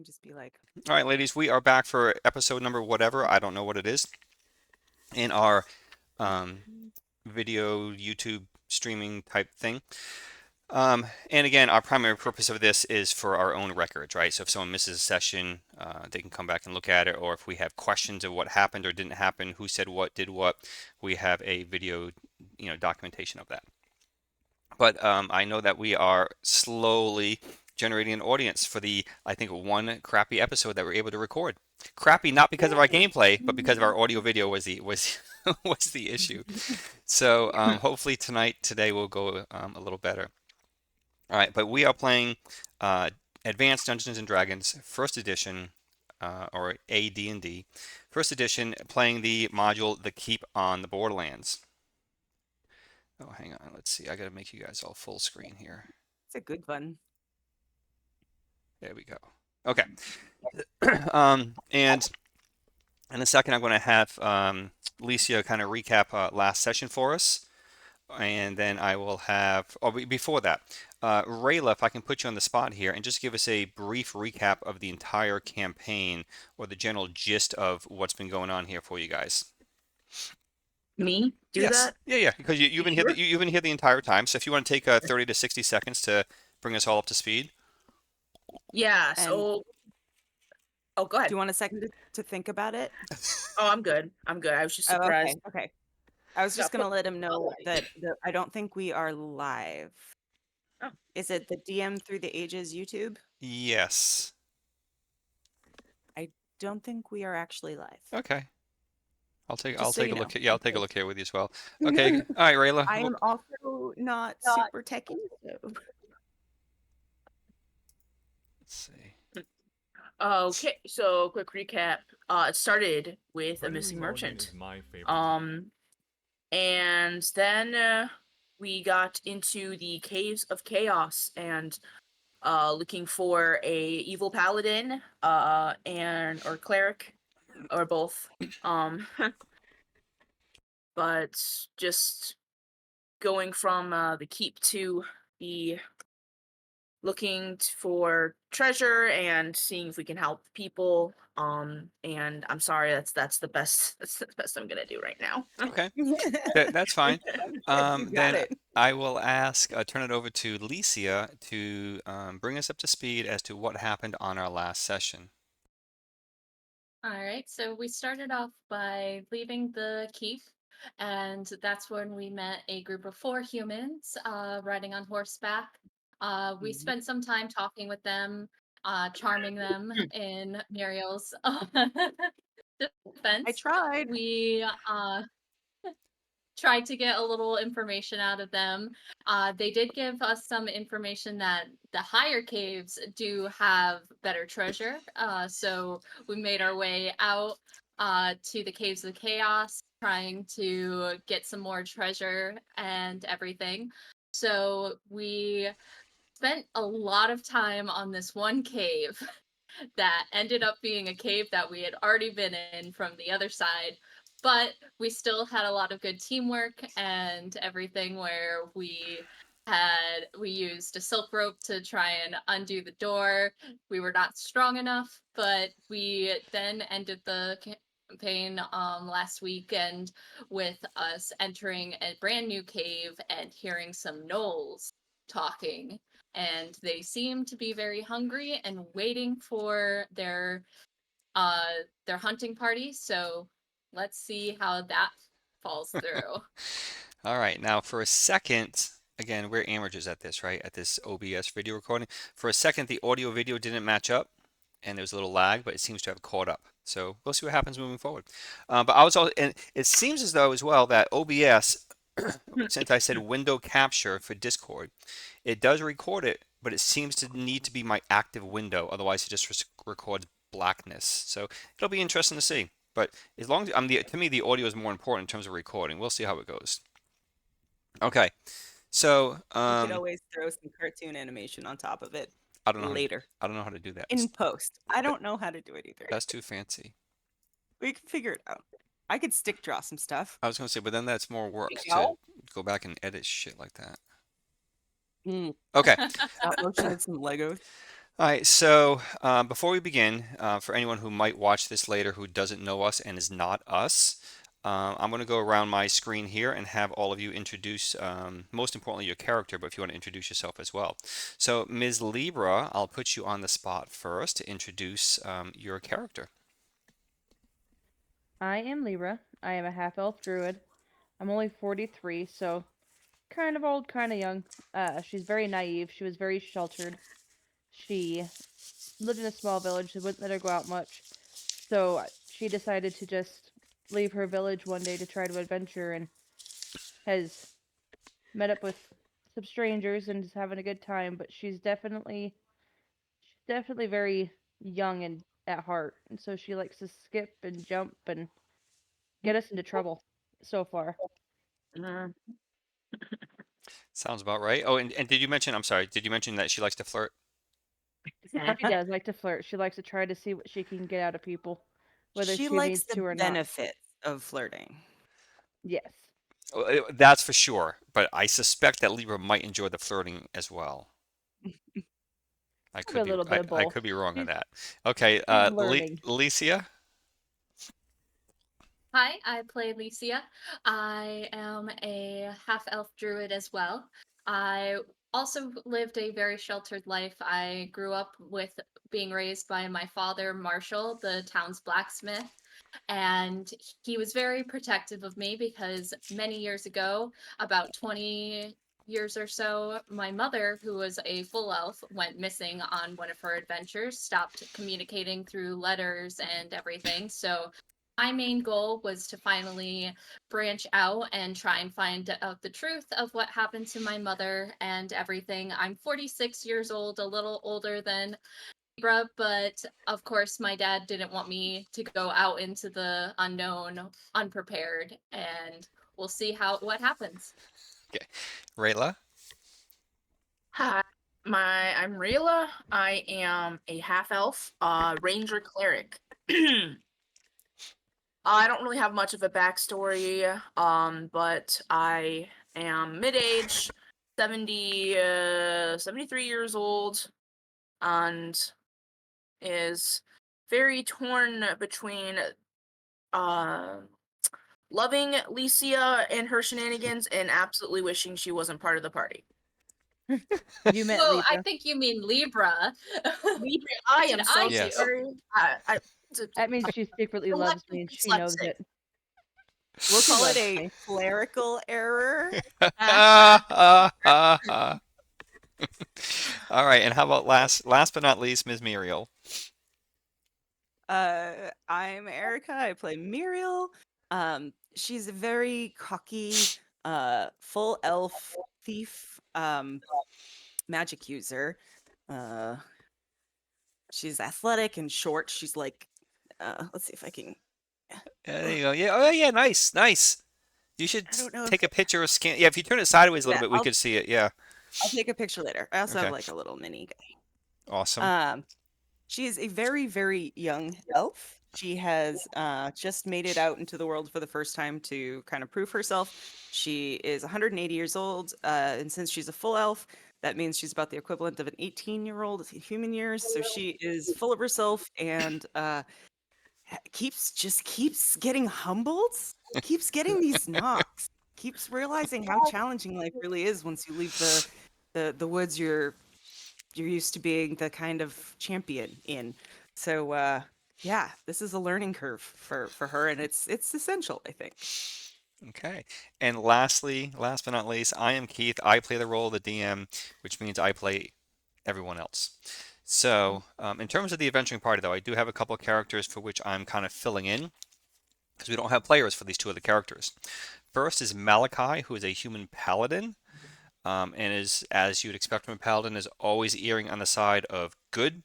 Just be like, All right, ladies, we are back for episode number whatever. I don't know what it is in our um, video YouTube streaming type thing. And again, our primary purpose of this is for our own records, right? So if someone misses a session, they can come back and look at it, or if we have questions of what happened or didn't happen, who said what, did what, we have a video, documentation of that. But I know that we are slowly generating an audience for the, I think, one crappy episode that we're able to record. Crappy not because of our gameplay, but because of our audio video was was the issue. So hopefully today will go a little better. All right, but we are playing Advanced Dungeons and Dragons First Edition, or AD&D First Edition, playing the module The Keep on the Borderlands. Oh, hang on. Let's see. I gotta make you guys all full screen here. it's a good one. There we go. Okay. And in a second, I'm going to have Licia kind of recap last session for us. And then I will have, oh, before that, Rayla, if I can put you on the spot here and just give us a brief recap of the entire campaign or the general gist of what's been going on here for you guys. Me do Yes. that? Yeah, because you've been here Sure. you've been here the entire time. So if you want to take 30 to 60 seconds to bring us all up to speed. Yeah. And So, oh, go do ahead. you want a second to think about it? Oh, I'm good. I'm good. I was just Oh, okay. surprised. Okay. I was just Got going to put- let him know that I don't think we are live. Oh. Is it the DM Through the Ages YouTube? Yes. I don't think we are actually live. Okay. I'll take Just so a you know. look. Yeah, I'll take a look here with you as well. Okay. All right, Rayla. I am also not super techy. So. Let's see. Okay. So, quick recap. It started with a missing merchant. And then we got into the caves of chaos and looking for a evil paladin and or cleric or both. But just going from the keep to the looking for treasure and seeing if we can help people. And I'm sorry, that's the best I'm gonna do right now. Okay. That's fine. You got Then it. I will turn it over to Licia to bring us up to speed as to what happened on our last session. All right, so we started off by leaving the keep, and that's when we met a group of 4 humans riding on horseback. We spent some time talking with them, charming them in Muriel's I defense. tried. We tried to get a little information out of them. They did give us some information that the higher caves do have better treasure. So we made our way out to the caves of chaos, trying to get some more treasure and everything. So we spent a lot of time on this one cave that ended up being a cave that we had already been in from the other side, but we still had a lot of good teamwork and everything where we used a silk rope to try and undo the door. We were not strong enough, but we then ended the campaign last weekend with us entering a brand new cave and hearing some gnolls talking, and they seem to be very hungry and waiting for their hunting party. So let's see how that falls through. All right. Now, for a second, again, we're amateurs at this, right? At this OBS video recording. For a second, the audio video didn't match up, and there was a little lag, but it seems to have caught up. So we'll see what happens moving forward. But I was also, and it seems as though as well that OBS, since I said window capture for Discord, it does record it, but it seems to need to be my active window. Otherwise, it just records blackness. So it'll be interesting to see. But as long as to me, the audio is more important in terms of recording. We'll see how it goes. Okay. So You could always throw some cartoon animation on top of it I don't know later I don't know how to do that. in post. I don't know how to do it either. That's too fancy. We can figure it out. I could stick draw some stuff. I was gonna say, but then that's more work No. to go back and edit shit like that. Okay. Stop motion with some Legos. All right, so before we begin, for anyone who might watch this later who doesn't know us and is not us, I'm going to go around my screen here and have all of you introduce, most importantly, your character, but if you want to introduce yourself as well. So, Ms. Libra, I'll put you on the spot first to introduce your character. I am Libra. I am a half-elf druid. I'm only 43, so kind of old, kind of young. She's very naive. She was very sheltered. She lived in a small village. They wouldn't let her go out much. So she decided to just leave her village one day to try to adventure and has met up with some strangers and is having a good time, but she's definitely very young and at heart. And so she likes to skip and jump and get us into trouble so far. Mm. Sounds about right. Oh, and did you mention, I'm sorry, did you mention that she likes to flirt? She does like to flirt. She likes to try to see what she can get out of people, whether She she likes needs to the or not. benefits of flirting. Yes. That's for sure, but I suspect that Libra might enjoy the flirting as well. I Probably a could be little bit of I both. could be wrong on She's, that. Okay, she's learning. Licia. Hi, I play Licia. I am a half-elf druid as well. I also lived a very sheltered life. I grew up with being raised by my father, Marshall, the town's blacksmith, and he was very protective of me because many years ago, about 20 years or so, my mother, who was a full elf, went missing on one of her adventures, stopped communicating through letters and everything. So my main goal was to finally branch out and try and find out the truth of what happened to my mother and everything. I'm 46 years old, a little older than Libra, but of course, my dad didn't want me to go out into the unknown unprepared, and we'll see what happens. Okay, Rayla. Hi, I'm Rayla. I am a half elf, ranger cleric. I don't really have much of a backstory, but I am mid-age, 73 years old, and is very torn between uh loving Licia and her shenanigans and absolutely wishing she wasn't part of the party. You met Well, I Libra. think you mean Libra. Libra, I Did am I so do? Yes. sorry. That means she secretly loves me and she knows Dyslexic. it. We'll She call it loves a me. clerical error. All right, and how about last but not least, Ms. Muriel? I'm Erica. I play Muriel. She's a very cocky, full elf thief, magic user. Uh, she's athletic and short. She's like, let's see if I can. There you go. Yeah. Oh, yeah. Nice. Nice. You should I don't know if take a picture or scan. Yeah, if you turn it sideways a little yeah, bit, we could see it. Yeah. I'll take a picture later. I also have Okay. like a little mini guy. Awesome. She is a very, very young elf. She has just made it out into the world for the first time to kind of prove herself. She is 180 years old, and since she's a full elf, that means she's about the equivalent of an 18-year-old human years. So she is full of herself and keeps getting humbled, keeps getting these knocks, keeps realizing how challenging life really is once you leave the woods you're used to being the kind of champion in. So yeah, this is a learning curve for her, and it's essential, I think. Okay. And lastly, last but not least, I am Keith. I play the role of the DM, which means I play everyone else. So, in terms of the adventuring party, though, I do have a couple of characters for which I'm kind of filling in because we don't have players for these two other characters. First is Malachi, who is a human paladin, and is, as you'd expect from a paladin, is always erring on the side of good,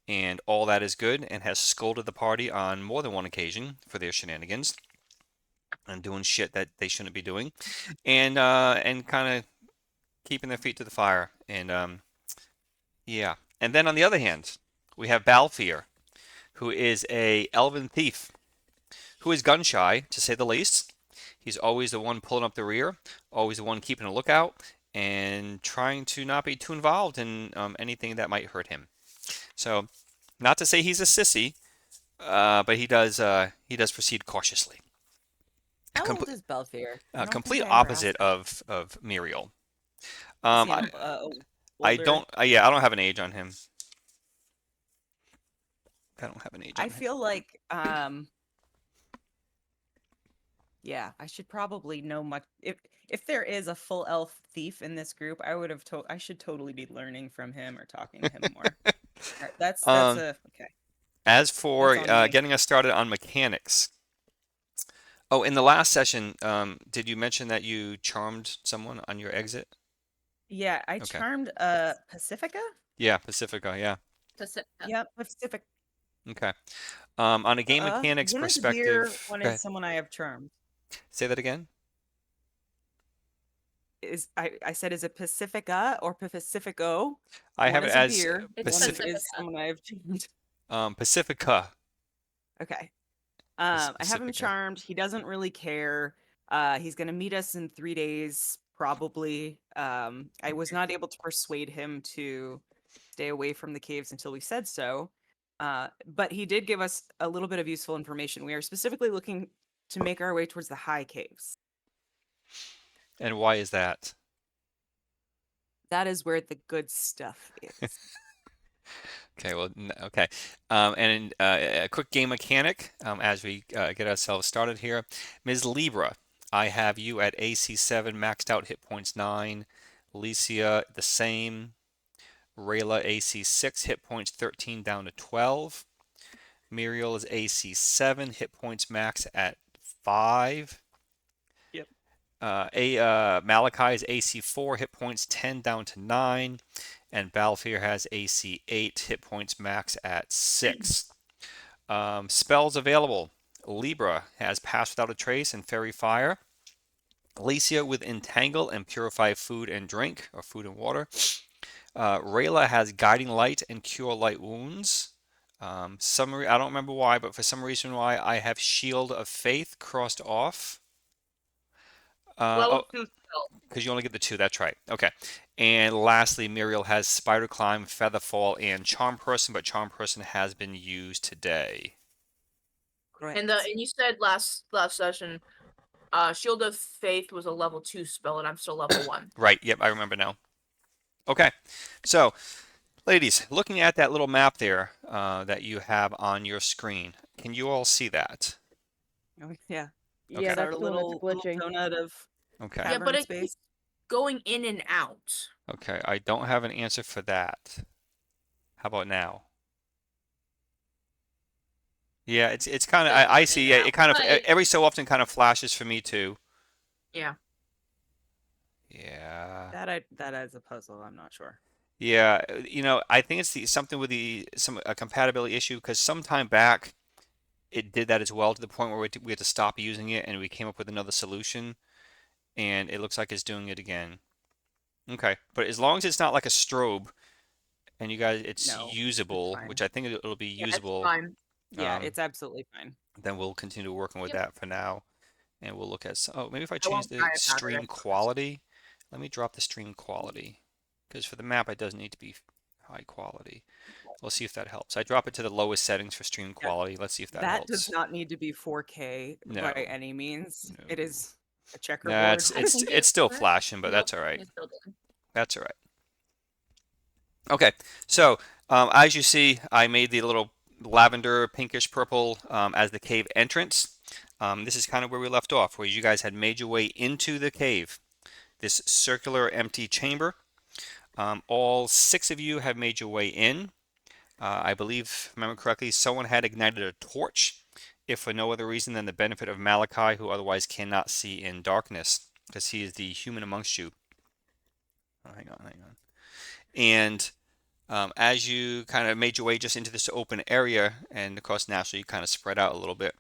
and all that is good, and has scolded the party on more than one occasion for their shenanigans and doing shit that they shouldn't be doing, and kind of keeping their feet to the fire. And yeah. And then on the other hand, we have Balfir, who is a elven thief, who is gun shy, to say the least. He's always the one pulling up the rear, always the one keeping a lookout, and trying to not be too involved in anything that might hurt him. So, not to say he's a sissy, but he does proceed cautiously. How old is Belfier? I don't think Complete I ever opposite asked that. of Muriel. Is he I, I older? don't. Yeah, I don't have an age on him. I don't have an age I on him. feel like yeah, I should probably know much. If there is a full elf thief in this group, I would have told. I should totally be learning from him or talking to him more. All right, that's Um, a okay. as That's for on me. getting us started on mechanics. Oh, in the last session, did you mention that you charmed someone on your exit? Yeah, I Okay. charmed Pacifica. Yeah, Pacifica. Yeah. Pacifica. Yep, Pacific. Okay. On a game mechanics One is a deer. perspective, One go is ahead. someone I have charmed. Say that again. I said is it Pacifica or Pacifico? I One have it is a as deer. It's One Pacific, is Pacifica. someone I have charmed. Pacifica. Okay. I have him Pacifica. charmed. He doesn't really care. He's gonna meet us in 3 days, probably. I was not able to persuade him to stay away from the caves until we said so. But he did give us a little bit of useful information. We are specifically looking to make our way towards the high caves. And why is that? That is where the good stuff is. Okay, well, okay. And a quick game mechanic as we get ourselves started here. Ms. Libra, I have you at AC 7, maxed out hit points 9. Alicia, the same. Rayla, AC 6, hit points 13 down to 12. Muriel is AC 7, hit points max at 5. Yep. Malachi is AC 4, hit points 10 down to 9. And Balfour has AC 8, hit points max at 6. Spells available. Libra has Pass Without a Trace and Fairy Fire. Alicia with Entangle and Purify Food and Drink, or Food and Water. Rayla has Guiding Light and Cure Light Wounds. I don't remember why, but for some reason why I have Shield of Faith crossed off. Level Oh, 2 spell. because you only get the 2, that's right. Okay. And lastly, Muriel has Spider Climb, Feather Fall, and Charm Person, but Charm Person has been used today. Correct. And you said last session, Shield of Faith was a level 2 spell, and I'm still level 1. Right, yep, I remember now. Okay, so ladies, looking at that little map there that you have on your screen, can you all see that? Oh, yeah. Yeah, Okay. Our that's the one that's little glitching. donut of Okay. Yeah, but cavern it space. keeps going in and out. Okay, I don't have an answer for that. How about now? Yeah, it's kind of I see. Yeah, it kind of Right. every so often kind of flashes for me too. Yeah. Yeah. That is a puzzle. I'm not sure. Yeah, I think it's something with a compatibility issue because some time back it did that as well to the point where we had to stop using it and we came up with another solution and it looks like it's doing it again. Okay, but as long as it's not like a strobe and you guys it's No, it's usable, fine. which I think it'll be Yeah, it's usable, fine. Yeah, um, it's absolutely fine. then we'll continue working with Yep. that for now. And we'll look at maybe if I I change won't the cry about it, I stream promise. quality. Let me drop the stream quality because for the map it doesn't need to be high quality. We'll see if that helps. I drop it to the lowest settings for stream Yeah, quality. Let's see if that that does helps. not need to be 4K by No, any means. It no. is a Nah, checkerboard. I think it's still worked. flashing, but Nope, that's all right. it's still doing. That's all right. Okay, so as you see, I made the little lavender pinkish purple as the cave entrance. This is kind of where we left off, where you guys had made your way into the cave, this circular empty chamber. All 6 of you have made your way in. I believe, if I remember correctly, someone had ignited a torch, if for no other reason than the benefit of Malachi, who otherwise cannot see in darkness, because he is the human amongst you. Oh, hang on. And as you kind of made your way just into this open area, and of course naturally you kind of spread out a little bit,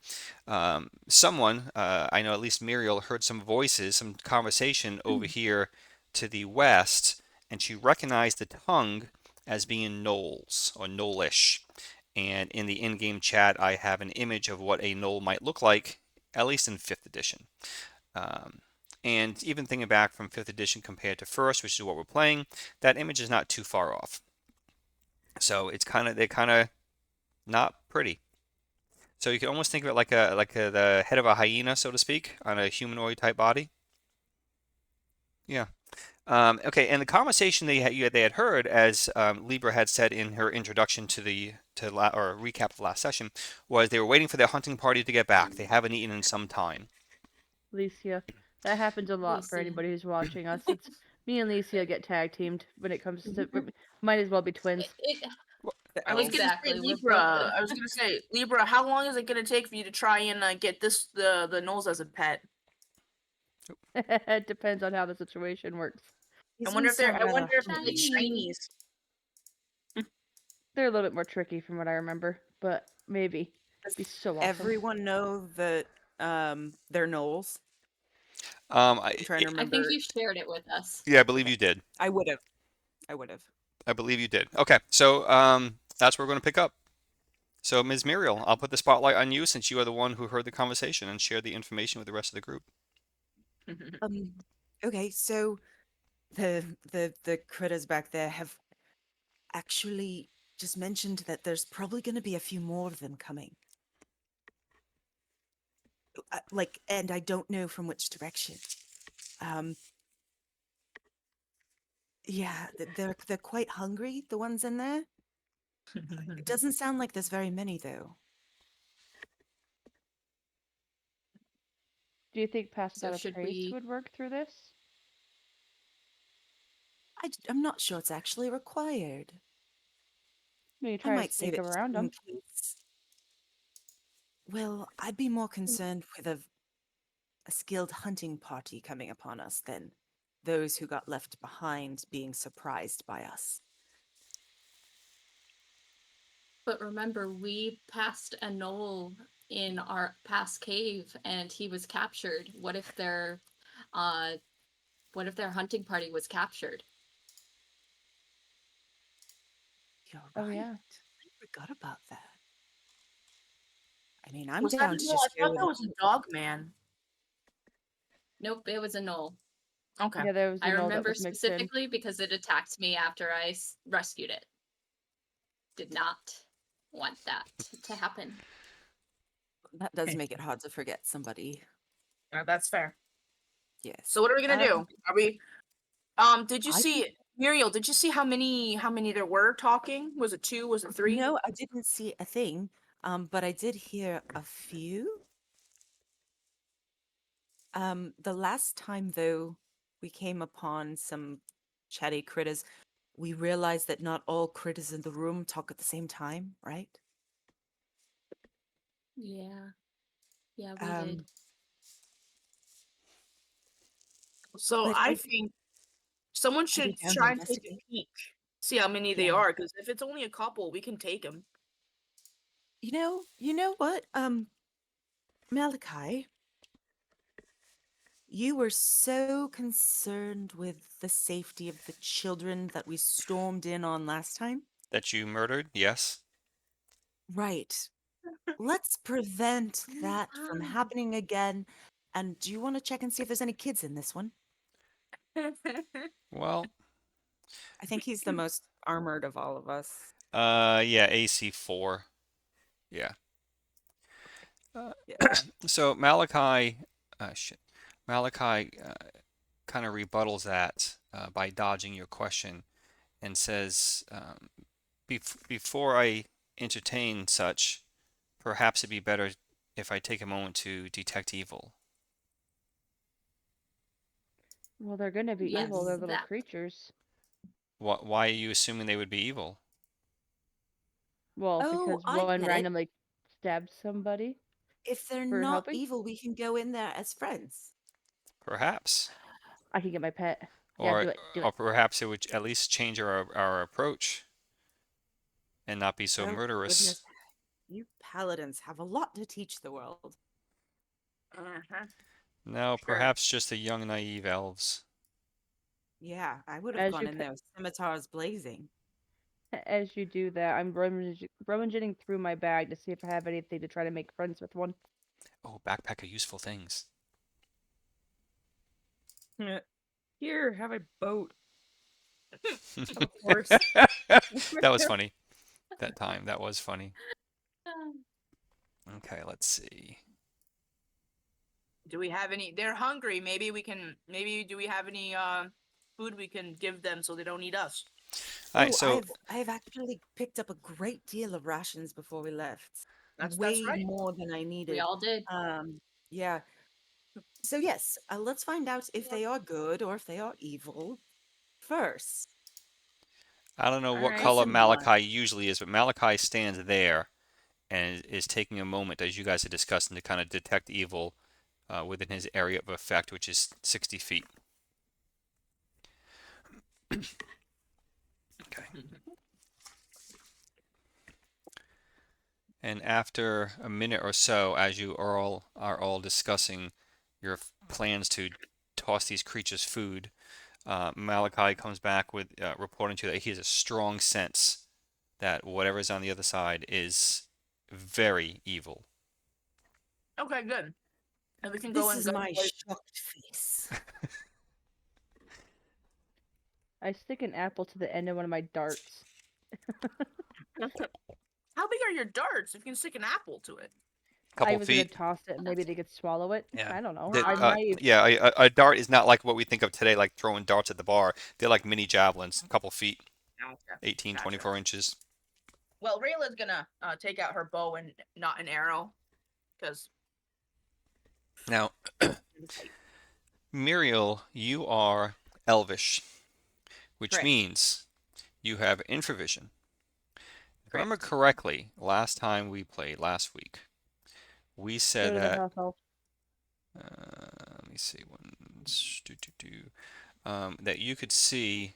someone, I know at least Muriel, heard some voices, some conversation over here to the west, and she recognized the tongue as being gnolls or gnollish. And in the in-game chat, I have an image of what a gnoll might look like, at least in 5th edition. And even thinking back from 5th edition compared to 1st, which is what we're playing, that image is not too far off. So they're kind of not pretty. So you can almost think of it like the head of a hyena, so to speak, on a humanoid type body. Yeah. Okay, and the conversation they had heard, as Libra had said in her introduction to or recap of last session, was they were waiting for their hunting party to get back. They haven't eaten in some time. Licia. That happens a lot for Licia. anybody who's watching us. It's me and Licia get tag teamed when it comes to. Might as well be twins. The I was elves. gonna say Exactly, we're Libra. both- I was gonna say Libra. How long is it gonna take for you to try and get the gnolls as a pet? It depends on how the situation works. These I wonder ones if they're sound rather like shiny. shinies. They're a little bit more tricky from what I remember, but maybe. Does Be so awesome. everyone know that they're gnolls? I I'm trying to I remember. think you shared it with us. Yeah, I believe you did. I would have. I would have. I believe you did. Okay, so that's where we're going to pick up. So, Ms. Muriel, I'll put the spotlight on you since you are the one who heard the conversation and shared the information with the rest of the group. Okay, so the critters back there have actually just mentioned that there's probably going to be a few more of them coming. And I don't know from which direction. Yeah, they're quite hungry, the ones in there. It doesn't sound like there's very many though. Do you think pass So without a should trace we- would work through this? I'm not sure it's actually required. Maybe I try to might save sneak it just around in them. case. Well, I'd be more concerned with a skilled hunting party coming upon us than those who got left behind being surprised by us. But remember, we passed a gnoll in our past cave, and he was captured. What if their hunting party was captured? You're Oh, right. yeah. I forgot about that. I mean, I'm Was that down a to gnoll? I just go thought with that it. was a dog man. Nope, it was a gnoll. Okay. Yeah, there was a I gnoll that remember was mixed in. specifically because it attacked me after I rescued it. Did not want that to happen. That does make it hard to forget somebody. That's fair. Yes. So what are we gonna do? Are we? Did you I see Muriel? Did you see how many there were talking? Was it 2? Was it 3? No, I didn't see a thing, but I did hear a few. The last time, though, we came upon some chatty critters, we realized that not all critters in the room talk at the same time, right? Yeah. Yeah, we did. So But I think someone I'd should be down to try and take a investigate. peek, see how many they Yeah. are. Because if it's only a couple, we can take them. You know what? Malachi, you were so concerned with the safety of the children that we stormed in on last time. That you murdered? Yes. Right. Let's prevent that from happening again. And do you want to check and see if there's any kids in this one? Well, I think he's the most armored of all of us. yeah, AC 4. Yeah. Yeah. So Malachi, Malachi kind of rebuttals that by dodging your question and says, before I entertain such, perhaps it'd be better if I take a moment to detect evil. Well, they're gonna be Yes, evil. They're little that. creatures. Why are you assuming they would be evil? Well, Oh, because I one get it. randomly stabbed somebody. If they're For not helping? evil, we can go in there as friends. Perhaps. I can get my pet. Yeah, Or do it. Do or it. perhaps it would at least change our approach and not be so Oh, murderous. goodness. You paladins have a lot to teach the world. Uh-huh. No, Sure. perhaps just the young, naive elves. Yeah, I would have As gone you in there with scimitars blazing. As you do that, I'm rummaging through my bag to see if I have anything to try to make friends with one. Oh, backpack of useful things. Here, have a boat. Of course. That was funny. That time, that was funny. Okay, let's see. Do we have any? They're hungry. Maybe we can. Maybe do we have any food we can give them so they don't eat us? All right, Oh, so I've actually picked up a great deal of rations before we left. That's Way right. more than I We needed. all did. Yeah. So yes, let's find out if they are good or if they are evil first. I don't know All what right. color Lesson one. Malachi usually is, but Malachi stands there and is taking a moment, as you guys are discussing, to kind of detect evil within his area of effect, which is 60 feet. Okay. And after a minute or so, as you are all discussing your plans to toss these creatures food, Malachi comes back with reporting to you that he has a strong sense that whatever is on the other side is very evil. Okay, good. And we can This go and is go. my shocked face. I stick an apple to the end of one of my darts. How big are your darts? If you can stick an apple to it. I Couple was gonna feet. toss it, and maybe they could swallow it. Yeah. I don't know. The, I'm Ah. naive. yeah, a dart is not like what we think of today, like throwing darts at the bar. They're like mini javelins, a couple feet, Gotcha. 18, Gotcha. 24 inches. Well, Rayla's gonna take out her bow and not an arrow, because Now, Muriel, you are elvish, which Correct. means you have infravision. If I remember Correct. correctly, last time we played, last week, we So said does a that, half elf. let me see, that you could see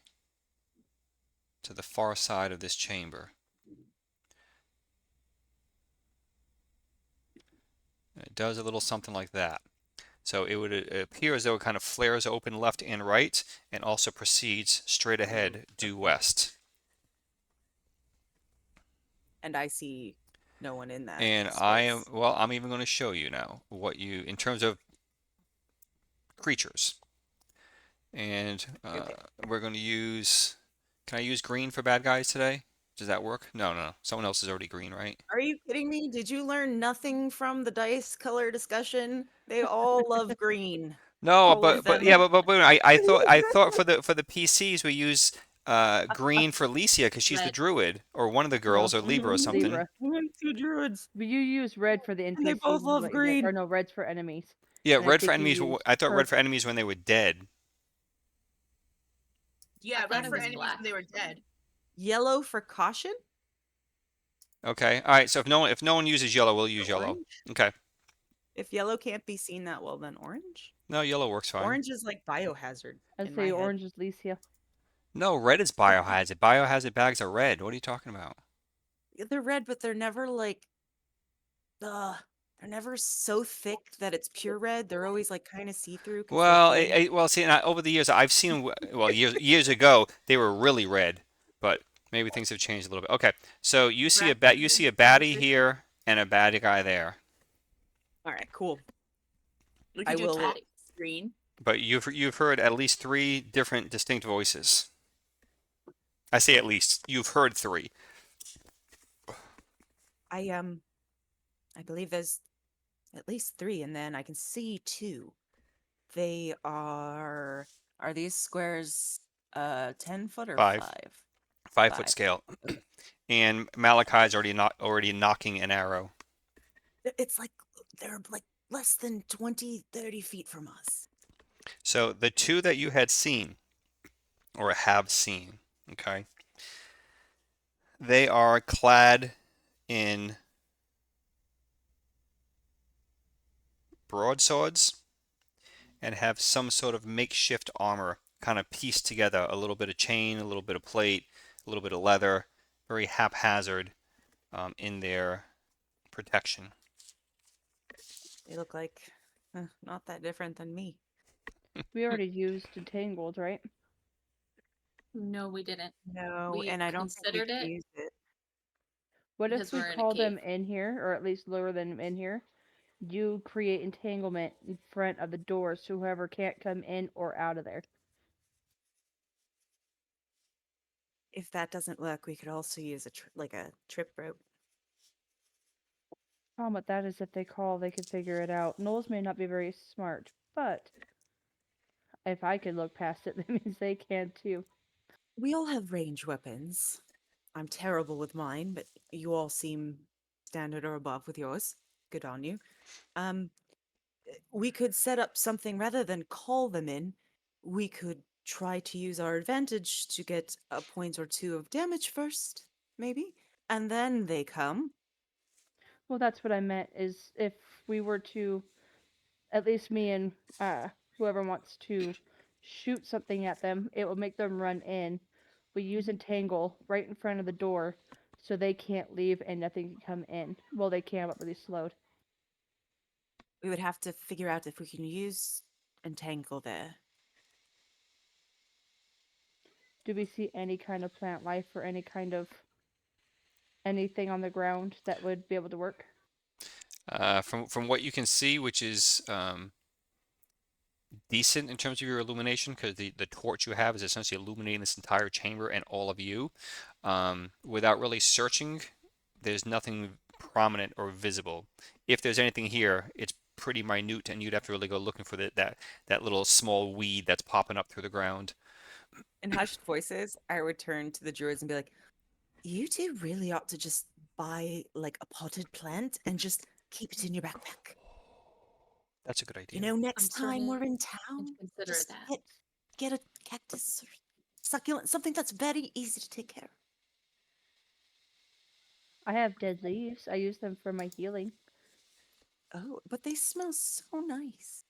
to the far side of this chamber. It does a little something like that. So it would appear as though it kind of flares open left and right, and also proceeds straight ahead due west. And I see no one in that And space. I'm even going to show you now what in terms of creatures. And Okay. we're going to use, can I use green for bad guys today? Does that work? No. Someone else is already green, right? Are you kidding me? Did you learn nothing from the dice color discussion? They all love green. No, All of but them. yeah, but I thought for the PCs we use green for Licia because she's the Red. druid or one of the girls or Libra or something. Libra. Two druids. But you use red for the And they NPCs, both love or green. no, red's for enemies. Yeah, And I red for think you enemies. use I thought red purple. for enemies when they were dead. yeah, thought red it for was enemies black. when they were dead. Yellow for caution. Okay, all right. So if no one uses yellow, we'll use yellow. Orange. Okay. If yellow can't be seen that well, then orange. No, yellow works fine. Orange is like biohazard I'd in say my orange is Licia. No, red is biohazard. Biohazard bags are red. What are you talking about? head. They're red, but they're never like, they're never so thick that it's pure red. They're always like kind of see through because they're Well, thin. well, see, over the years, I've seen them. Well, years ago, they were really red, but maybe things have changed a little bit. Okay, so you see you see a baddie here and a baddie guy there, All right, cool. We I could do will- top green. but you've heard at least three different distinct voices. I say at least. You've heard three. I believe there's at least three, and then I can see two. They are these squares 10 foot or Five. 5 foot 5? scale. And Malachi's already knocking an arrow. It's like they're like less than 20-30 feet from us. So the two that you had seen or have seen, okay, they are clad in broadswords and have some sort of makeshift armor kind of pieced together, a little bit of chain, a little bit of plate, a little bit of leather, very haphazard in their protection. They look like not that different than me. We already used entangled, right? No, we didn't. No, We and I don't think we considered can it. use it. What Because if we we're in a call them cave. in here, or at least lure them in here, You create entanglement in front of the door so whoever can't come in or out of there. If that doesn't work, we could also use like a trip rope. Problem with that is if they call, they can figure it out. Knowles may not be very smart, but if I could look past it, that means they can too. We all have range weapons. I'm terrible with mine, but you all seem standard or above with yours. Good on you. Um, we could set up something rather than call them in. We could try to use our advantage to get a point or two of damage first, maybe, and then they come. Well, that's what I meant. Is if we were to, at least me and whoever wants to shoot something at them, it will make them run in. We use entangle right in front of the door, so they can't leave and nothing can come in. Well, they can, but really slowed. We would have to figure out if we can use entangle there. Do we see any kind of plant life or any kind of anything on the ground that would be able to work? From what you can see, which is decent in terms of your illumination, because the torch you have is essentially illuminating this entire chamber and all of you. Without really searching, there's nothing prominent or visible. If there's anything here, it's pretty minute, and you'd have to really go looking for that little small weed that's popping up through the ground. In hushed voices, I would turn to the druids and be like, you two really ought to just buy like a potted plant and just keep it in your backpack. That's a good idea. You know, next time starting we're in to town, consider just that. get a cactus or succulent, something that's very easy to take care of. I have dead leaves. I use them for my healing. Oh, but they smell so nice.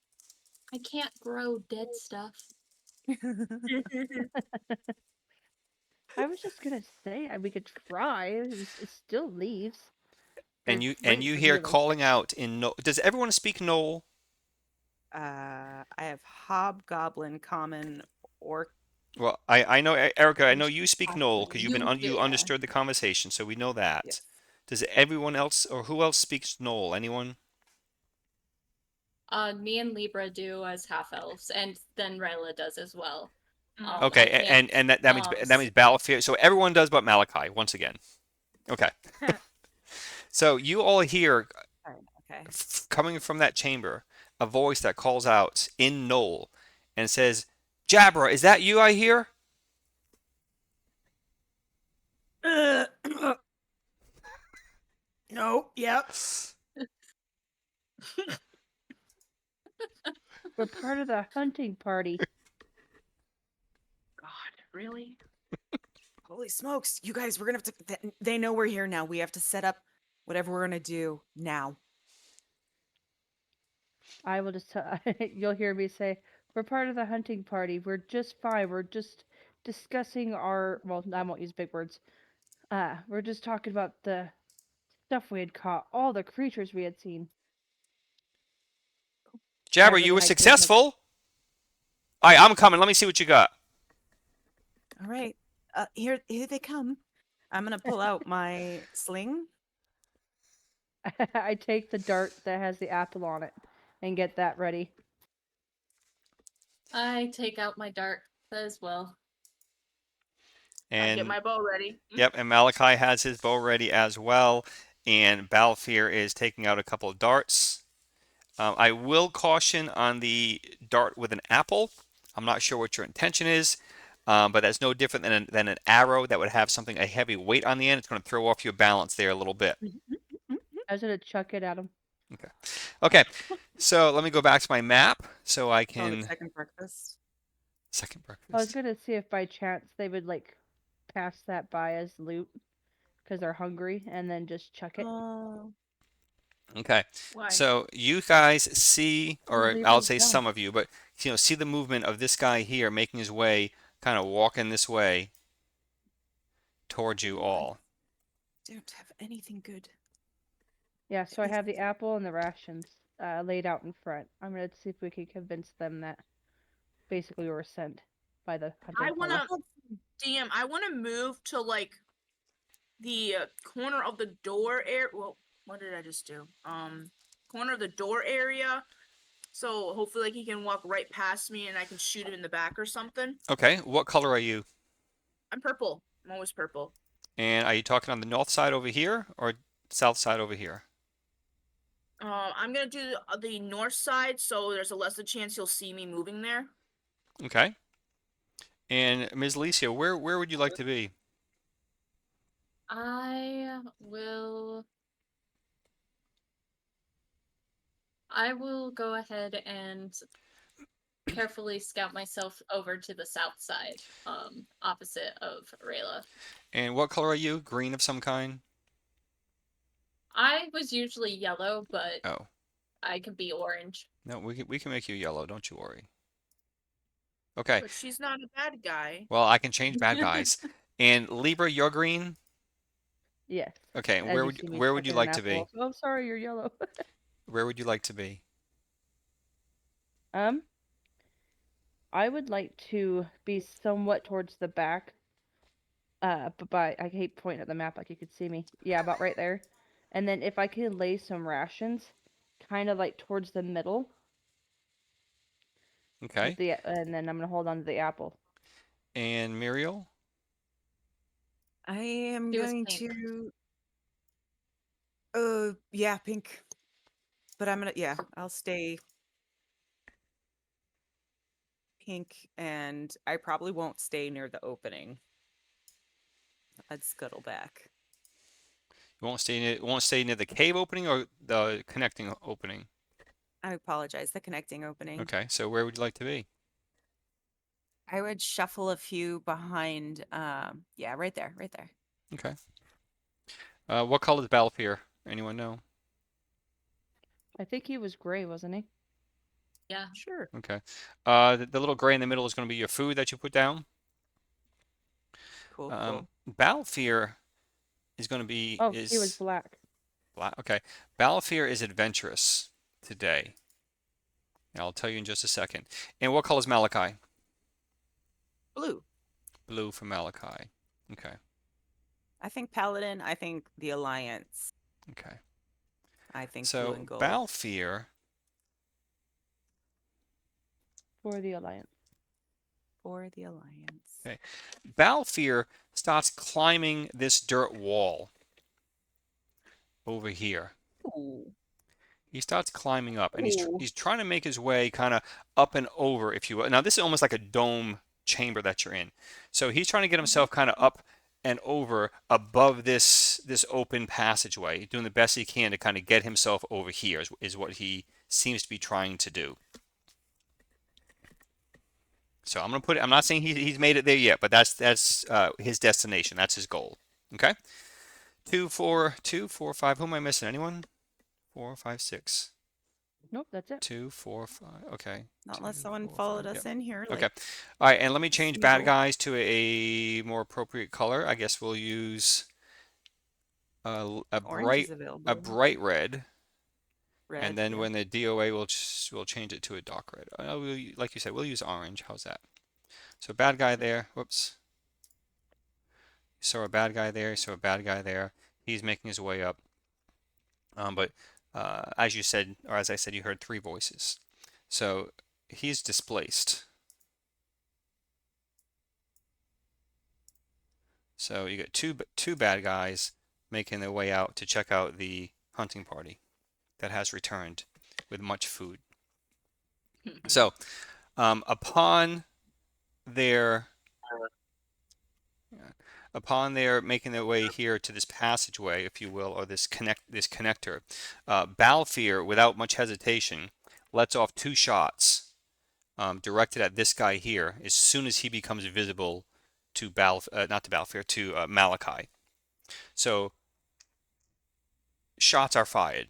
I can't grow dead stuff. I was just gonna say we could try. It's still leaves. And They're you great for hear healing. calling out in no. Does everyone speak Knoll? I have hobgoblin, common, orc. Well, I know Erica. I And know you speak Knoll because you've been you, you yeah. understood the conversation, so we know that. Yes. Does everyone else or who else speaks Knoll? Anyone? Me and Libra do as half elves, and then Ryla does as well. Mm. Okay, I can't. and that means Battlefield. So everyone does but Malachi once again. Okay. So you all hear Okay. coming from that chamber a voice that calls out in Knoll and says, "Jabra, is that you I hear?" No, yep. We're part of the hunting party. God, really? Holy smokes. You guys, we're gonna have to. They know we're here now. We have to set up whatever we're gonna do now. I will just tell. You'll hear me say, "We're part of the hunting party. We're just fine. We're just discussing our. Well, I won't use big words. We're just talking about the stuff we had caught, all the creatures we had seen." I Jabra, you really were high charisma. successful. All right, I'm coming. Let me see what you got. All right. Here they come. I'm gonna pull out my sling. I take the dart that has the apple on it and get that ready. I take out my dart as well. I get And my bow ready. yep, and Malachi has his bow ready as well. And Balfir is taking out a couple of darts. I will caution on the dart with an apple. I'm not sure what your intention is, but that's no different than an arrow that would have something a heavy weight on the end. It's going to throw off your balance there a little bit. I was gonna chuck it at him. Okay, so let me go back to my map so I Oh, the can second breakfast. second I was breakfast. gonna see if by chance they would like pass that by as loot because they're hungry, and then just chuck it. Oh. Okay, Why? so you guys see, or Leave I'll us say dumb. some of you, but see the movement of this guy here making his way, kind of walking this way towards you all. Don't have anything good. Yeah, so I have the apple and the rations laid out in front. I'm gonna see if we can convince them that basically we were sent by the hunting I party. wanna, DM. I wanna move to like the corner of the door area. Well, what did I just do? corner of the door area. So hopefully, like, he can walk right past me and I can shoot him in the back or something. Okay, what color are you? I'm purple. I'm always purple. And are you talking on the north side over here or south side over here? I'm gonna do the north side, so there's a lesser chance he'll see me moving there. Okay. And Ms. Alicia, where would you like to be? I will go ahead and carefully scout myself over to the south side, opposite of Rayla. And what color are you? Green of some kind? I was usually yellow, but Oh, I can be orange. no, we can make you yellow, don't you worry. Okay. But she's not a bad guy. Well, I can change bad guys. And Libra, you're green? Yes. Okay, and As you see me where would you picking an like to be? apple. Oh, I'm sorry, you're yellow. Where would you like to be? I would like to be somewhat towards the back. But I hate pointing at the map like you could see me. Yeah, about right there. And then if I could lay some rations, kind of like towards the middle, with Okay. and then I'm gonna hold on to the apple. And Muriel? I am He was going pink. to. Yeah, pink. But I'll stay pink, and I probably won't stay near the opening. I'd scuttle back. You won't stay near the cave opening or the connecting opening? I apologize, the connecting opening. Okay, so where would you like to be? I would shuffle a few behind, yeah, right there, right there. Okay. What color is Balfour? Anyone know? I think he was gray, wasn't he? Yeah. Sure. Okay. The little gray in the middle is going to be your food that you put down. Cool, cool. Balfour is going to be Oh, he was black. black. Okay. Balfour is adventurous today. And I'll tell you in just a second. And what color is Malachi? Blue. Blue for Malachi. Okay. I think Paladin, I think the Alliance. Okay. I think blue So and gold. Balfour, For the Alliance. For the Alliance. okay. Balfour starts climbing this dirt wall over here. Ooh. He starts climbing up, and Ooh. he's trying to make his way kind of up and over, if you will. Now this is almost like a dome chamber that you're in. So he's trying to get himself kind of up and over above this open passageway, doing the best he can to kind of get himself over here is what he seems to be trying to do. So I'm gonna put it. I'm not saying he's made it there yet, but that's his destination. That's his goal. Okay. 2, 4, 2, 4, 5. Who am I missing? Anyone? 4, 5, 6. Nope, that's it. 2, 4, 5. Okay. Not 2, unless someone 4, followed 5. us Yep. in here. Okay. Like, All right, and let me change bad Smeagol. guys to a more appropriate color. I guess we'll use a Orange is available. bright red, Red. and then Yeah. when the DOA we'll change it to a dark red. Like you said, we'll use orange. How's that? So bad guy there. Whoops. So a bad guy there. So a bad guy there. He's making his way up. But as you said, or as I said, you heard 3 voices. So he's displaced. So you got two bad guys making their way out to check out the hunting party that has returned with much food. So upon their making their way here to this passageway, if you will, or this connector, Balfour, without much hesitation, lets off 2 shots directed at this guy here as soon as he becomes visible to Malachi. So shots are fired.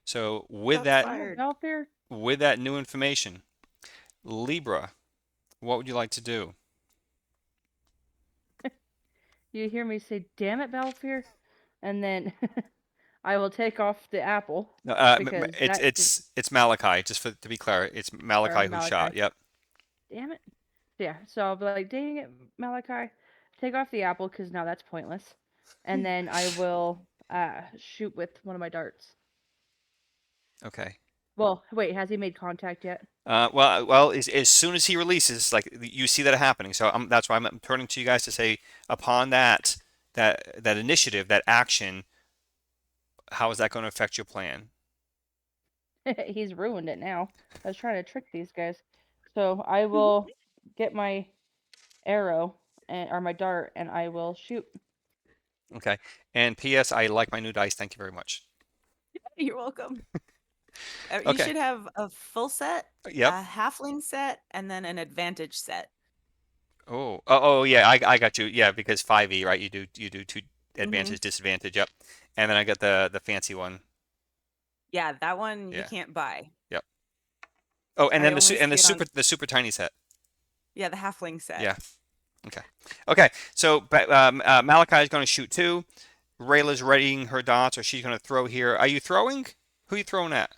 So with Shots that fired. Balfour? with that new information, Libra, what would you like to do? You hear me say, "Damn it, Balfour," and then I will take off the apple No, because it's Malachi. Just to be clear, it's Malachi who shot. Malachi. Yep. Damn it. Yeah, so I'll be like, "Dang it, Malachi, take off the apple because now that's pointless," and then I will shoot with one of my darts. Okay. Well, wait, has he made contact yet? Well, as soon as he releases, like you see that happening. So that's why I'm turning to you guys to say, upon that initiative, that action, how is that going to affect your plan? He's ruined it now. I was trying to trick these guys. So I will get my arrow or my dart, and I will shoot. Okay. And P.S. I like my new dice. Thank you very much. You're welcome. You Okay. should have a full set, Yep. a halfling set, and then an advantage set. Oh, yeah. I got you. Yeah, because 5e, right? You do two Hmm. advantage, disadvantage. Yep. And then I got the fancy one. Yeah, that one you Yeah. can't buy. Yep. Oh, and I then only see it on, the super tiny set. yeah, the halfling set. Yeah. Okay. Okay. So Malachi is going to shoot two. Rayla's readying her dots, or she's going to throw here. Are you throwing? Who are you throwing at?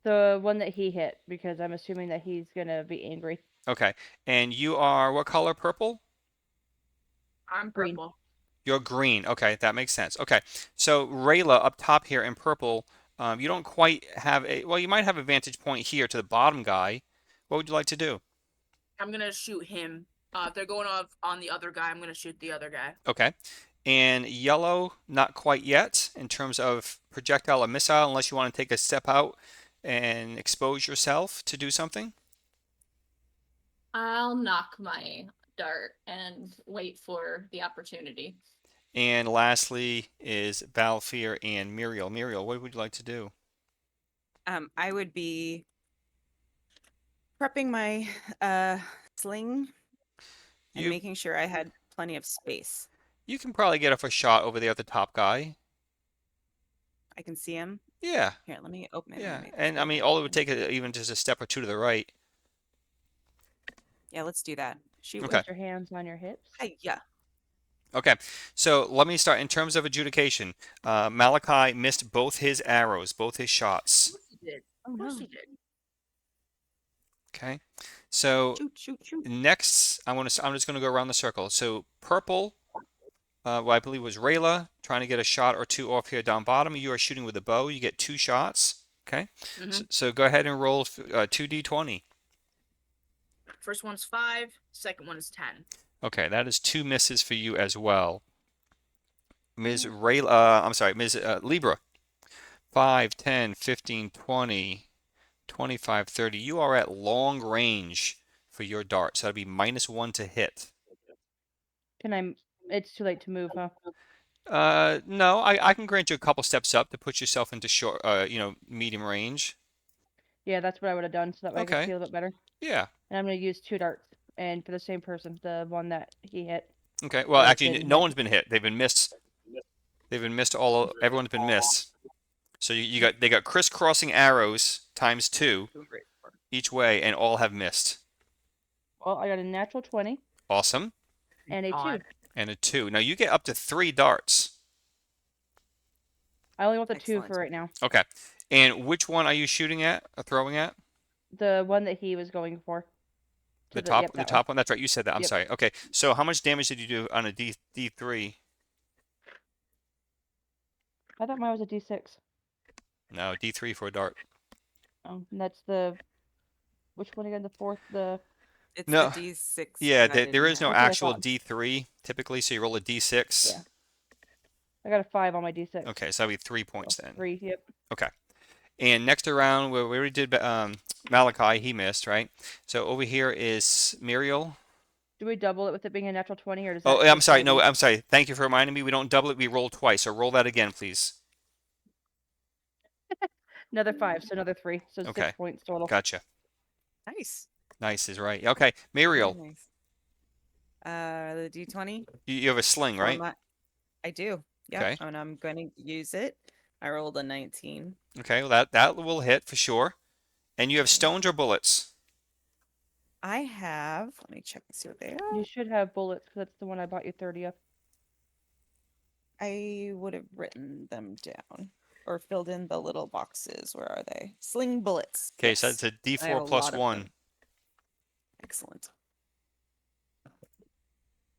The one that he hit, because I'm assuming that he's gonna be angry. Okay. And you are what color? Purple? I'm Green. purple. You're green. Okay, that makes sense. Okay. So Rayla up top here in purple, you don't quite have a, well, you might have a vantage point here to the bottom guy. What would you like to do? I'm gonna shoot him. If they're going off on the other guy, I'm gonna shoot the other guy. Okay. And yellow, not quite yet in terms of projectile or missile, unless you want to take a step out and expose yourself to do something. I'll knock my dart and wait for the opportunity. And lastly is Balfir and Muriel. Muriel, what would you like to do? I would be prepping my sling and You making sure I had plenty of space. you can probably get off a shot over there at the top guy. I can see him. Yeah, Here, let me open it. Let me yeah. make this And I bigger. mean, all it would take is even just a step or two to the right. Yeah, let's do that. Shoot Okay. with. Put your hands on your hips. Hey, yeah. Okay. So let me start in terms of adjudication. Malachi missed both his arrows, both his Of shots. course he did. Oh Of course no. he did. Okay. So Shoot, shoot, shoot. next, I'm just going to go around the circle. So purple, what I believe was Rayla, trying to get a shot or two off here down bottom. You are shooting with a bow. You get two shots. Okay. Mm-hmm. So go ahead and roll 2d20. First one's 5. Second one is 10. Okay, that is two misses for you as well. Ms. Mm. Rayla, I'm sorry, Ms. Libra. 5, 10, 15, 20, 25, 30. You are at long range for your dart, so that'd be -1 to hit. Can I? It's too late to move, huh? No, I can grant you a couple steps up to put yourself into short, medium range. Yeah, that's what I would have done, so that way I could Okay, see a little bit better. yeah. And I'm gonna use two darts, and for the same person, the one that he hit. Okay, well, Or actually, didn't no hit. one's been hit. They've been missed. They've been missed everyone's been missed. So they got crisscrossing arrows ×2 Doing great. each way, and all have missed. Well, I got a natural 20 Awesome. and a 2. Odd. And a 2. Now you get up to 3 darts. I only want the 2 Excellent. for right now. Okay. And which one are you shooting at or throwing at? The one that he was going for. The To top, yep, the that top one. That's right. You said that. I'm Yep. sorry. Okay. So how much damage did you do on a D3? I thought mine was a D6. No, D3 for a dart. Oh, and that's the. Which one again? The fourth. The. It's No. the D6. Yeah, that I there didn't is no have. That's what I actual thought. D3 typically, so you roll a D6. Yeah. I got a 5 on my D6. Okay, so that'd be 3 points So then. 3. Yep. Okay. And next around, we already did Malachi. He missed, right? So over here is Muriel. Do we double it with it being a natural 20, or does that? Oh, I'm just sorry. still No, be- I'm sorry. Thank you for reminding me. We don't double it. We roll twice. So roll that again, please. Another 5, so another 3, so Okay. 6 points total. Gotcha. Nice. Nice is right. Okay, Very Muriel, nice. The D20. you have a sling, For right? I do. Yep. Okay. And I'm going to use it. I rolled a 19. Okay, well that will hit for sure. And you have stones or bullets? I have. Let me check and see what they are. You should have bullets, because that's the one I bought you 30 of. I would have written them down or filled in the little boxes. Where are they? Sling bullets. Okay, so Yes. that's a I have D4 a plus lot of 1. them. Excellent.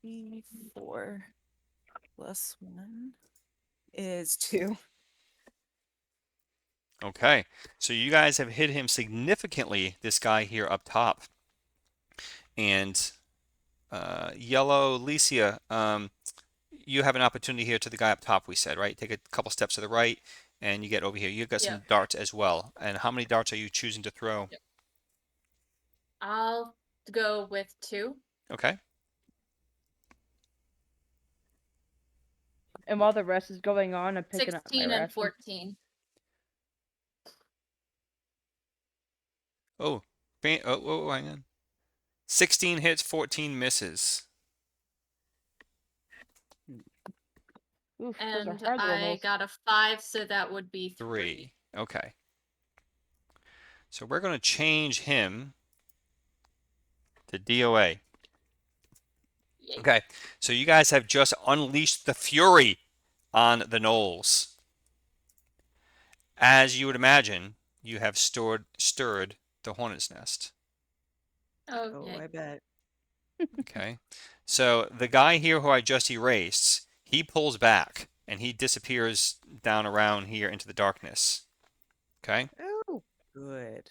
D4 plus 1 is 2. Okay, so you guys have hit him significantly, this guy here up top. And Yellow, Licia, you have an opportunity here to the guy up top, we said, right? Take a couple steps to the right, and you get over here. You've got Yeah. some darts as well. And how many darts are you choosing to throw? Yep. I'll go with 2. Okay. And while the rest is going on, I'm picking up my 16 and rations. 14. Oh, hang on. 16 hits, 14 misses. Oof, those are And hard little I rolls. got a 5, so that would be 3. 3. Okay. So we're going to change him to DOA. Yay. Okay. So you guys have just unleashed the fury on the gnolls. As you would imagine, you have stirred the hornet's nest. Oh, Okay. I bet. Okay. So the guy here who I just erased, he pulls back and he disappears down around here into the darkness. Okay. Oh, good.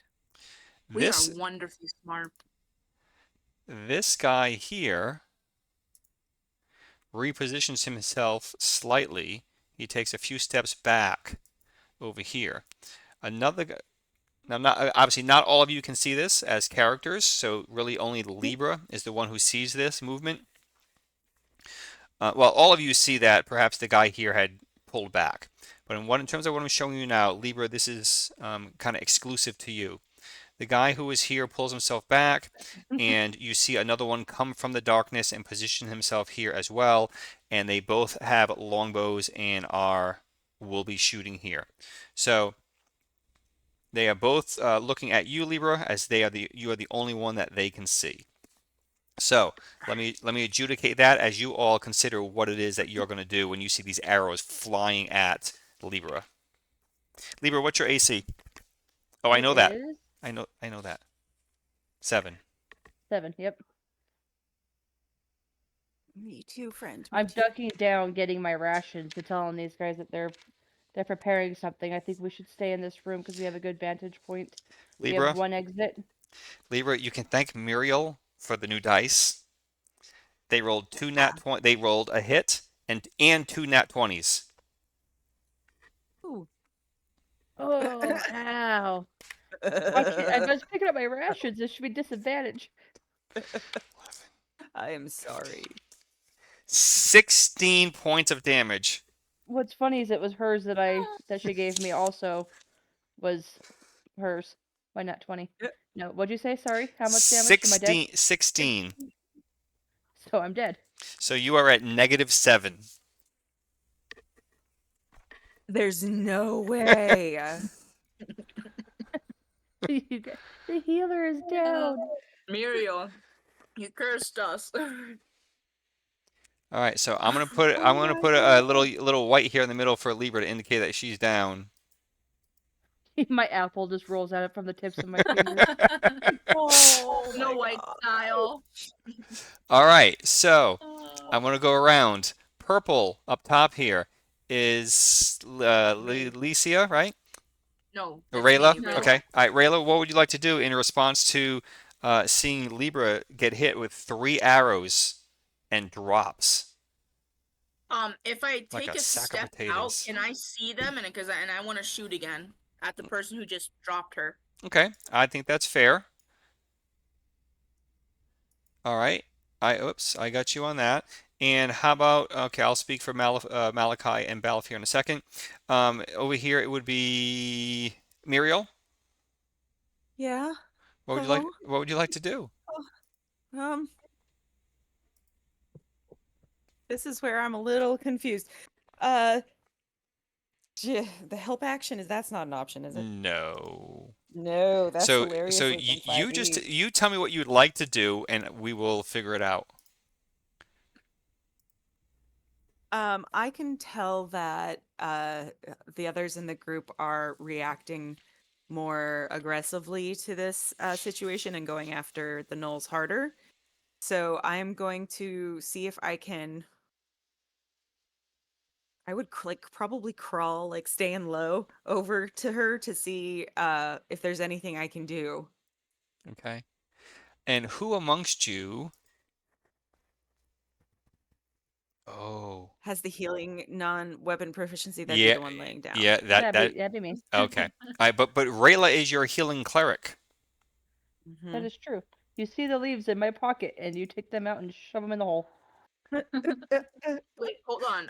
We are This wonderfully smart. this guy here repositions himself slightly. He takes a few steps back over here. Another guy. Now, obviously, not all of you can see this as characters, so really only Libra is the one who sees this movement. Well, all of you see that perhaps the guy here had pulled back. But in terms of what I'm showing you now, Libra, this is kind of exclusive to you. The guy who is here pulls himself back, and you see another one come from the darkness and position himself here as well. And they both have longbows and will be shooting here. So they are both looking at you, Libra, as you are the only one that they can see. So let me adjudicate that as you all consider what it is that you're going to do when you see these arrows flying at Libra. Libra, what's your AC? Oh, I know that. It is I know that. 7. 7. Yep. Me too, friend. I'm ducking down, getting my rations, and telling these guys that they're preparing something. I think we should stay in this room because we have a good vantage point. We Libra, have one exit. Libra, you can thank Muriel for the new dice. They rolled They rolled a hit and 2 nat 20s. Ooh. Oh, ow. I was picking up my rations. This should be disadvantage. I am sorry. 16 points of damage. What's funny is it was hers that she gave me also was hers. Why not 20? Yep. No, what'd you say? Sorry. How much damage? Am I dead? 16. So I'm dead. So you are at -7. There's no way. The healer is down. Muriel, you cursed us. All right, so I'm gonna put Oh my a God. little white here in the middle for Libra to indicate that she's down. My apple just rolls out from the tips of my fingers. Oh No my white God. style. All right, so Oh. I'm gonna go around. Purple up top here is Licia, right? No. Or that's Rayla? me, No. Okay. All right, Rayla, what would you like to do in response to seeing Libra get hit with 3 arrows and drops? If I Like take a a sack of step out, potatoes. can I see them? And I want to shoot again at the person who just dropped her. Okay, I think that's fair. All right. I got you on that. And how about, okay, I'll speak for Malachi and Balaf here in a second. Over here it would be Muriel. Yeah. What would you like to do? Um. This is where I'm a little confused. The help action that's not an option, is it? No. No, that's So hilariously from you 5e. you tell me what you'd like to do and we will figure it out. I can tell that the others in the group are reacting more aggressively to this situation and going after the gnolls harder. So I'm going to see if I can I would probably crawl, like staying low over to her to see if there's anything I can do. Okay. And who amongst you? Oh, Has the healing non-weapon proficiency, that'd be yeah, the one laying down. yeah. That That'd be me. okay. All right, but Rayla is your healing cleric. That Mhm. is true. You see the leaves in my pocket, and you take them out and shove them in the hole. Wait, hold on.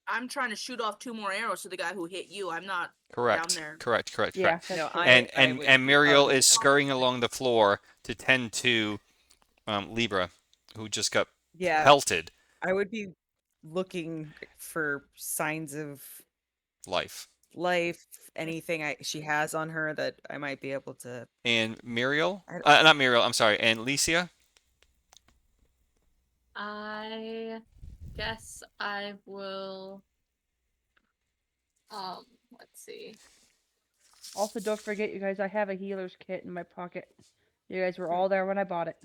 I'm trying to shoot off 2 more arrows to the guy who hit you. I'm not down Correct. there. Correct. Correct. Yeah, Correct. that's No, true. I would And Muriel probably is scurrying along the floor to tend to Libra, who just got yeah, pelted. I would be looking for signs of Life. life, anything she has on her that I might be able to. And Muriel, I, not Muriel. I'm sorry. And Licia. I guess I will. Let's see. Also, don't forget, you guys, I have a healer's kit in my pocket. You guys were all there when I bought it.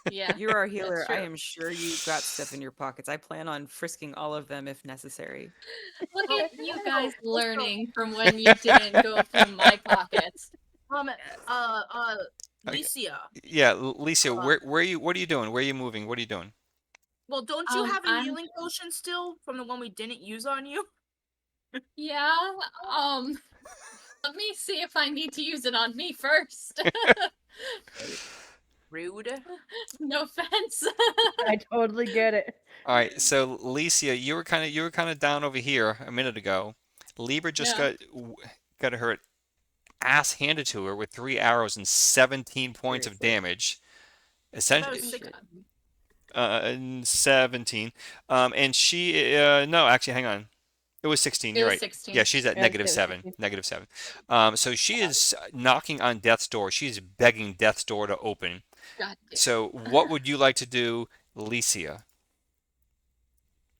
Yeah, You're our that's healer. I true. am sure you've got stuff in your pockets. I plan on frisking all of them if necessary. Look Oh, at you guys also, learning from when you didn't go through my pockets. um, Yes. Okay. Licia. Yeah, Licia, Uh, where are you? What are you doing? Where are you moving? What are you doing? well, don't you have a I'm healing potion still from the one we didn't use on you? yeah. Let me see if I need to use it on me first. Rude. No offense. I totally get it. All right, so Licia, you were kind of down over here a minute ago. Libra just Yeah. got her ass handed to her with 3 arrows and 17 points of Seriously. damage. That Essentially, was sick. and 17. And she no, actually, hang on. It was 16. It You're was right. 16. Yeah, she's at Yeah, negative it was 7. 16. Negative 7. So she is knocking on death's door. She's begging death's door to open. God damn. So what would you like to do, Licia?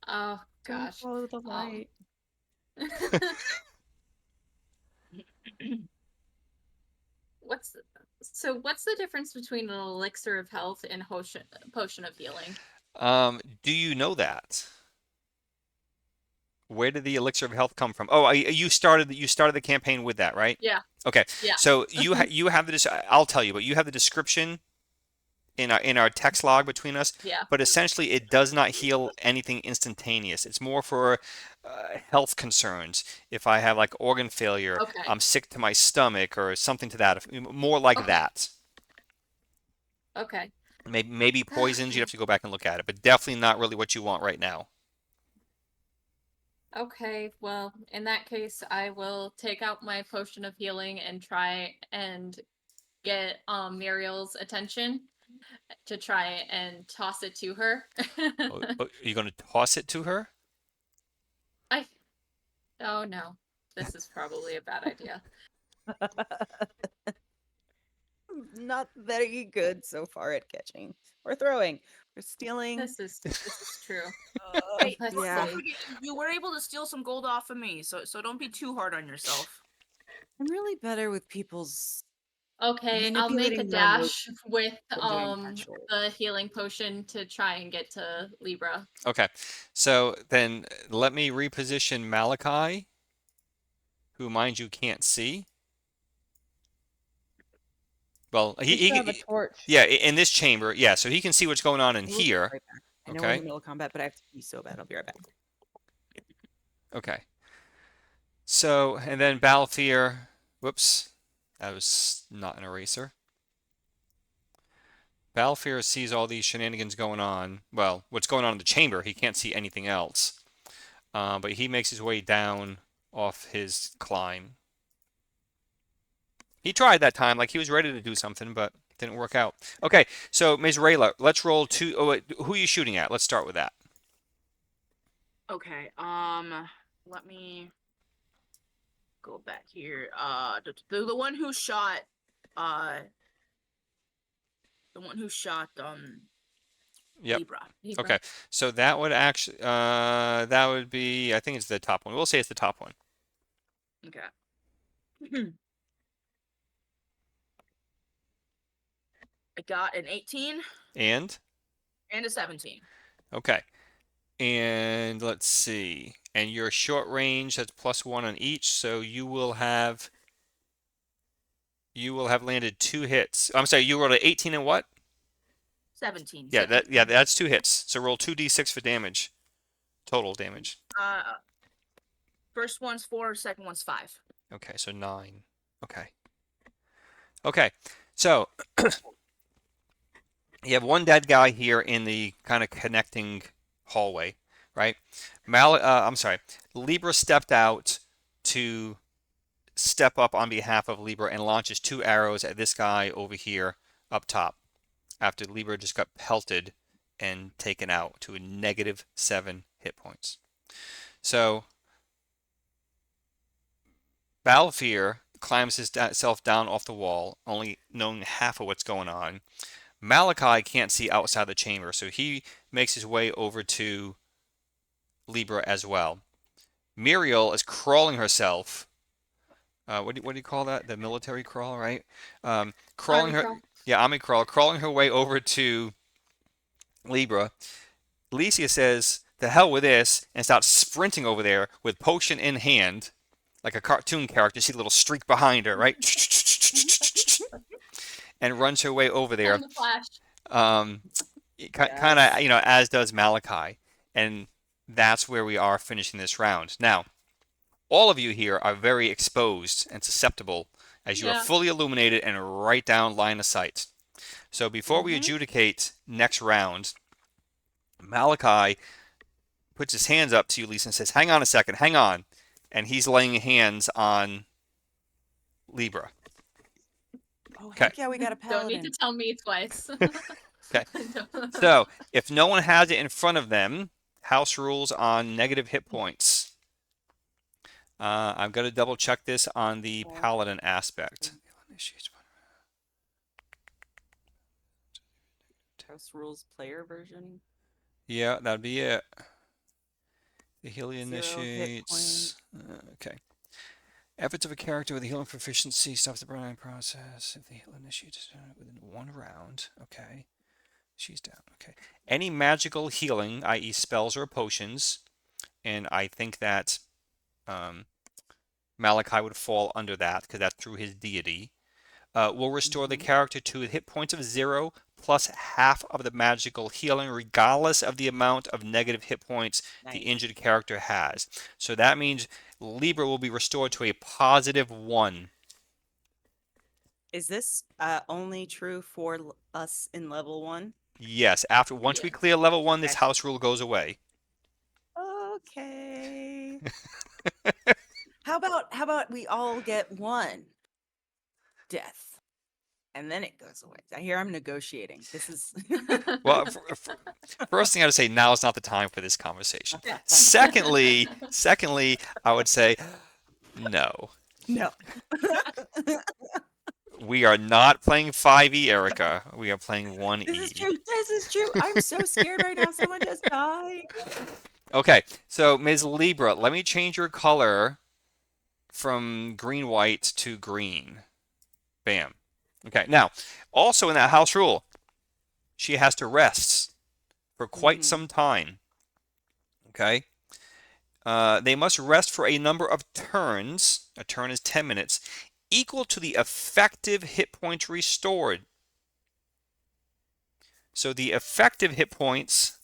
Oh Go gosh. follow the light. What's the difference between an elixir of health and potion of healing? Do you know that? Where did the elixir of health come from? Oh, you started the campaign with that, right? Yeah. Okay. Yeah. So you have I'll tell you, but you have the description in our text log between us. Yeah. But essentially, it does not heal anything instantaneous. It's more for health concerns. If I have like organ failure, Okay. I'm sick to my stomach, or something to that. More like Okay. that. Okay. Maybe poisons. You'd have to go back and look at it, but definitely not really what you want right now. Okay, well, in that case, I will take out my potion of healing and try and get Muriel's attention to try and toss it to her. Are you going to toss it to her? I Oh no. This is probably a bad idea. Not very good so far at catching or throwing or stealing. This is true. Hey, Let's don't Yeah. see. forget, you were able to steal some gold off of me, so don't be too hard on yourself. I'm really better with people's Okay, I'll make a manipulating my dash emotions with than doing actual. the healing potion to try and get to Libra. Okay. So then let me reposition Malachi, who, mind you, can't see. Well, You still have a torch. yeah, in this chamber, yeah, so he can see what's going on in I will be here. right back. I know we're in the Okay. middle of combat, but I have to pee so bad. I'll be right back. Okay. So, and then Balthier, whoops, that was not an eraser. Balthier sees all these shenanigans going on. Well, what's going on in the chamber, he can't see anything else. But he makes his way down off his climb. He tried that time, like he was ready to do something, but didn't work out. Okay, so Ms. Rayla, let's roll two. Oh, wait, who are you shooting at? Let's start with that. Okay, let me go back here. The one who shot, the one who shot, Yep. Libra. Okay, so that would actually, that would be, I think it's the top one. We'll say it's the top one. Okay. I got an 18 And? and a 17. Okay. And let's see. And your short range, that's +1 on each, so you will have landed 2 hits. I'm sorry, you rolled an 18 and what? 17. Yeah, that's 2 hits. So roll 2d6 for damage. Total damage. First one's 4, second one's 5. Okay, so 9. Okay. Okay. So you have one dead guy here in the kind of connecting hallway, right? I'm sorry. Libra stepped out to step up on behalf of Libra and launches 2 arrows at this guy over here up top after Libra just got pelted and taken out to a -7 hit points. So Balfir climbs himself down off the wall, only knowing half of what's going on. Malachi can't see outside the chamber, so he makes his way over to Libra as well. Muriel is crawling herself. What do you call that? The military crawl, right? Crawling Army her, crawl. yeah, army crawl, crawling her way over to Libra. Alicia says, "The hell with this," and starts sprinting over there with potion in hand, like a cartoon character. See the little streak behind her, right? And runs her way over there. On the flash. Kind of, as does Malachi. And that's where we are finishing this round. Now, all of you here are very exposed and susceptible as you are Yeah. fully illuminated and right down line of sight. So before we adjudicate next round, Malachi puts his hands up to you, Lisa, and says, "Hang on a second, hang on." And he's laying hands on Libra. Oh, Okay. heck yeah, we got a Don't need paladin. to tell me twice. Okay. So if no one has it in front of them, house rules on negative hit points. I'm going to double check this on the paladin aspect. House rules player version. Yeah, that'd be it. The healing 0 hit initiates. Okay. Efforts of a character with a healing proficiency stops the burning process if the heal initiates within 1 round. Okay. She's down. Okay. Any magical healing, i.e. spells or potions, and I think that Malachi would fall under that because that's through his deity, will restore the character to hit points of 0 plus half of the magical healing regardless of the amount of negative hit points the injured character has. So that means Libra will be restored to a +1. Is this only true for us in level 1? Yes, once we Yes. clear level 1, this Okay. house rule goes away. Okay. How about we all get 1 death, and then it goes away? I hear I'm negotiating. This is Well, first thing I would say, now is not the time for this conversation. Secondly, I would say no. no. We are not playing 5e, Erica. We are playing 1e. This is true. This is true. I'm so scared right now. Someone just died. Okay, so Ms. Libra, let me change your color from green-white to green. Bam. Okay, now, also in that house rule, she has to rest for quite some time. Okay? They must rest for a number of turns. A turn is 10 minutes, equal to the effective hit points restored. So the effective hit points,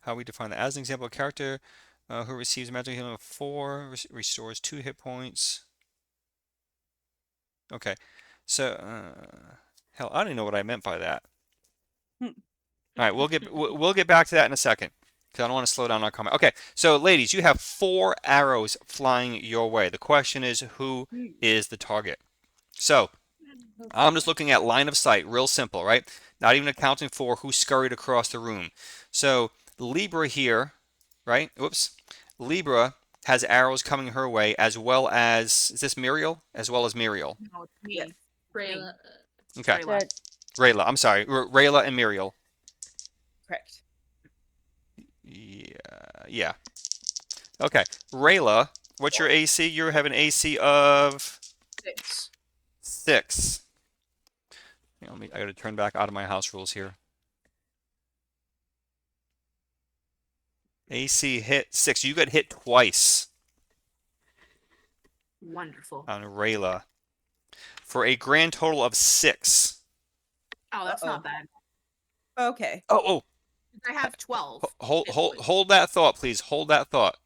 how we define that? As an example, a character who receives magic healing of 4 restores 2 hit points. Okay, so hell, I don't even know what I meant by that. All right, we'll get back to that in a second because I don't want to slow down our comment. Okay, so ladies, you have 4 arrows flying your way. The question is, who is the target? So I'm just looking at line of sight, real simple, right? Not even accounting for who scurried across the room. So Libra here, right? Whoops. Libra has arrows coming her way, as well as, is this Muriel? As well as Muriel. No, it's me. Yes. Rayla. Okay. Rayla. That Rayla, I'm sorry. Rayla and Muriel. Correct. Yeah. Okay. Rayla, what's your AC? You have an AC of 6. 6. I got to turn back out of my house rules here. AC hit 6. You got hit twice Wonderful. on Rayla for a grand total of 6. Oh, that's Uh-oh. not bad. Okay. Oh, I have 12. hold hit hold points. hold that thought, please. Hold that thought.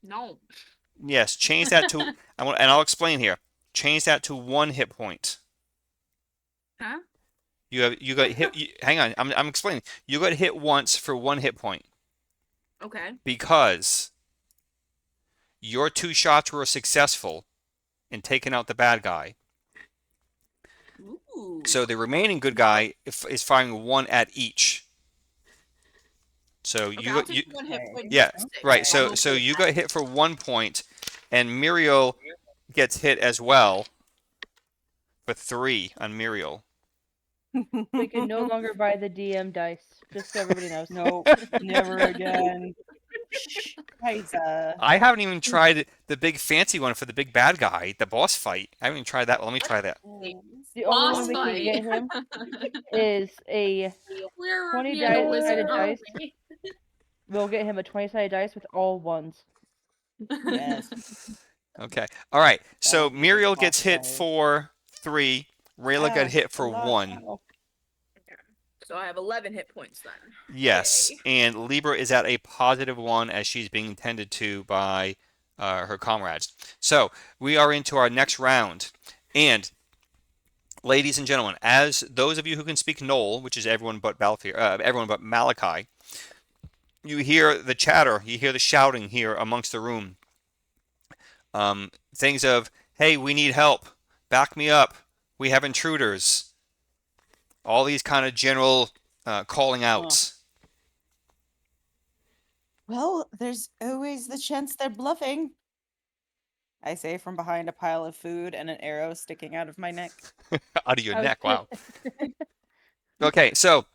No. Yes, change that to and I'll explain here. Change that to 1 hit point. Huh? You got hit. Hang on, I'm explaining. You got hit once for 1 hit point Okay. because your 2 shots were successful in taking out the bad guy. Ooh. So the remaining good guy is firing 1 at each. So Okay, you I'll got take 1 hit point. yeah, instead of 6. right. I'm So okay with you that. got hit for 1 point, and Muriel gets hit as well for 3 on Muriel. We can no longer buy the DM dice, just so everybody knows. Nope, never again. Shh, guys, I haven't even tried the big fancy one for the big bad guy, the boss fight. I haven't even tried that. Let me try that. The only Boss one we can fight. get him is a We're 20 reviewing a wizard, sided aren't dice. we? We'll get him a 20-sided dice with all ones. yes. Okay. All right. That So would be the Muriel boss gets hit fight. for 3. Rayla got Ouch, hit a for lot. 1. Ow. So I have 11 hit points then. Yes, Yay. and Libra is at a positive 1 as she's being tended to by her comrades. So we are into our next round. And ladies and gentlemen, as those of you who can speak Knoll, which is everyone but everyone but Malachi, you hear the chatter, you hear the shouting here amongst the room. Things of, hey, we need help. Back me up. We have intruders. All these kind of general calling outs. Well, there's always the chance they're bluffing. I say from behind a pile of food and an arrow sticking out of my neck. Out of your I was neck, wow. Okay, so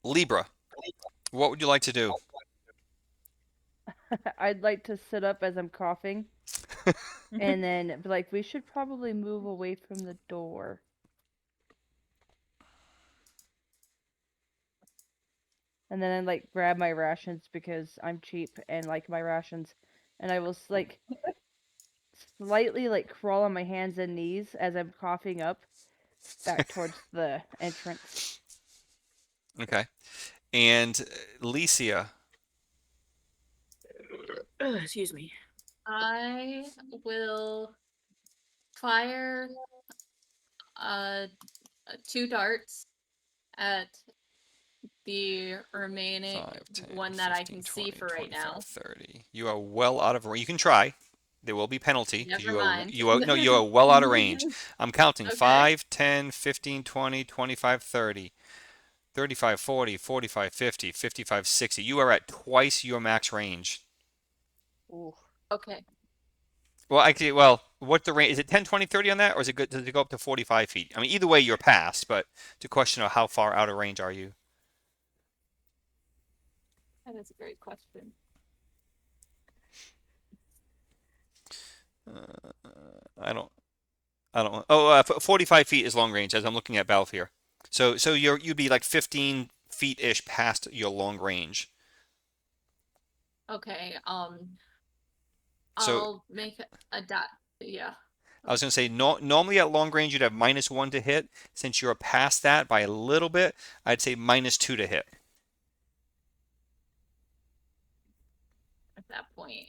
Libra, what would you like to do? I'd like to sit up as I'm coughing, and then be like, we should probably move away from the door. And then I like grab my rations because I'm cheap and like my rations, and I will like slightly like crawl on my hands and knees as I'm coughing up back towards the entrance. Okay. And Licia, Excuse me. I will fire 2 darts at the remaining 5, 10, one that I 15, can 20, see for right 25, now. 30. You are well out of range. You can try. There will be penalty because Never mind. you are no, you are well out of range. I'm counting Okay. 5, 10, 15, 20, 25, 30. 35, 40, 45, 50, 55, 60. You are at twice your max range. Ooh. Okay. Well, actually, well, what the range is it 10, 20, 30 on that, or does it go up to 45 feet? I mean, either way, you're past, but it's a question of how far out of range are you? That is a great question. I don't. Oh, 45 feet is long range as I'm looking at Valve here. So you'd be like 15 feet ish past your long range. Okay. So I'll make a dot. Yeah. I was going to say, normally at long range you'd have -1 to hit. Since you're past that by a little bit, I'd say -2 to hit. At that point,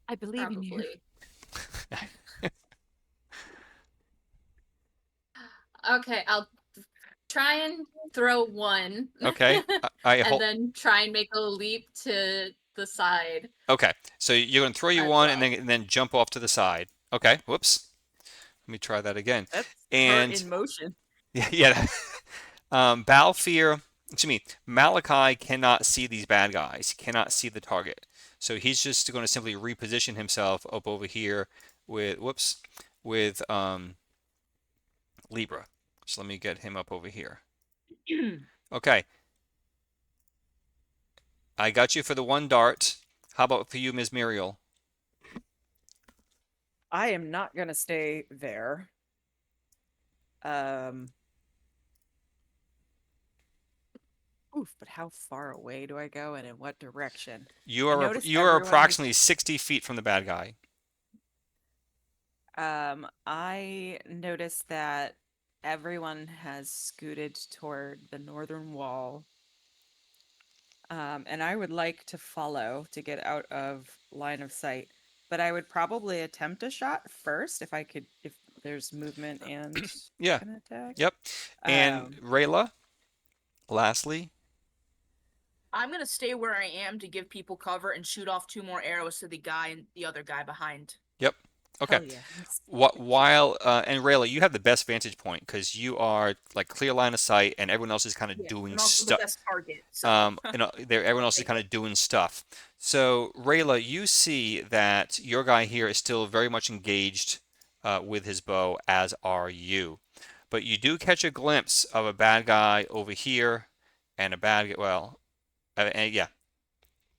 I believe in you. probably. Okay, I'll try and throw 1. Okay. I and hope. then try and make a leap to the side. Okay. So you're going to throw you as one well. and then jump off to the side. Okay. Whoops. Let me try that again. That's And hurt in motion. yeah. Balfir, excuse me, Malachi cannot see these bad guys. He cannot see the target. So he's just going to simply reposition himself up over here with Libra. So let me get him up over here. Okay. I got you for the 1 dart. How about for you, Ms. Muriel? I am not gonna stay there. Oof, but how far away do I go and in what direction? You I are noticed you are everyone is approximately 60 feet from the bad guy. I noticed that everyone has scooted toward the northern wall. And I would like to follow to get out of line of sight, but I would probably attempt a shot first if I could, if there's movement and Yeah. an attack. Yep. And Um, Rayla, lastly. I'm gonna stay where I am to give people cover and shoot off 2 more arrows to the guy and the other guy behind. Yep. Okay. hell yeah. While and Rayla, you have the best vantage point because you are like clear line of sight, and everyone else is kind of Yeah, doing I'm also the stuff. best target, so Everyone I'll else is take kind it. of doing stuff. So Rayla, you see that your guy here is still very much engaged with his bow, as are you. But you do catch a glimpse of a bad guy over here, and a bad and yeah.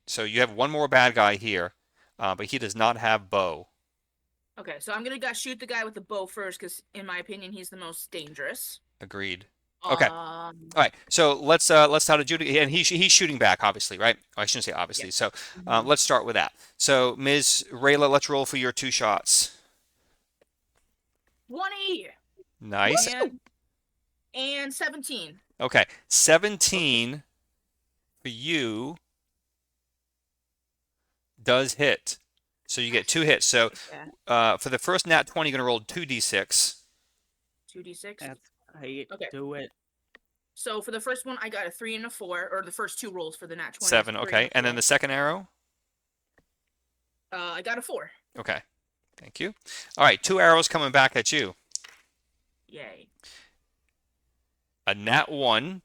So you have one more bad guy here, but he does not have bow. Okay, so I'm gonna shoot the guy with the bow first, because in my opinion, he's the most dangerous. Agreed. Okay. All Um, right. So let's start adjudicate, and he's shooting back, obviously, right? Oh, I shouldn't say yeah. obviously. So Mhm. let's start with that. So Ms. Rayla, let's roll for your 2 shots. 20 Nice. and 17. Okay. 17 for you does hit. So you get 2 hits. So Yeah, for the first nat 20, you're gonna roll 2d6. 2d6. That's how you Okay. do it. So for the first one, I got a 3 and a 4, or the first 2 rolls for the nat 20. 7. 3 and Okay. a And then 4. the second arrow. I got a 4. Okay. Thank you. All right. 2 arrows coming back at you. Yay. A nat 1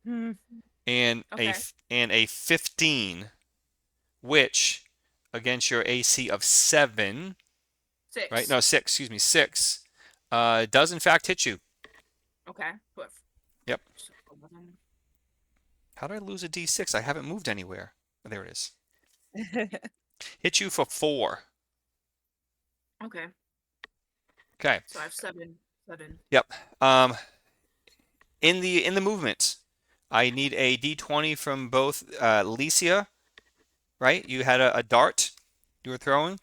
Hmm. and Okay. a 15, which against your AC of 7, 6. right? No, 6. Excuse me, 6. Does in fact hit you. Okay. Yep. How did I lose a D6? I haven't moved anywhere. Oh, there it is. Hit you for 4. Okay. Okay. So I have 7. 7. Yep. In the movement, I need a D20 from both Licia, right? You had a dart you were throwing,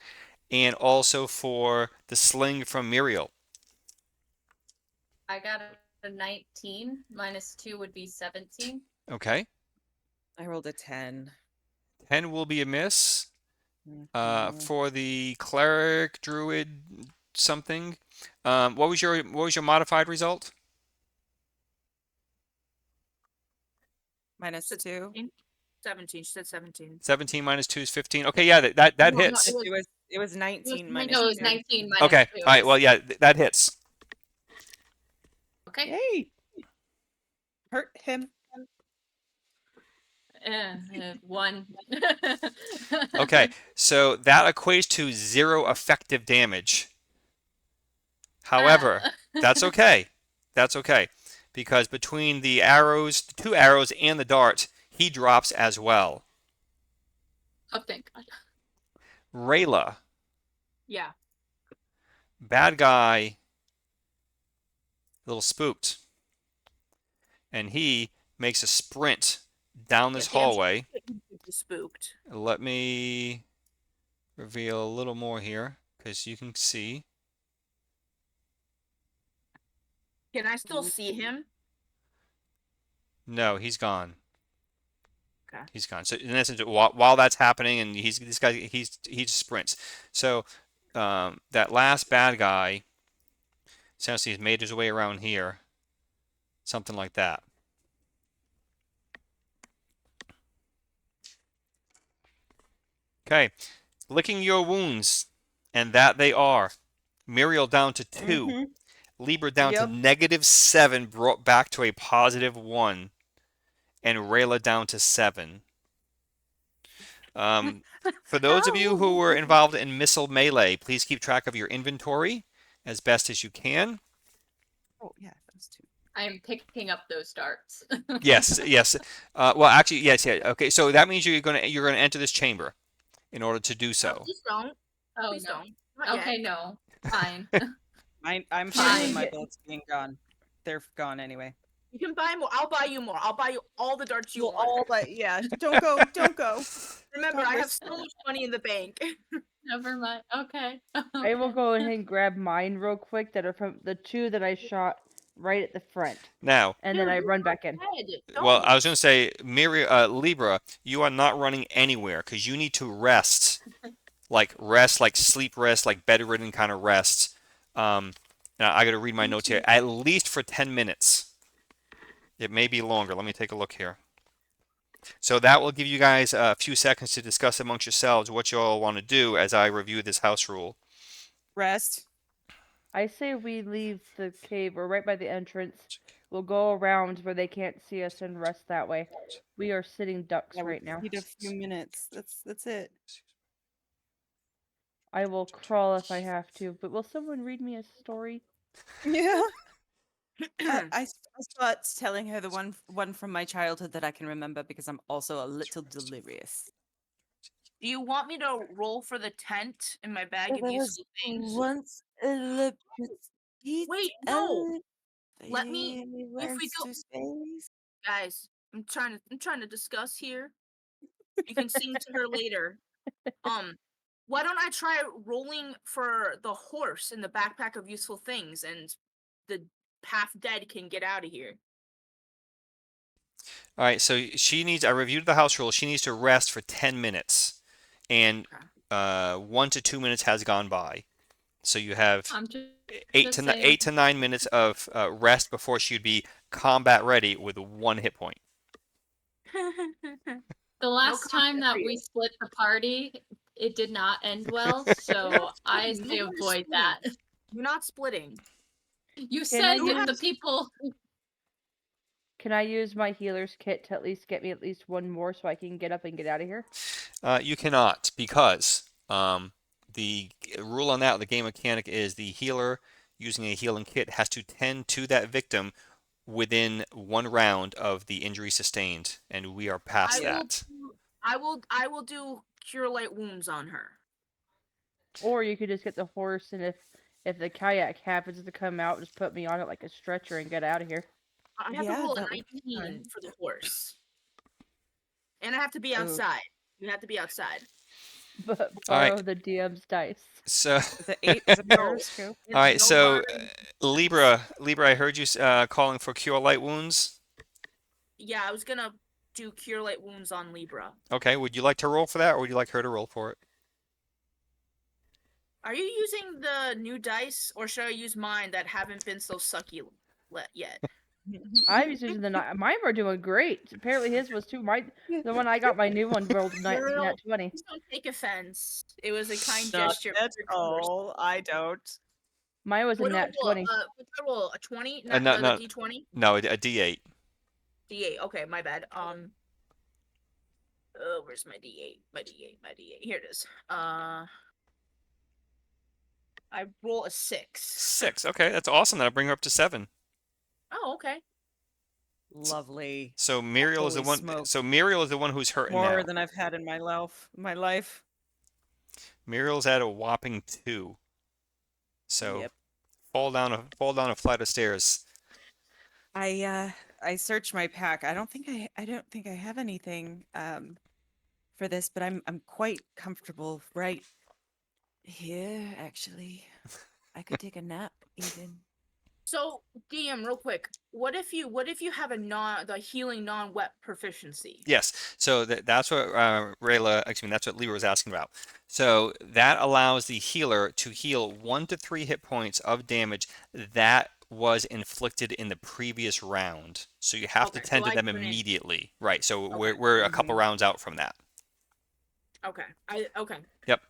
and also for the sling from Muriel. I got a 19. Minus 2 would be 17. Okay. I rolled a 10. 10 will be a miss. Mhm. For the cleric, druid, something. What was your modified result? Minus 2. 17. She said 17. 17 minus 2 is 15. Okay, yeah, that No, hits. It was 19 minus No, it was 2. 19 minus Okay. 2. All right. Well, yeah, that hits. Okay. Yay! Hurt him. Uh, 1. Okay. So that equates to 0 effective damage. However, that's okay. That's okay. Because between the arrows, 2 arrows, and the dart, he drops as well. Oh, thank God. Rayla, Yeah. bad guy, a little spooked. And he makes a sprint down this Yeah, damn hallway. spooked. Let me reveal a little more here because you can see. Can I still see him? No, he's gone. Okay. He's gone. So in essence, while that's happening, and this guy, he sprints. So that last bad guy, sounds he's made his way around here, something like that. Okay, licking your wounds, and that they are. Muriel down to 2. Mhm. Libra down to Yep. -7, brought back to a +1, and Rayla down to 7. For those of you who were involved in missile melee, please keep track of your inventory as best as you can. Oh, yeah, those 2. I am picking up those darts. Yes, yes. Well, actually, yes, yeah. Okay, so that means you're gonna enter this chamber in order to do No, so. please don't. Oh, Please no. don't. Not Okay, yet. no. Fine. I'm fine with Fine. my bullets being gone. They're gone anyway. You can buy more. I'll buy you more. I'll buy you all the darts you We'll want. all but yeah. Don't go. Don't go. Remember, Don't I have risk so much money in the bank. Never mind. Okay. I will Okay. go ahead and grab mine real quick that are from the two that I shot right at the front. Now, And then Dude, I you run back in. dead. well, I was Don't. going to say, Libra, you are not running anywhere because you need to rest, like sleep rest, like bedridden kind of rest. Now I got to read my notes here. At least for 10 minutes. It may be longer. Let me take a look here. So that will give you guys a few seconds to discuss amongst yourselves what you all want to do as I review this house rule. Rest. I say we leave the cave. We're right by the entrance. We'll go around where they can't see us and rest that way. We are sitting ducks Yeah, we right now. need a few minutes. That's it. I will crawl if I have to, but will someone read me a story? Yeah. I start telling her the one from my childhood that I can remember because I'm also a little delirious. Do you want me to roll for the tent in my bag of useful things? once a Wait, no. Let me. If we went go, to space. guys, I'm trying to discuss here. You can sing to her later. Why don't I try rolling for the horse in the backpack of useful things, and the half dead can get out of here. All right, so I reviewed the house rule. She needs to rest for 10 minutes, and Okay. 1 to 2 minutes has gone by. So you have I'm just eight just saying. 8 to 9 minutes of rest before she'd be combat ready with 1 hit point. The last time combat for that we you. split the party, it did not end well, so I splitting. say Nobody's avoid splitting. that. You're not splitting. You Can I said use- the people. Can I use my healer's kit to at least get me at least one more so I can get up and get out of here? You cannot because the rule on that, the game mechanic is the healer using a healing kit has to tend to that victim within 1 round of the injury sustained, and we are past that. I will do cure light wounds on her. Or you could just get the horse, and if the kayak happens to come out, just put me on it like a stretcher and get out of here. I have to Yeah, roll a that would be 19 fun. for the horse. And I have to be Oh. outside. You have to be outside. But All right. borrow the DM's dice. So, Is it 8? Is it No. periscope? It's all right. no So, barring- Libra, I heard you calling for cure light wounds. Yeah, I was gonna do cure light wounds on Libra. Okay. Would you like to roll for that, or would you like her to roll for it? Are you using the new dice, or should I use mine that haven't been so sucky yet? I was using mine were doing great. Apparently his was too. The one I got, my new one rolled nat 20. Please don't take offense. It was a kind Not gesture. at for Converse. all. I don't. Mine was a What do I nat roll? 20. What do I roll? A 20? No, Not no. the D20? No, a D8. D8. Okay, my bad. Where's my D8? My D8. Here it is. I roll a 6. 6. Okay, that's awesome. That'll bring her up to 7. Oh, okay. Lovely. So Muriel is the Holy one. smoke. So Muriel is the one who's hurting More now. than I've had in my life. Muriel's at a whopping 2. So Yep. fall down a flight of stairs. I searched my pack. I don't think I have anything for this, but I'm quite comfortable right here actually. I could take a nap even. So, DM, real quick, what if you have the healing non-wet proficiency? Yes. So that's what that's what Libra was asking about. So that allows the healer to heal 1 to 3 hit points of damage that was inflicted in the previous round. So you have to Okay, tend so to I them couldn't- immediately. Right. So Okay. we're a couple rounds out from that. Okay. Okay. Yep.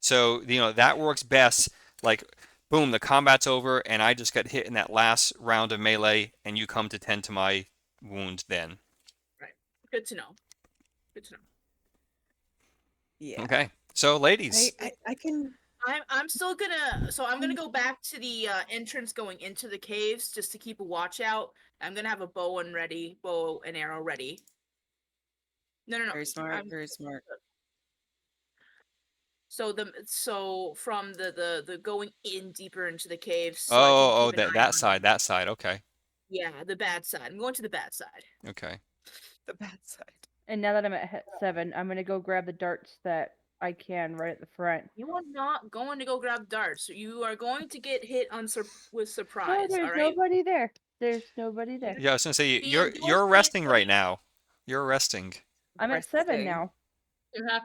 So that works best. Like, boom, the combat's over, and I just got hit in that last round of melee, and you come to tend to my wound then. Right. Good to know. Good to know. Yeah. Okay. So, ladies. I can. I'm still gonna. So I'm gonna go back to the entrance going into the caves just to keep a watch out. I'm gonna have a bow and arrow ready. No. Very smart. Very smart. So from the going in deeper into the caves. So Oh, I can keep an eye that on side, it. that side. Okay. Yeah, the bad side. I'm going to the bad side. Okay. The bad side. And now that I'm at 7, I'm gonna go grab the darts that I can right at the front. You are not going to go grab darts. You are going to get hit with No, surprise. there's All right. nobody there. There's nobody there. Yeah, I was gonna say The you're endorsement resting right now. You're resting. I'm at 7 Resting. now.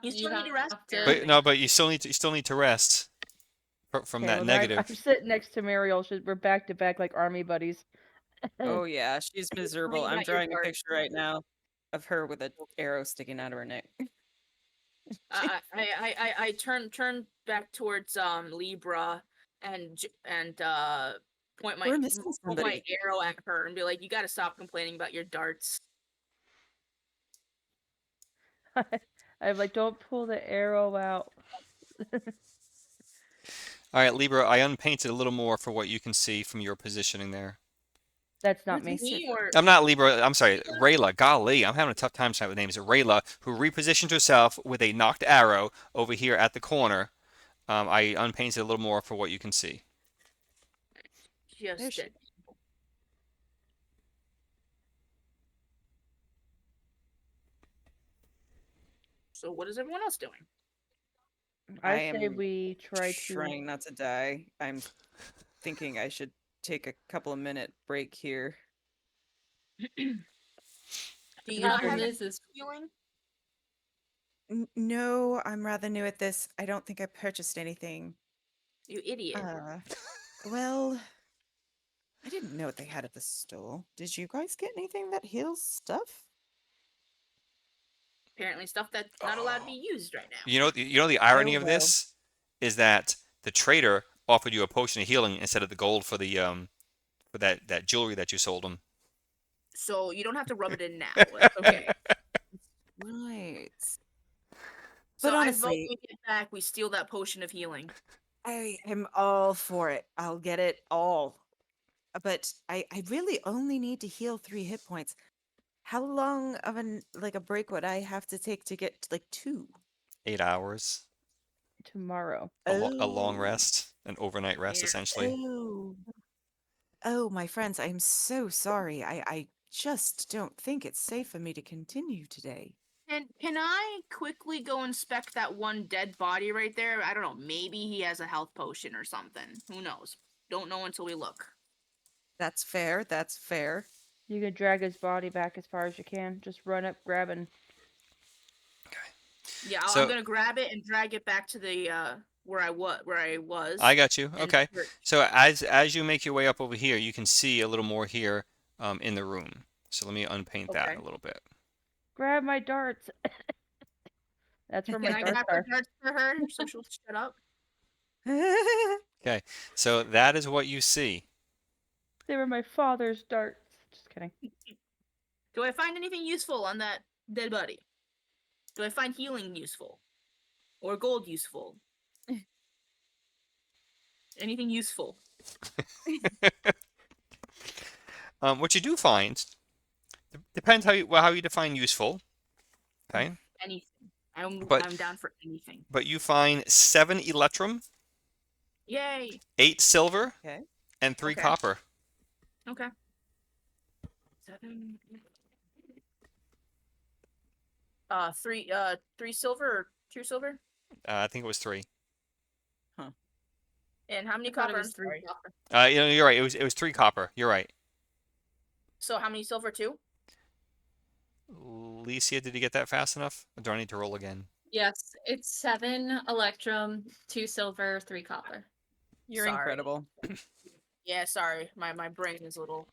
You still need to rest. But no, but you still need to rest from Okay, that well, then I'm negative. sitting next to Mariel. We're back to back like army buddies. Oh yeah, she's miserable. Bring I'm out your drawing a dart. picture right now of her with an arrow sticking out of her neck. I turn back towards Libra and point We're missing my somebody. arrow at her and be like, "You got to stop complaining about your darts." I'm like, don't pull the arrow out. All right, Libra, I unpainted a little more for what you can see from your positioning there. That's not me. Me or I'm not Libra. I'm sorry, Rayla. Golly, I'm having a tough time tonight with names. Rayla, who repositioned herself with a knocked arrow over here at the corner. I unpainted a little more for what you can see. There just she- it. So what is everyone else doing? I say am we try to. Trying not to die. I'm thinking I should take a couple of minute break here. Do you The not problem have is healing? No, I'm rather new at this. I don't think I purchased anything. You idiot. Well, I didn't know what they had at the store. Did you guys get anything that heals stuff? Apparently stuff that's not allowed to be used right now. You know the irony Oh, of well. this is that the trader offered you a potion of healing instead of the gold for the for that jewelry that you sold him. So you don't have to rub it in now. It's okay. Right. So But I vote honestly, we get back, we steal that potion of healing. I am all for it. I'll get it all. But I really only need to heal 3 hit points. How long of a break would I have to take to get to, 2? 8 hours, Tomorrow. a long Oh. rest, an overnight rest, Yeah. essentially. Oh. Oh, my friends, I'm so sorry. I just don't think it's safe for me to continue today. And can I quickly go inspect that one dead body right there? I don't know. Maybe he has a health potion or something. Who knows? Don't know until we look. That's fair. That's fair. You can drag his body back as far as you can. Just run up, grab and. Yeah, So- I'm gonna grab it and drag it back to the where I was. I got you. and Okay. search. So as you make your way up over here, you can see a little more here in the room. So let me unpaint that Okay. a little bit. Grab my darts. That's where my Can I darts grab are. her darts for her so she'll shut up? Okay. So that is what you see. They were my father's darts. Just kidding. Do I find anything useful on that dead body? Do I find healing useful? Or gold useful? Anything useful? What you do find depends how you define useful. Okay. Anything. But- I'm down for anything. But you find 7 electrum, Yay! 8 silver, Okay. and 3 Okay. copper. Okay. 7. 3 silver or 2 silver? I think it was 3. And how many I thought it copper? was I'm 3 sorry. copper. You're right. It was 3 copper. You're right. So how many silver too? Licia, did you get that fast enough? Or do I need to roll again? Yes, it's 7 electrum, 2 silver, 3 copper. You're Sorry. incredible. Yeah, sorry. My brain is a little.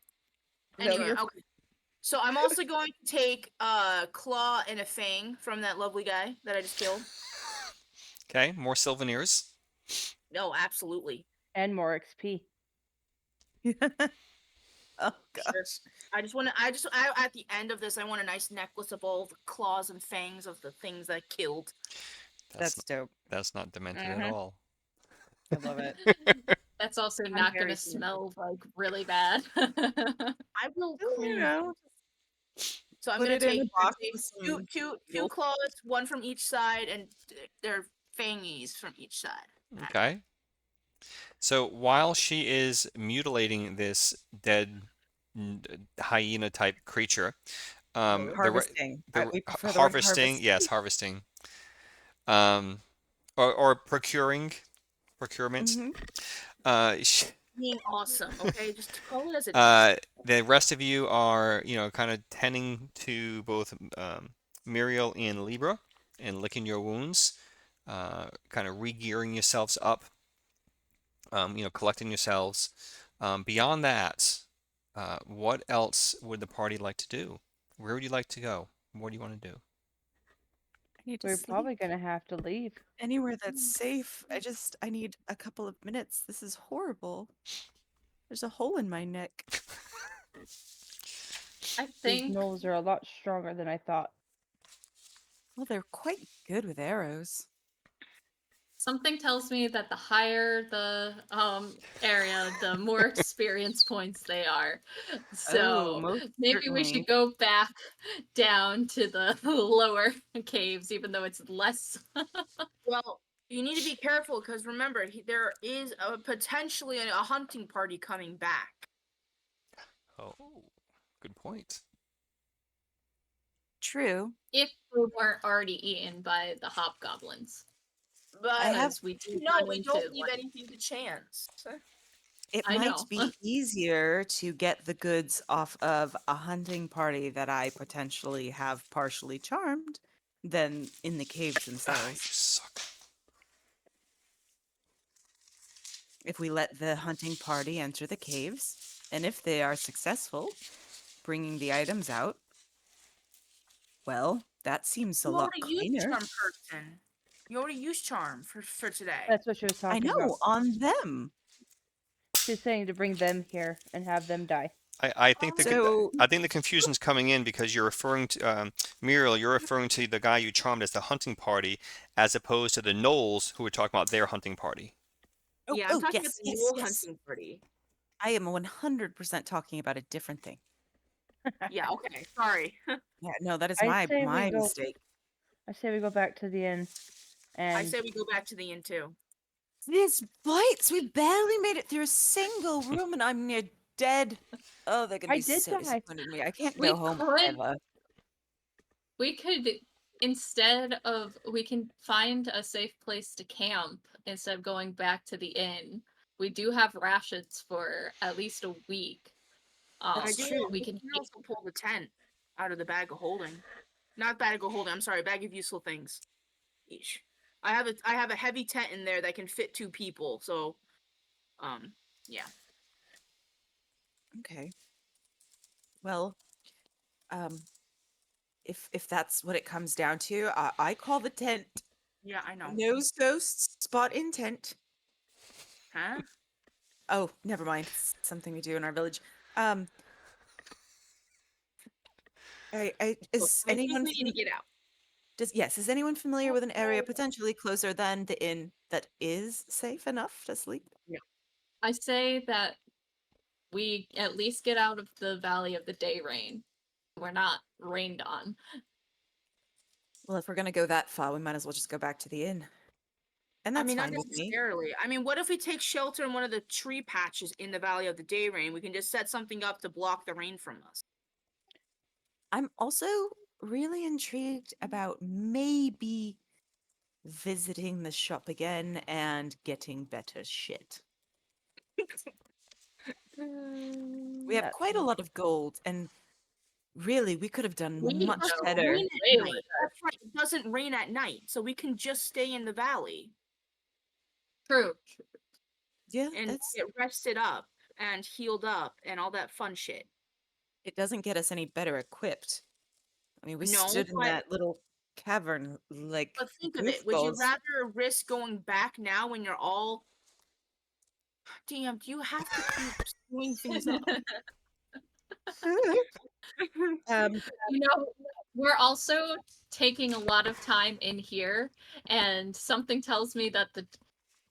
No, Anyway, you're okay. So I'm also going to take a claw and a fang from that lovely guy that I just killed. Okay, more Sylvaneers. No, absolutely. And more XP. Oh gosh. I at the end of this, I want a nice necklace of all the claws and fangs of the things I killed. That's dope. That's not demented at Mhm. all. I love it. That's also not very gonna good. smell like really bad. I will You clean. know, So I'm put gonna it in take, a box take with two, some two, two fuel. claws, one from each side, and their fangies from each side. Okay. So while she is mutilating this dead hyena type creature. Oh. Harvesting. We prefer the word Harvesting, harvest. yes, harvesting. Um, or procurement. Hmm. Uh, sh- Being awesome, okay? Just call it as it is. the rest of you are, kind of tending to both Muriel and Libra and licking your wounds, kind of re-gearing yourselves up, collecting yourselves. Beyond that, what else would the party like to do? Where would you like to go? What do you want to do? I need to We're sleep. probably gonna have to leave. Anywhere that's safe. I need a couple of minutes. This is horrible. There's a hole in my neck. I These think gnolls are a lot stronger than I thought. Well, they're quite good with arrows. something tells me that the higher the area, the more experience points they are. Oh, So most maybe we certainly. should go back down to the lower caves, even though it's less. Well, you need to be careful because remember, there is potentially a hunting party coming back. Oh, good point. True. If we weren't already eaten by the hobgoblins. But I have. Because we do no, run we into don't leave like, anything to chance. It I might know. be easier to get the goods off of a hunting party that I potentially have partially charmed than in the caves You themselves. suck. If we let the hunting party enter the caves, and if they are successful bringing the items out, well, that seems a You lot already used cleaner. charm person. You already used charm for today. That's what she was I talking know, about. on them. She was saying to bring them here and have them die. I think So, I think the confusion's coming in because you're referring to Muriel. You're referring to the guy you charmed as the hunting party, as opposed to the gnolls who were talking about their hunting party. oh, Yeah, I'm oh, talking about yes, the yes, mule yes. hunting party. I am 100% talking about a different thing. Yeah, okay. Sorry. Yeah, no, that is I my say we go. mistake. I say we go back to the inn, I and say we go back to the inn too. These bites, we barely made it through a single room and I'm near dead. Oh, they're gonna I be did so die. disappointed in me. I can't we go home could ever. we could instead of we can find a safe place to camp instead of going back to the inn. We do have rations for at least a week. That's true. We We can can eat. also pull the tent out of the bag of holding. Not bag of holding. I'm sorry, bag of useful things. Each. I have a heavy tent in there that can fit 2 people. So, yeah. Okay. Well, um, if that's what it comes down to, I call the tent. Yeah, I know. Nose ghosts, spot in tent. Huh? Oh, never mind. It's something we do in our village. Um, Look, is I think anyone we need to get out. is anyone familiar with an area Okay. potentially closer than the inn that is safe enough to sleep? I say that we at least get out of the Valley of the Day Rain. We're not rained on. Well, if we're gonna go that far, we might as well just go back to the inn. And I that's mean, not fine with me. necessarily. I mean, what if we take shelter in one of the tree patches in the Valley of the Day Rain? We can just set something up to block the rain from us. I'm also really intrigued about maybe visiting the shop again and getting better shit. We have that's quite a lot of gold, and really, we could have done We much It doesn't better. rain Way at night. That's right. It doesn't rain at night, so we can just stay in the valley true. Yeah, and that's get rested up and healed up and all that fun shit. it doesn't get us any better equipped. I mean, we No, stood in but that little cavern like think of it. Would you goofballs. rather risk going back now when you're all damn, do you have to keep screwing things up? um, You know, we're also taking a lot of time in here, and something tells me that the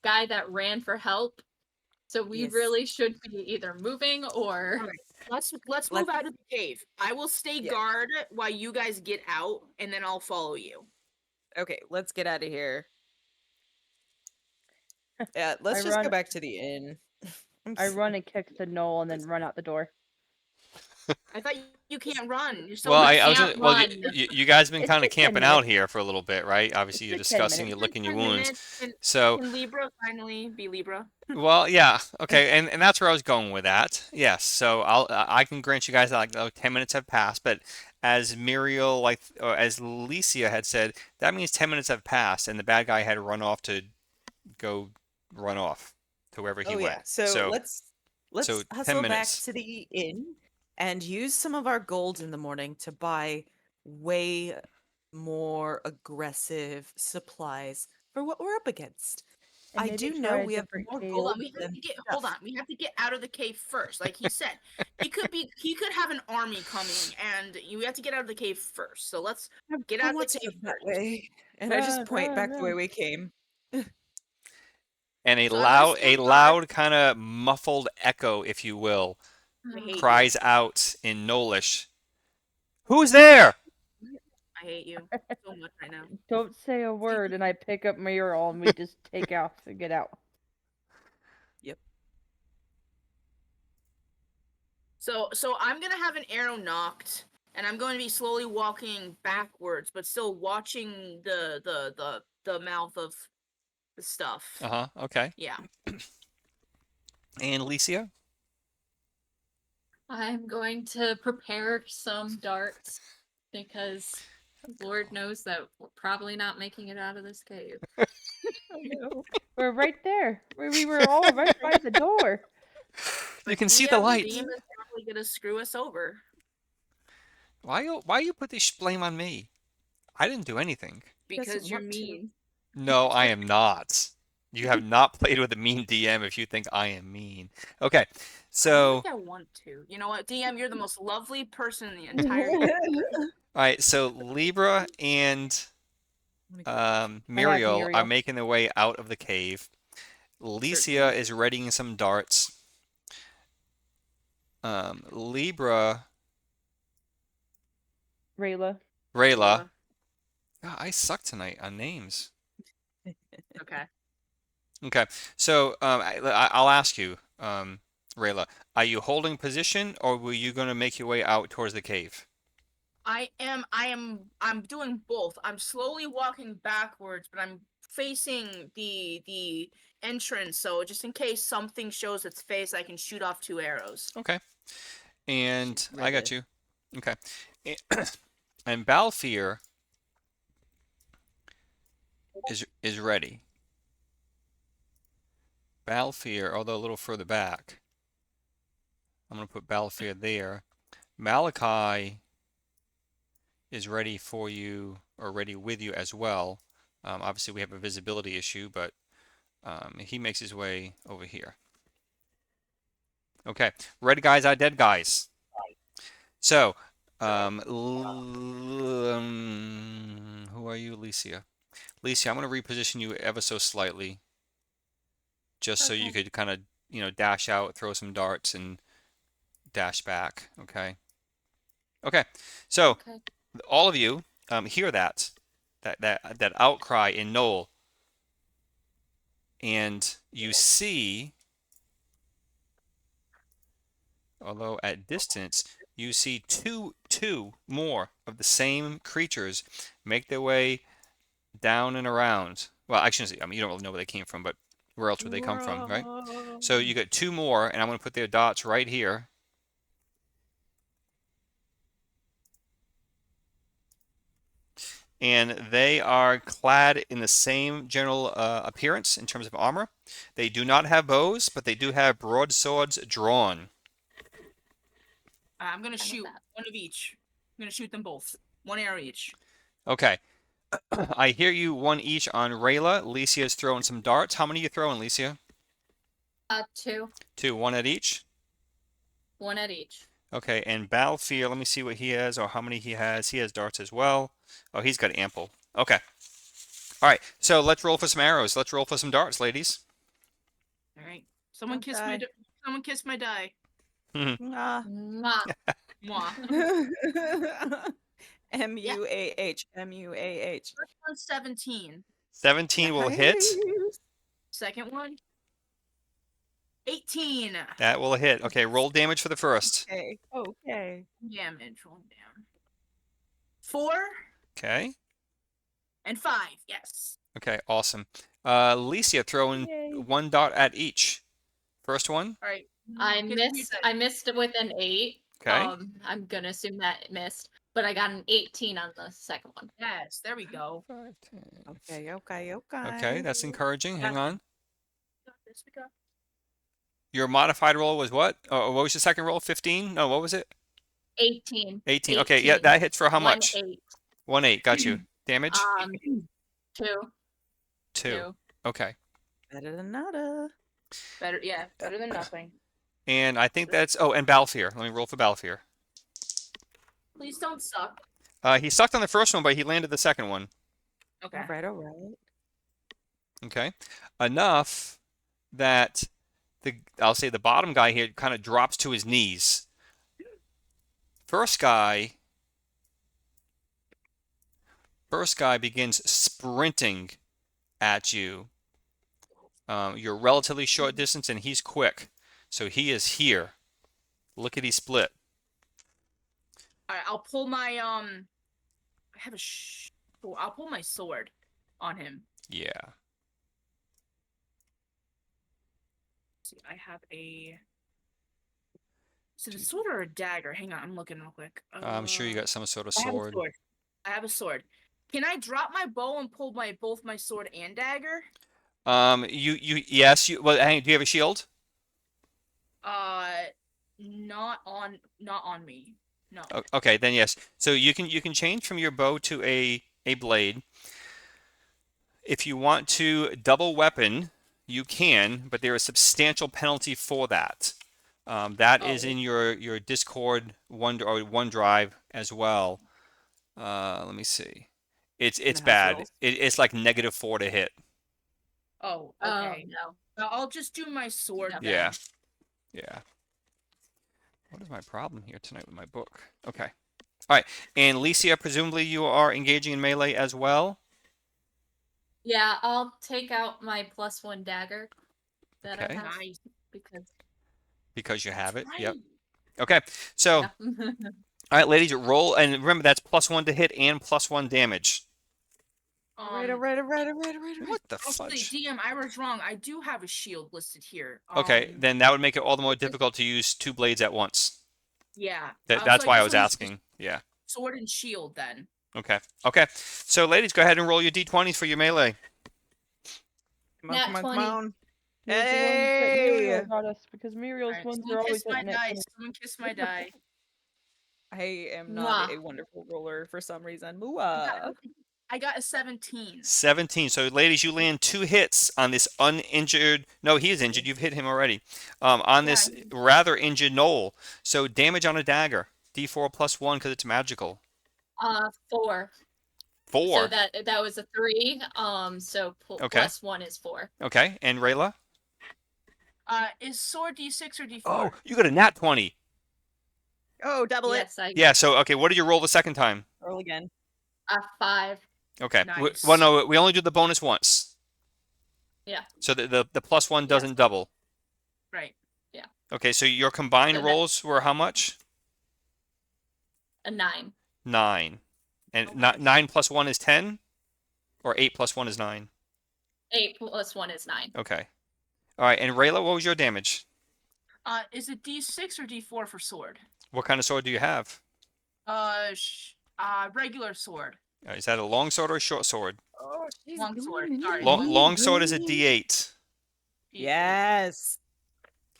guy that ran for help, so we Yes. really should be either moving or Alright, let's move Let's- out of the cave. I will stay Yeah. guard while you guys get out, and then I'll follow you. Okay, let's get out of here. Yeah, let's I just go run. back to the inn. I'm I s- run and kick the gnoll and then run out the door. I thought you can't run. You're so Well, We I was aggressive. just, can't well, run. you guys been It's kind for of 10 camping out minutes. here for a little bit, right? Obviously, you're For 10 discussing, minutes. you're licking your 10 wounds. minutes. And So, can Libra finally be Libra? well, yeah, okay, and that's where I was going with that. Yes, so I can grant you guys that, like, oh, 10 minutes have passed, but as Muriel, like, or as Licia had said, that means 10 minutes have passed, and the bad guy had run off to go run off to wherever he Oh yeah. went. So So, let's 10 hustle back minutes. to the inn and use some of our gold in the morning to buy way more aggressive supplies for what we're up against. And I maybe do know try a we have different more cave. Hold on, gold we have than to get. Hold stuff. on, we have to get out of the cave first. Like he said, he could have an army coming, and you have to get out of the cave first. So let's get I out of want the to cave go that first. way. And I just Run, point run, back the way run. we came. And So I'm gonna a stand guard. loud kind of muffled echo, if you will, I hate you. cries out in Nolish, "Who's there?" I hate you so much right now. Don't say a word, and I pick up Muriel, and we just take off and get out. Yep. So I'm gonna have an arrow knocked, and I'm going to be slowly walking backwards, but still watching the mouth of the stuff. Uh-huh, okay. Yeah. And Licia? I'm going to prepare some darts because Lord knows that we're probably not making it out of this cave. We're right there. We were all right by the door. You But can see the light. DM is probably gonna screw us over Why you put this blame on me? I didn't do anything. because Doesn't you're want to. mean. No, I am not. You have not played with a mean DM if you think I am mean. Okay, I don't so, think I want to. You know what, DM, you're the most lovely person in the entire universe. all right, so Libra and Muriel are Muriel. making their way out of the cave. Licia Certainly. is readying some darts. Libra, Rayla. Rayla. God, I suck tonight on names. Okay. Okay, so I'll ask you, Rayla, are you holding position or were you going to make your way out towards the cave? I'm doing both. I'm slowly walking backwards, but I'm facing the entrance, so just in case something shows its face, I can shoot off 2 arrows. Okay, and I got Ready. you. Okay, and Balfir is ready. Balfir, although a little further back. I'm going to put Balfir there. Malachi is ready for you, or ready with you as well. Obviously, we have a visibility issue, but he makes his way over here. Okay, red guys are dead guys. So, who are you, Alicia? Alicia, I'm going to reposition you ever so slightly, just so you could kind of, dash out, throw some darts, and dash back. Okay. Okay. So, Okay. all of you hear that outcry in Knoll, and you see, although at distance, you see two more of the same creatures make their way down and around. Well, actually, I mean, you don't really know where they came from, but where else would they come from, right? So you got 2 more, and I'm going to put their dots right here. And they are clad in the same general appearance in terms of armor. They do not have bows, but they do have broadswords drawn. I'm gonna Fine with shoot that. one of each. I'm gonna shoot them both. 1 arrow each. Okay. I hear you, 1 each on Rayla. Licia's throwing some darts. How many are you throwing, Licia? 2. 2, 1 at each? 1 at each. Okay, and Balfir, let me see what he has or how many he has. He has darts as well. Oh, he's got ample. Okay. All right, so let's roll for some arrows. Let's roll for some darts, ladies. All right. Someone Don't kiss die. someone kiss my die. Ah. Mwah. Mwah. M-U-A-H. M-U-A-H. First one's 17. 17 will hit. Nice. Second one, 18 That will hit. Okay, roll damage for the first. Okay. Okay. damage. Rolling down. 4 Okay. and 5. Yes. Okay, awesome. Alicia, throwing Yay. 1 dot at each. First one. All right. I Kiss me missed. good. I missed it with an 8. Okay. I'm gonna assume that it missed, but I got an 18 on the second one. Yes, there we go. 5, 10. Okay. Okay. Okay, that's encouraging. Hang on. Yes, we go. Your modified roll was what? Oh, what was your second roll? 15? No, what was it? 18. 18. Okay, yeah, that hits for how 1, much? 8. 1, 8. Got you. Damage? 2. 2. Okay. Better than nada. Better, yeah, better than nothing. And I think that's... Oh, and Balfear. Let me roll for Balfear. Please don't suck. He sucked on the first one, but he landed the second one. Okay. All right. All right. Okay. Enough that I'll say the bottom guy here kind of drops to his knees. First guy begins sprinting at you. You're relatively short distance, and he's quick. So he is here. Lickety split. All right, I'll pull my I have a I'll pull my sword on him. Yeah. See, I have a. Is it a sword or a dagger? Hang on, I'm looking real quick. I'm sure you got some sort of I have a sword. sword. I have a sword. Can I drop my bow and pull both my sword and dagger? Yes. Well, hang. Do you have a shield? Not on me. No. Okay, then yes. So you can change from your bow to a blade. If you want to double weapon, you can, but there is substantial penalty for that. That is in your Discord OneDrive as well. Let me see. It's bad. rolls. It's like -4 to hit. Oh, Oh okay. no. I'll just do my sword. No. Then. Yeah. Yeah. What is my problem here tonight with my book? Okay. All right. And Licia, presumably you are engaging in melee as well? Yeah, I'll take out my +1 dagger that Okay. I have Nice. Because you have it. That's Yep. right. Okay. So, yeah. all right, ladies, roll. And remember, that's +1 to hit and +1 damage. All right. All right. All right. All right. All right. What the Actually, fudge? DM, I was wrong. I do have a shield listed here. Okay, then that would make it all the more difficult to use 2 blades at once. Yeah. That's So why I guess was I'll use asking. Yeah. sword and shield then. Okay. Okay. So, ladies, go ahead and roll your d20s for your melee. Come on. Nat Come on. Come 20. on. Those are the ones that Muriel Hey! got us because Muriel's Alright, ones are someone always kiss my hitting it. die. Someone kiss my die. I am not a Mwah. wonderful roller for some reason. I Mooah. got a 17. 17. So, ladies, you land 2 hits on this uninjured. No, he is injured. You've hit him already. On this rather injured knoll. So, damage on a dagger. D4 +1 because it's magical. 4. 4. So that was a 3. So Okay. +1 is 4. Okay. And Rayla? Is sword D6 or D4? Oh, you got a nat 20. Oh, double it. Yes, I Yeah. So, okay. What did you roll the second time? Roll again. 5. Okay. Nice. Well, no, we only do the bonus once. Yeah. So the +1 doesn't double. Right. Okay, so your combined So that- rolls were how much? A 9. 9. And Okay. 9 + 1 is 10? Or 8 + 1 is 9? 8 + 1 is 9. Okay. All right, and Rayla, what was your damage? Is it D6 or D4 for sword? What kind of sword do you have? Regular sword. Is that a long sword or a short sword? Oh, she's Long sword, going sorry. in. Long sword is a D8. Yes.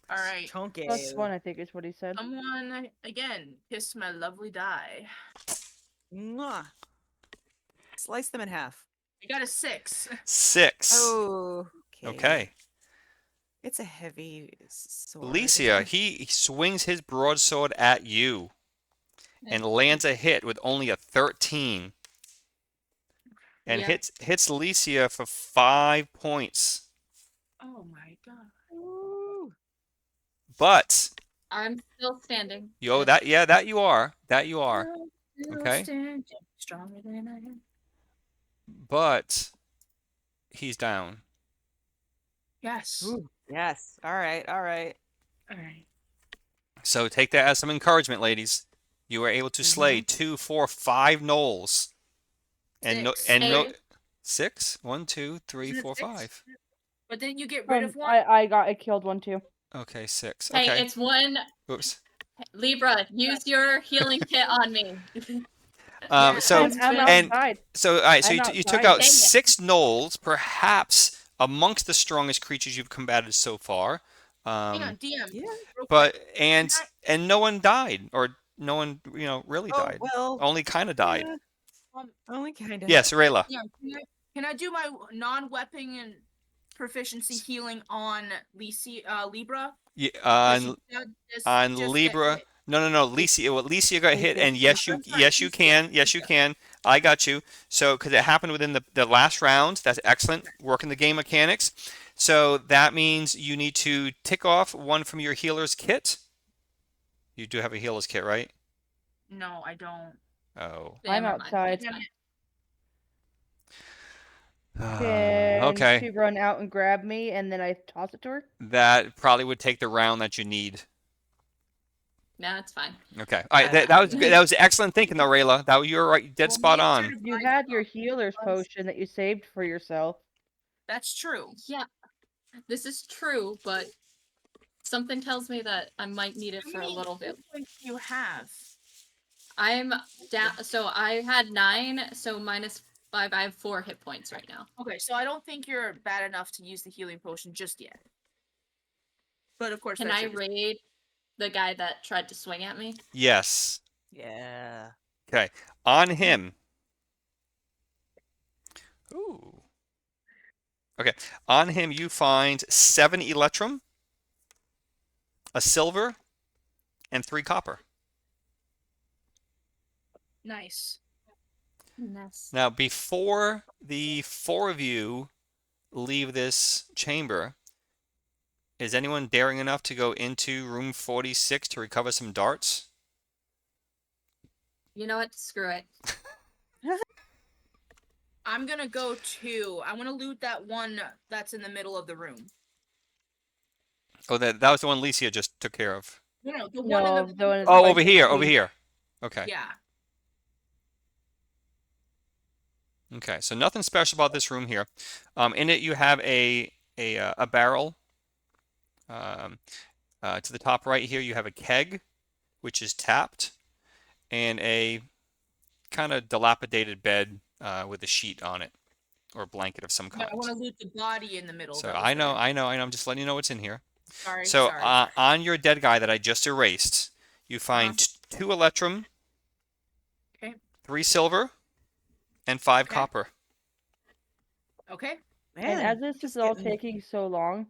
All right. Chunky. +1, I think is what he said. Someone again kiss my lovely die. Mwah. Slice them in half. I got a 6. 6. Oh. Okay. It's a heavy sword. Alicia, he swings his broadsword at you and lands a hit with only a 13. And Yeah. hits Alicia for 5 points. Oh my god. Ooh. But I'm still standing. that you are. That you are. Okay. Stronger than I am. But he's down. Yes. Ooh. Yes. All right. All right. All right. So take that as some encouragement, ladies. You were able to slay 2, 4, 5 gnolls. And no, Six. and no, Hey. 6? 1, 2, 3, Isn't it 4, six? 5. But then you get rid of one. I killed one too. Okay, 6. Hey, Okay. it's one. Oops. Libra, use your healing kit on me. Yeah, So I'm and outside. so all right. So I'm you took outside. out Dang it. 6 gnolls, perhaps amongst the strongest creatures you've combated so far. Hang on, DM. Yeah. Real quick. But Can I- and no one died, or no one really Oh died. well. Only kind of died. Yeah, only kind of. Yes, Rayla. Yeah, can I do my non-weapon and proficiency healing on Libra? Yeah, Does on she just get Libra. hit? No. Licia got hit, and I'm sorry, yes you can, I got you. So because it happened within the last round, that's excellent. Working the game mechanics. So that means you need to tick off one from your healer's kit. You do have a healer's kit, right? No, I don't. Oh. Yeah, I'm never mind. outside. It's fine. Can Okay. she run out and grab me and then I toss it to her? That probably would take the round that you need. No, it's fine. Okay. All right. That was good. That was excellent thinking, though, Rayla. You were right. Dead Well, spot make sure on. to You buy had your stuff. healer's potion that you saved for yourself. That's true. Yeah, this is true, but something tells me that I might need it How for a many little bit. hit points do you have? I'm down. So I had 9, so -5. I have 4 hit points right now. Okay, so I don't think you're bad enough to use the healing potion just yet. But of course, Can that's I your decision. raid the guy that tried to swing at me? Yes. Yeah. Okay. On him. Ooh. Okay. On him, you find 7 electrum, a silver, and 3 copper. Nice. Yes. Now, before the 4 of you leave this chamber, is anyone daring enough to go into room 46 to recover some darts? You know what? Screw it. I'm gonna go to. I want to loot that one that's in the middle of the room. Oh, that was the one Licia just took care of. No, the one in No, the. the one Oh, by over here, the over tree. here. Okay. Yeah. Okay, so nothing special about this room here. In it, you have a barrel. To the top right here, you have a keg, which is tapped, and a kind of dilapidated bed with a sheet on it, or a blanket of some No, kind. I want to loot the body in the middle. So that was I know. there. I'm just letting you know what's in here. Sorry. So sorry. on your dead guy that I just erased, you find 2 electrum, Okay. 3 silver, and 5 Okay. copper. Okay. And Man, as this just is all getting- taking so long,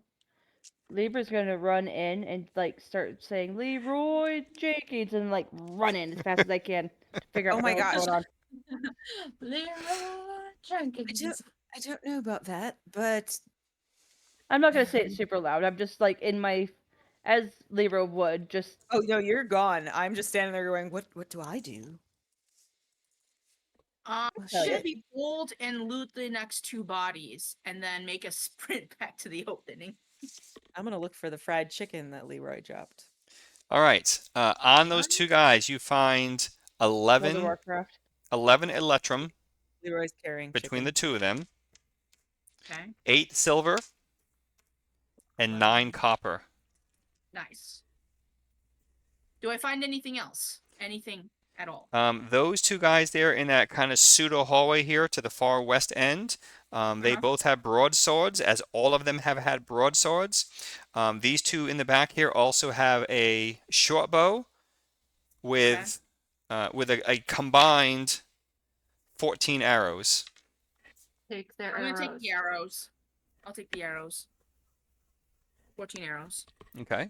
Libra's gonna run in and like start saying Leroy Jenkins and like run in as fast as I can to figure out Oh my what the hell's gosh. going on. Leroy Jenkins. I don't know about that, but I'm not gonna say it super loud. I'm just like in my, as Libra would, just oh no, you're gone. I'm just standing there going, what do I do? Well, I'm gonna shit. be bold and loot the next 2 bodies, and then make a sprint back to the opening. I'm gonna look for the fried chicken that Leroy dropped. All right. On those 2 guys, you find World of 11 Warcraft. electrum Leroy's carrying between chicken. the 2 of them, Okay. 8 silver, and 9 copper. Nice. Do I find anything else? Anything at all? Those 2 guys there in that kind of pseudo hallway here to the far west end, they both have broadswords, as all of them have had broadswords. These 2 in the back here also have a short bow with a combined 14 arrows. Take their I'm arrows. gonna take the arrows. I'll take the arrows. 14 arrows. Okay.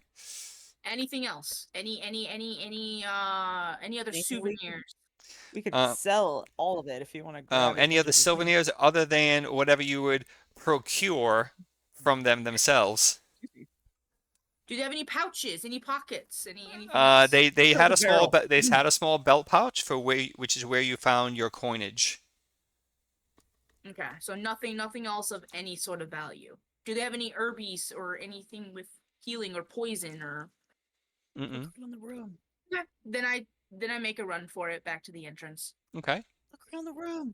Anything else? Any other Anything we can- souvenirs? We could Uh, sell all of it if you want to grab as Any much of the as you can. souvenirs other than whatever you would procure from them themselves? Do they have any pouches? Any pockets? Anything else? They Fill had the a small barrel. they had a small belt pouch which is where you found your coinage. Okay, so nothing else of any sort of value. Do they have any herbies or anything with healing or poison or? Mm-mm. Look around the room. Yeah. Then I make a run for it back to the entrance. Okay. Look around the room.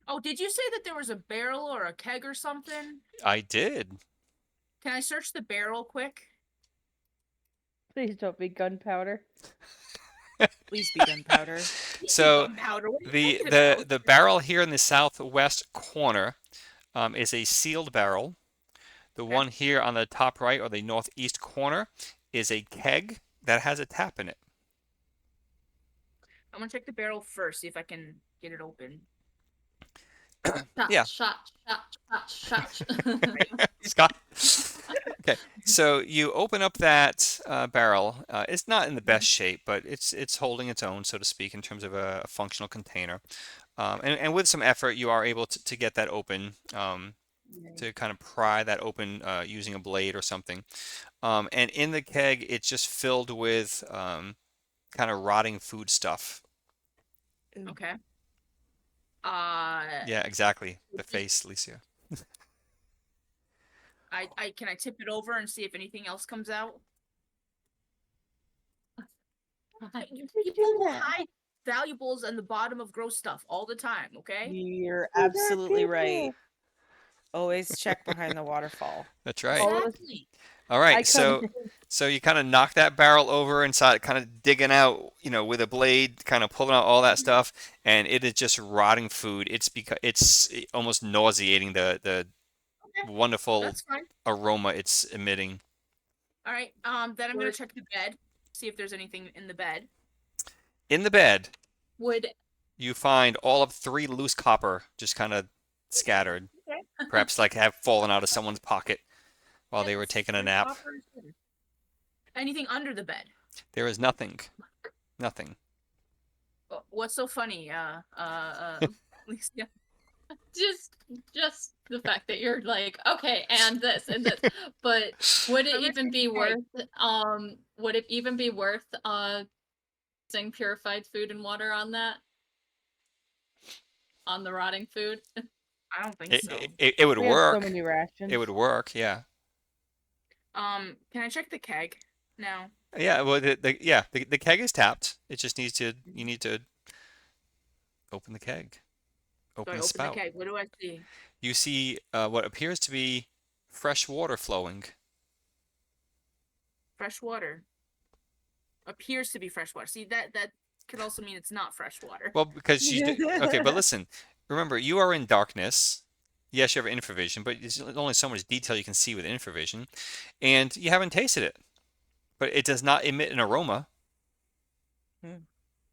Oh, did you say that there was a barrel or a keg or something? I did. Can I search the barrel quick? Please don't be gunpowder. Please be gunpowder. So Gunpowder. What are you the talking the about? the barrel here in the southwest corner is a sealed barrel. The Okay. one here on the top right or the northeast corner is a keg that has a tap in it. I'm gonna check the barrel first, see if I can get it open. Shot, Yeah. shot, shot, shot, shot. Scott. Okay, so you open up that barrel. It's not in the best shape, but it's holding its own, so to speak, in terms of a functional container. And with some effort, you are able to get that open, to kind of pry that open using a blade or something. And in the keg, it's just filled with kind of rotting food stuff. Okay. Yeah, exactly. The face, Licia. I can I tip it over and see if anything else comes out? People hide valuables in the bottom of gross stuff all the time, okay? You're absolutely right. Always check behind the waterfall. That's right. All of us- Exactly. All I right, come. so you kind of knock that barrel over and start kind of digging out, with a blade, kind of pulling out all that stuff, and it is just rotting food. It's almost nauseating the Okay, wonderful that's fine. aroma it's emitting. All right. Then I'm gonna check the bed, see if there's anything in the bed. In the bed, Would you find all of 3 loose copper just kind of scattered, Okay. perhaps like have fallen out of someone's pocket while they were taking a Three nap. coppers. Anything under the bed? There is nothing. Nothing. What's so funny? Alicia? just the fact that you're like, okay, and this and this, but would it even be worth using purified food and water on that, on the rotting food? I don't think It, so. it would We have so work. many rations. It would work, yeah. Can I check the keg now? Yeah, well, the keg is tapped. It just needs to, you need to open the keg, So open I the open spout. the keg. What do I see? You see what appears to be fresh water flowing. Fresh water. Appears to be fresh water. See, that could also mean it's not fresh water. Well, because okay, but listen, remember, you are in darkness. Yes, you have infravision, but there's only so much detail you can see with infravision, and you haven't tasted it, but it does not emit an aroma.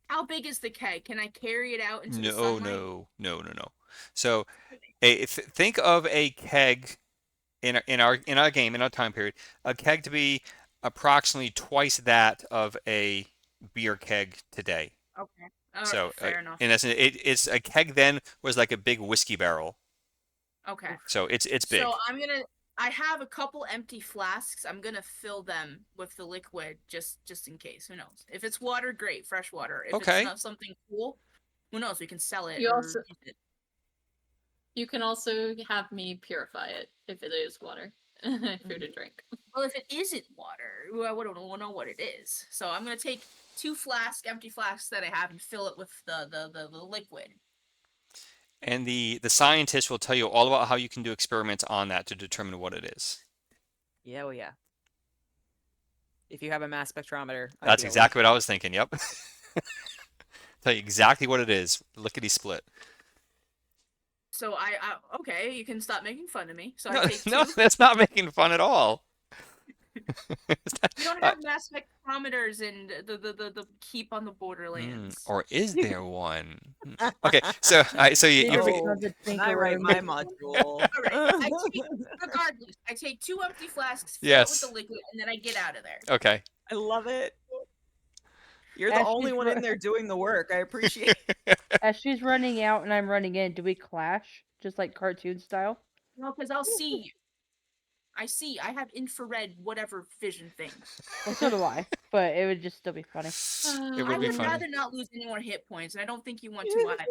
How big is the keg? Can I carry it out into the No, sunlight? no. So, think of a keg in our game, in our time period, a keg to be approximately twice that of a beer keg today. Okay. So, fair enough. in essence, it's a keg then was like a big whiskey barrel. Okay. So it's big. So I have a couple empty flasks. I'm gonna fill them with the liquid just in case. Who knows? If it's water, great, fresh water. If Okay. it's not something cool, who knows? We can sell it. You or also- use it. You can also have me purify it if it is water, food and drink. Well, if it isn't water, I wouldn't know what it is. So I'm gonna take 2 empty flasks that I have, and fill it with the liquid. And the scientist will tell you all about how you can do experiments on that to determine what it is. Yeah, well, yeah. If you have a mass spectrometer. That's ideally. exactly what I was thinking. Yep. Tell you exactly what it is. Lickety split. So okay, you can stop making fun of me. So No, I take 2. no, that's not making fun at all. We don't have mass spectrometers in the keep on the Borderlands. Or is there one? Okay, so you Oh, Can I write my module? All right, regardless, I take 2 empty flasks, fill Yes. it with the liquid, and then I get out of there. okay. I love it. You're the As only she's one ru- in there doing the work. I appreciate As she's running out and I'm running in, do we clash? Just like cartoon style? No, because I'll see you. I have infrared whatever vision thing. Well, so do I. But it would just still be funny. It I would be would funny. rather not lose any more hit points, and I don't think you want to either.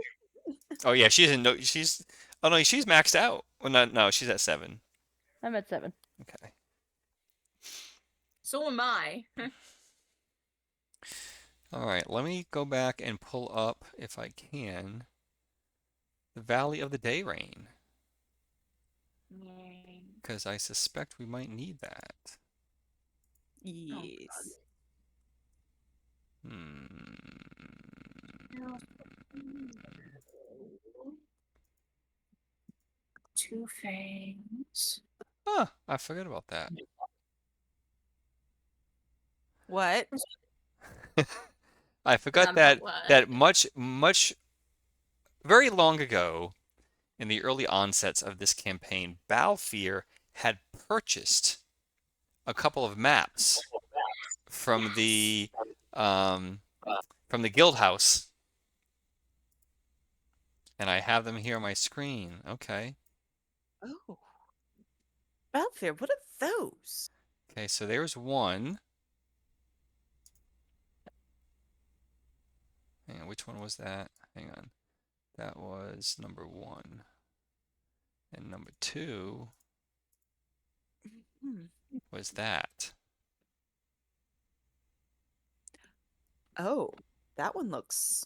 Oh yeah, she's Oh no, she's maxed out. Well, no, she's at 7. I'm at 7. Okay. So am I. All right, let me go back and pull up, if I can, the Valley of the Day Rain, because I suspect we might need that. Yes. Two fangs. Ah, I forgot about that. What? I forgot that What? much very long ago, in the early onsets of this campaign, Balfour had purchased a couple of maps from the um, guild house, and I have them here on my screen. Okay. Oh. Balfour, what are those? Okay, so there's one. Hang on, which one was that? Hang on. That was number 1. And number 2 Hmm. was that. Oh, that one looks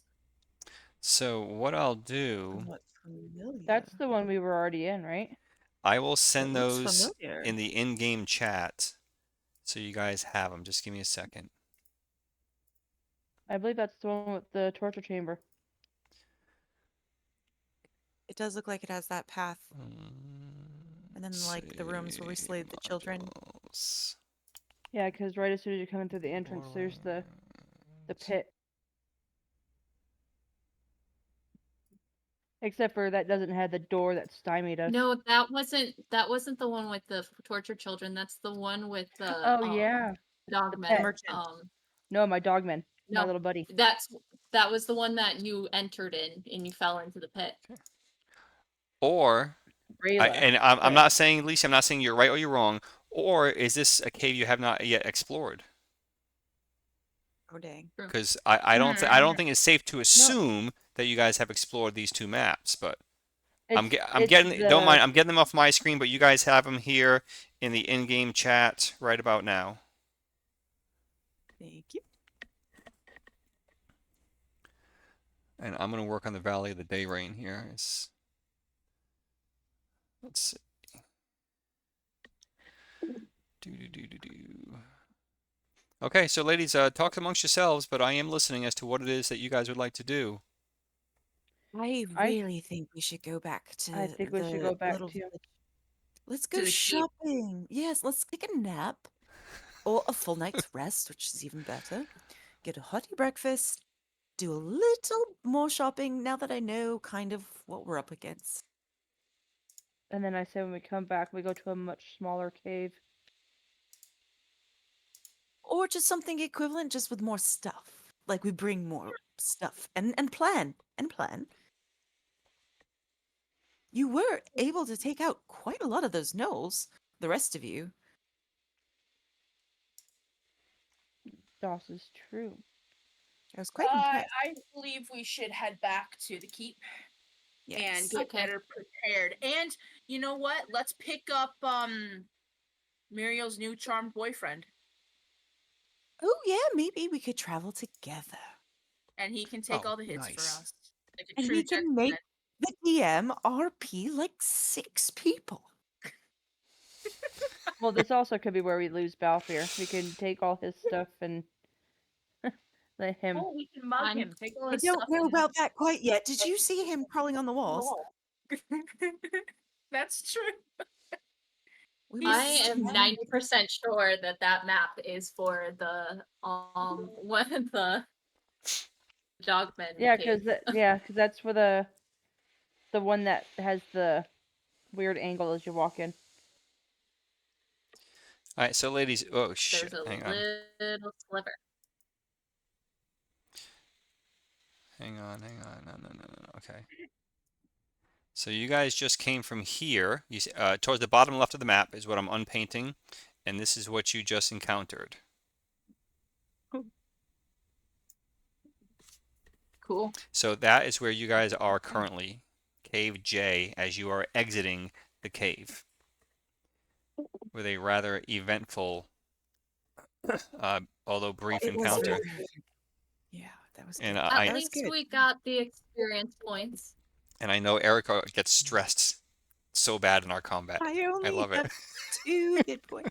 So what I'll do, somewhat familiar. That's the one we were already in, right? I will It send looks those familiar. in the in-game chat so you guys have them. Just give me a second. I believe that's the one with the torture chamber. It does look like it has that path. And then, Let's like, the rooms where we see, slayed the children. modules. Yeah, because right as soon as you come in through the entrance, there's the pit. Except for that doesn't have the door that stymied us. No, that wasn't the one with the tortured children. That's the one with the Oh yeah. dogmen. pet. Merchant. No, my dogman. My No. little buddy. That was the one that you entered in and you fell into the pit. Or, Rayla. I'm not saying, Lisa, I'm not saying you're right or you're wrong. Or is this a cave you have not yet explored? Oh, dang. Because I don't think it's safe to assume that you guys have explored these 2 maps, but I'm getting don't mind, I'm getting them off my screen, but you guys have them here in the in-game chat right about now. Thank you. And I'm gonna work on the Valley of the Day Rain here. Let's see. Okay, so ladies, talk amongst yourselves, but I am listening as to what it is that you guys would like to do. I really think we should go back to I think we should the go back little to village. Let's To go the keep. shopping. Yes, let's take a nap. Or a full night's rest, which is even better. Get a hearty breakfast. Do a little more shopping now that I know kind of what we're up against. And then I say when we come back, we go to a much smaller cave. Or just something equivalent, just with more stuff. Like we bring more stuff and plan. You were able to take out quite a lot of those gnolls, the rest of you. Doss is true. I was quite impressed. I believe we should head back to the keep and Yes. get Okay. better prepared. And you know what? Let's pick up Muriel's new charmed boyfriend, Oh yeah, maybe we could travel together. and he can take Oh, all the hits for nice. us. Like a And true we can gentleman. make the DM RP like 6 people. Well, this also could be where we lose Balfour. We can take all his stuff and let him. Oh, we can mug I'm- him. Take all I his don't stuff know and- about that quite yet. Did you see him crawling on the walls? That's true. We He's- I am must- 90% sure that that map is for the one of the dogmen. Yeah, cave. because that's for the one that has the weird angle as you walk in. All right, so ladies, oh shit, There's a hang on. little sliver. Hang on. No. Okay. So you guys just came from here. You see, towards the bottom left of the map is what I'm unpainting, and this is what you just encountered. Cool. So that is where you guys are currently Cave J as you are exiting the cave with a rather eventful, although brief It was encounter. very, yeah, that was And good. At That was least good. we got the experience points. I know Erica gets stressed so bad in our combat. I only love it. have 2 hit points.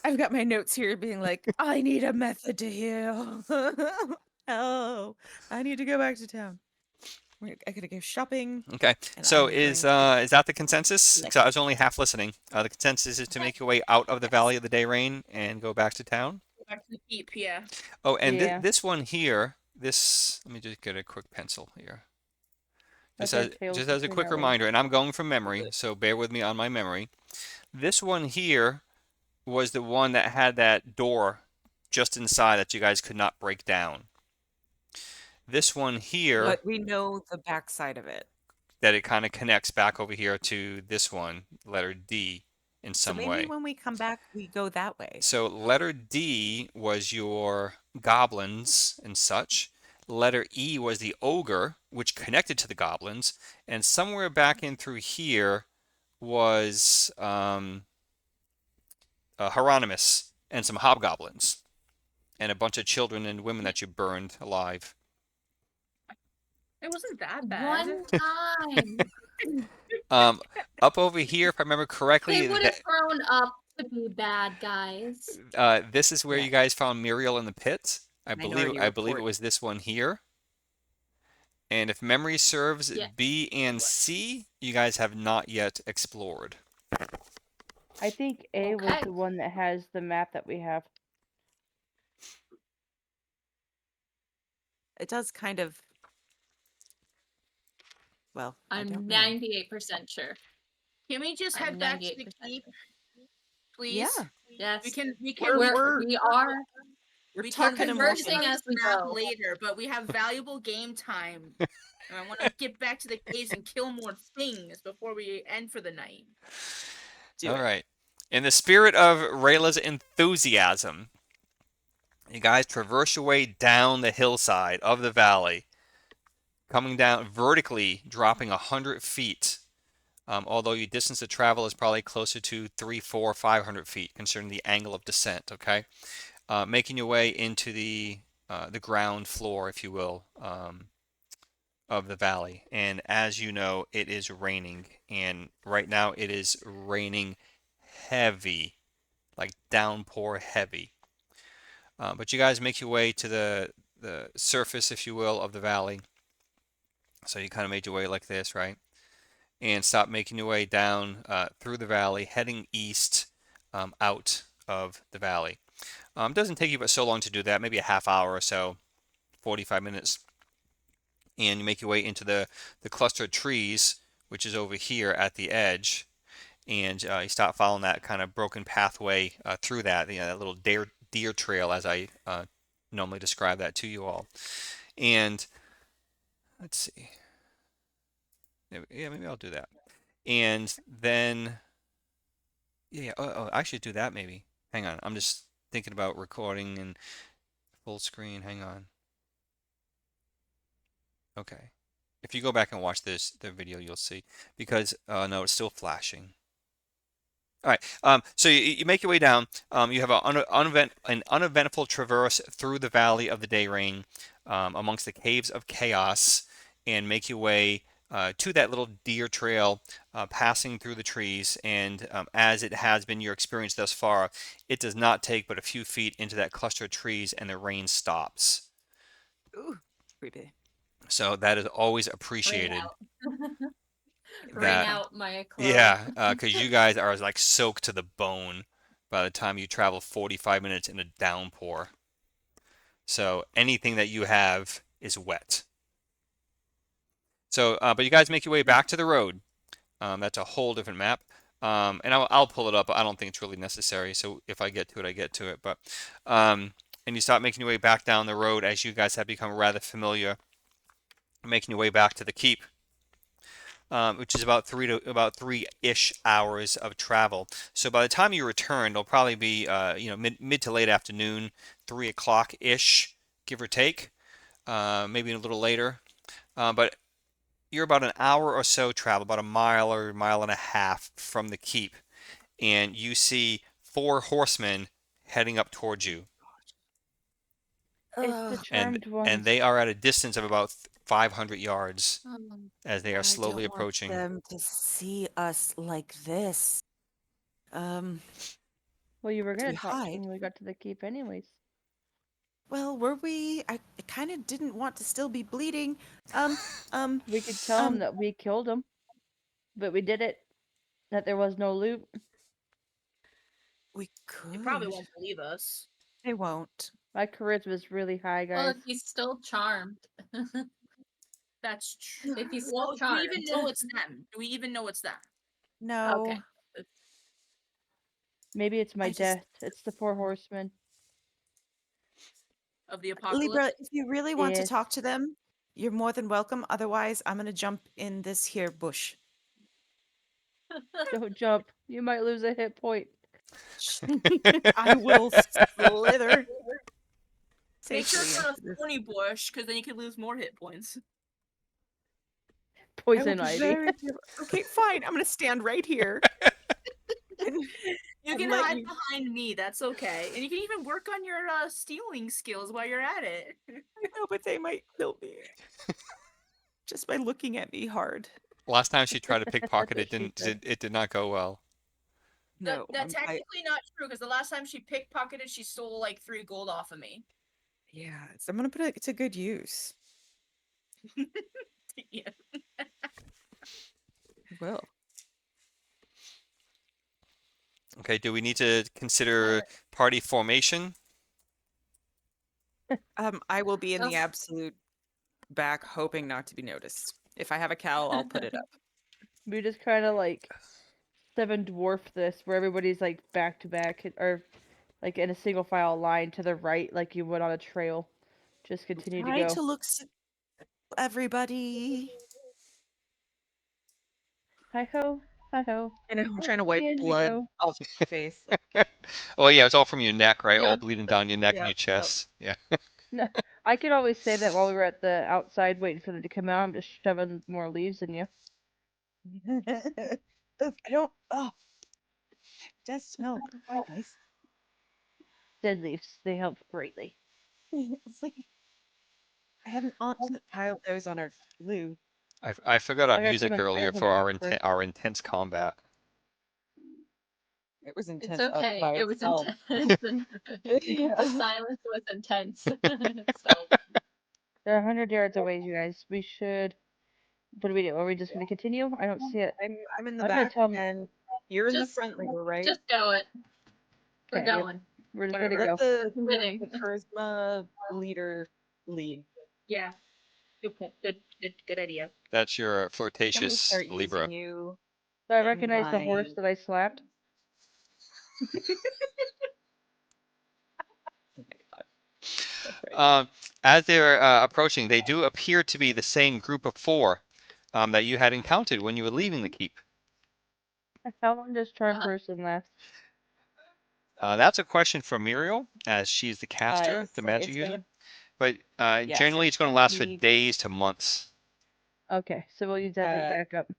I've got my notes here being like, I need a method to heal. Oh, I need to go back to town. I gotta go shopping. Okay, And so I'm is going that the consensus? to 'Cause I was only half listening. The consensus is to Okay. make your way out of the Yes. Valley of the Dayrain and go back to town. Go back to the keep, yeah. Oh, and Yeah. this one here, let me just get a quick pencil here. That's our tails Just as a between quick our legs. reminder, and I'm going from memory, so bear with me on my memory. This one here was the one that had that door just inside that you guys could not break down. This one here, But we know the backside of it. that it kind of connects back over here to this one, letter D, in So some maybe way. when we come back, we go that way. So letter D was your goblins and such. Letter E was the ogre, which connected to the goblins. And somewhere back in through here was Hieronymus and some hobgoblins and a bunch of children and women that you burned alive. It wasn't that bad. One time. Up over here, if I remember correctly, They would have grown up to be bad guys. this is where Yeah. you guys found Muriel in the pit. I Minority believe it Report. was this one here. And if memory serves, Yeah. B and C, you guys have not yet explored. I think A was Okay. the one that has the map that we have. It does kind of. Well, I I'm don't know. 98% sure. Can we just I'm head back to the 98% keep, please? Yeah, Yes. We can we talk talking conversing emotions. as we map go. later, but we have valuable game time. And I want to get back to the caves and kill more things before we end for the night. Do All it. right. In the spirit of Rayla's enthusiasm, you guys traverse your way down the hillside of the valley, coming down vertically, dropping 100 feet. Although your distance to travel is probably closer to 300, 400, 500 feet, considering the angle of descent. Okay, making your way into the ground floor, if you will, of the valley. And as you know, it is raining, and right now it is raining heavy, like downpour heavy. But you guys make your way to the surface, if you will, of the valley. So you kind of made your way like this, right? And stop making your way down through the valley, heading east out of the valley. Doesn't take you but so long to do that, maybe a half hour or so, 45 minutes. And you make your way into the cluster of trees, which is over here at the edge. And you start following that kind of broken pathway through that, that little deer trail, as I normally describe that to you all. And let's see. Yeah, maybe I'll do that. And then, yeah, I should do that maybe. Hang on, I'm just thinking about recording and full screen. Hang on. Okay. If you go back and watch the video, you'll see. Because, no, it's still flashing. All right. So you make your way down. You have an uneventful traverse through the Valley of the Dayrain, amongst the Caves of Chaos, and make your way to that little deer trail, passing through the trees. And as it has been your experience thus far, it does not take but a few feet into that cluster of trees, and the rain stops. Ooh, creepy. So that is always Bring appreciated. out. Bring That out my clothes. Yeah, because you guys are like soaked to the bone by the time you travel 45 minutes in a downpour. So anything that you have is wet. So, but you guys make your way back to the road. That's a whole different map. And I'll pull it up. I don't think it's really necessary. So if I get to it, I get to it. But and you start making your way back down the road as you guys have become rather familiar, making your way back to the keep. Which is about 3-ish hours of travel. So by the time you return, it'll probably be mid to late afternoon, 3 o'clock ish, give or take, maybe a little later. But you're about an hour or so travel, about a mile or a mile and a half from the keep, and you see 4 horsemen heading up towards you, It's the Ugh, and charmed ones. they are at a distance of about 500 yards as they are I slowly don't want approaching. them to see us like this. Um, Well, you were do gonna we talk to them hide? when we got to the keep, anyways. Well, were we? I kind of didn't want to still be bleeding. Um, um, We could tell them um, that we killed them, but we did it. That there was no loot. we They probably could. won't believe us. They won't. My charisma's really high, Well, guys. if he's still charmed. That's true. If he's Well, still do we even charmed. know it's them? Do we even know it's them? No, Okay. Maybe it's my I just death. It's the 4 horsemen. Of the apocalypse? Libra. If you really want to Yes. talk to them, you're more than welcome. Otherwise, I'm gonna jump in this here bush. Don't jump. You might lose a hit point. I will slither Make sure it's safely not into a this. thorny bush, because then you could lose more hit points. I will Poison be ivy. very careful. Okay, fine. I'm gonna stand right here. And, You and can let hide you. behind me. That's okay, and you can even work on your stealing skills while you're at it. No, but they might kill me just by looking at me hard. Last time she tried to That's pickpocket, what it she didn't. said. It did not go well. No, That's technically not true, because the last time she pickpocketed, she stole like 3 gold off of me. yeah, I'm gonna put it to good use. Yeah. Well, Okay, do we need to consider party formation? I will be in the Oh. absolute back, hoping not to be noticed. If I have a cowl, I'll put it up. We just kind of like 7 dwarf this, where everybody's like back to back, or like in a single file line to the right, like you would on a trail. Just continue to Try go. to look, everybody. Hi ho, hi ho. I know, I'm trying to wipe Here we blood go. off my face. Like, Oh yeah, it's all from your neck, right? All yeah, bleeding down your neck and your yep, chest. Yeah. No, I could always say that while we were at the outside waiting for them to come out. I'm just shoving more leaves in you. yep. Ugh, I don't. Oh, it does smell quite nice. Dead leaves, they help greatly. It's like I had an aunt that piled those on our glue. I forgot our I got some music in earlier Ireland for for. our intense combat. It was It's intense up okay. by It was itself. intense. Yeah. The silence was intense. So They're 100 yards away, you guys. We should. What do we do? Are we just gonna continue? I don't see it. I'm in the I'm gonna back tell them. and you're in the just front, Libra, right? just go it. We're Okay, yep. going. We're just gonna Let go. the Winning. charisma leader lead. Yeah. Good idea. That's your I'm gonna flirtatious start Libra. using you So I in recognize the my. horse that I slapped. Oh my God. That's right. Um, as they're approaching, they do appear to be the same group of 4 that you had encountered when you were leaving the keep. How long does charm Uh, person last? That's a question for Muriel, as she's the caster, the magic It's user. gonna. But Yeah, so generally, it's it's going to gonna last for be. days to months. Okay, so we'll use that as Uh, backup.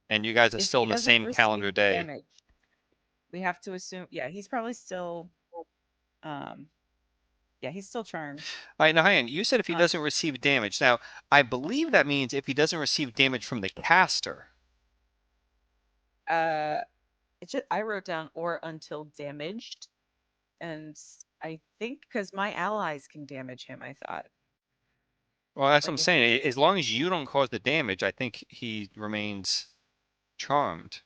And you guys are if still he in the doesn't same calendar receive day. damage, we have to assume. Yeah, he's probably still. Um. Yeah, he's still charmed. All right, now, hang on. You said if he Um. doesn't receive damage. Now, I believe that means if he doesn't receive damage from the caster. Uh. It's just I wrote down or until damaged, and I think because my allies can damage him. I thought Well, that's what like I'm if saying. As long as you don't cause the damage, I think he remains charmed.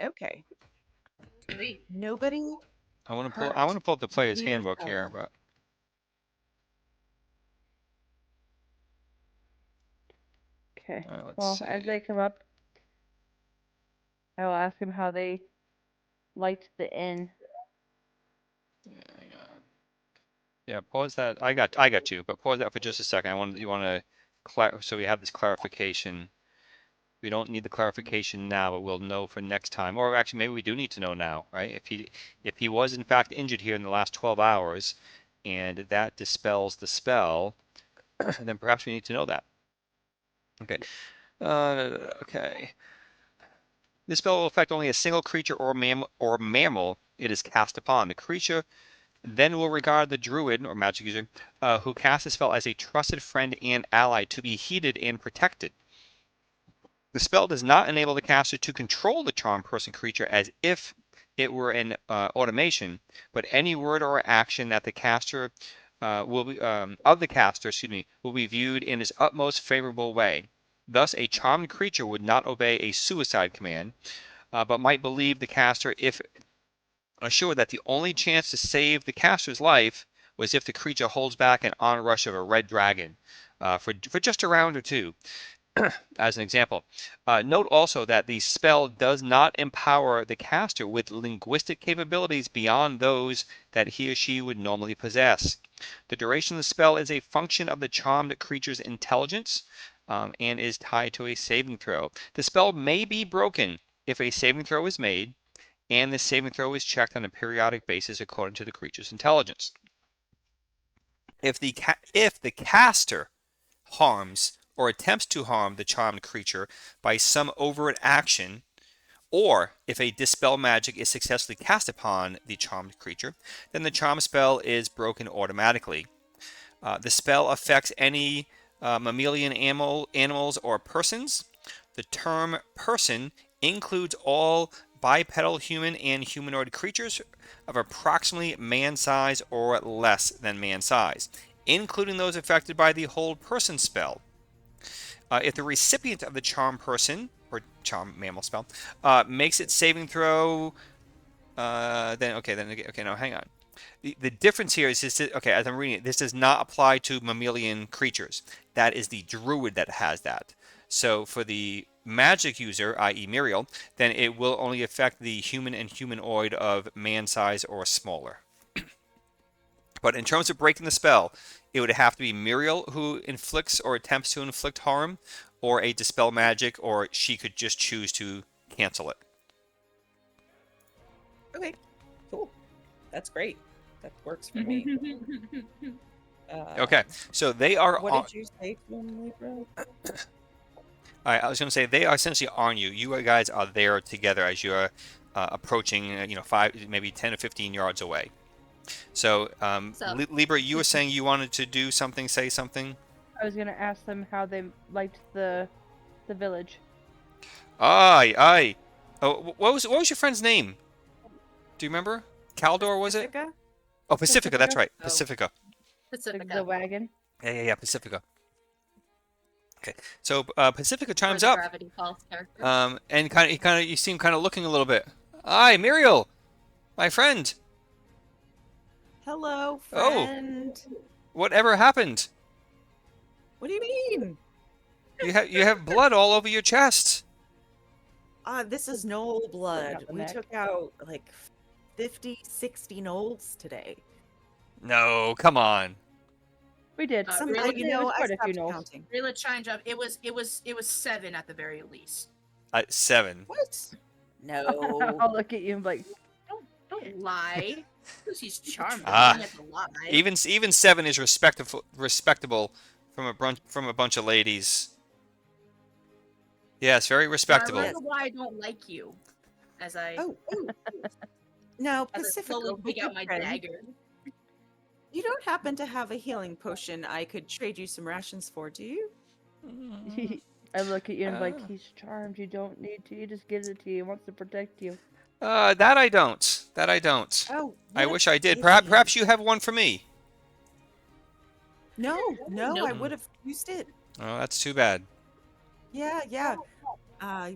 okay, Sweet. nobody I want to pull. I want hurt. to pull up the player's Leave handbook here, alone. but Okay. let's Well, see. as they come up, I will ask them how they liked the inn. Hang on. Yeah, pause that. I got you, but pause that for just a second. You want to so we have this clarification. We don't need the clarification now, but we'll know for next time. Or actually, maybe we do need to know now, right? If he was in fact injured here in the last 12 hours, and that dispels the spell, then perhaps we need to know that. Okay. Okay. This spell will affect only a single creature or mammal it is cast upon. The creature then will regard the druid or magic user who casts the spell as a trusted friend and ally to be heeded and protected. The spell does not enable the caster to control the charmed person creature as if it were an automation, but any word or action that the caster will be of the caster, will be viewed in his utmost favorable way. Thus, a charmed creature would not obey a suicide command, but might believe the caster if assured that the only chance to save the caster's life was if the creature holds back an onrush of a red dragon for just a round or two. As an example. Note also that the spell does not empower the caster with linguistic capabilities beyond those that he or she would normally possess. The duration of the spell is a function of the charmed creature's intelligence and is tied to a saving throw. The spell may be broken if a saving throw is made and the saving throw is checked on a periodic basis according to the creature's intelligence. If the caster harms or attempts to harm the charmed creature by some overt action, or if a dispel magic is successfully cast upon the charmed creature, then the charm spell is broken automatically. The spell affects any mammalian animals or persons. The term person includes all bipedal human and humanoid creatures of approximately man size or less than man size, including those affected by the hold person spell. If the recipient of the charm person or charm mammal spell makes its saving throw, then no, hang on. The difference here is this. Okay, as I'm reading it, this does not apply to mammalian creatures. That is the druid that has that. So for the magic user, i.e. Muriel, then it will only affect the human and humanoid of man size or smaller. But in terms of breaking the spell, it would have to be Muriel who inflicts or attempts to inflict harm, or a dispel magic, or she could just choose to cancel it. Okay, cool. That's great. That works for me. Okay, so they are. What did you say to them, Libra? I was going to say they are essentially on you. You guys are there together as you are approaching, 5, maybe 10 or 15 yards away. So, Libra, you were saying you wanted to do something, say something? I was gonna ask them how they liked the village. Aye. Oh, what was your friend's name? Do you remember? Caldor, was it? Pacifica? Oh, Pacifica. That's right, Oh. Pacifica. Pacifica. The wagon. Yeah, Pacifica. Okay, so Pacifica Or chimes the up. Gravity Falls character. And you seem kind of looking a little bit. Aye, Muriel, my friend. Hello, Oh. friend. Whatever happened? What do you mean? You have blood all over your chest. This is Knoll blood. Out the We neck. took out like 50, 60 Knolls today. No, come on. We did. Uh, Some, really? It was I quite a few stopped knolls. counting. Rayla chimed up. It was 7 at the very least. 7. What? No. I'll look at you and be like, Don't lie. Lucy's charmed. Ah. Don't have to lie. Even 7 is respectable from a bunch of ladies. Yes, very respectable. I wonder why I don't like you. As I Oh. Now, as I Pacifica, slowly my pick out good my friend, dagger. you don't happen to have a healing potion I could trade you some rations for, do you? I look at you and be like, Ah. he's charmed. You don't need to. He just gives it to you. He wants to protect you. That I don't. Oh, I what wish a I did. pity. Perhaps you have one for me. No, I Nope. would have used it. Oh, that's too bad. Yeah.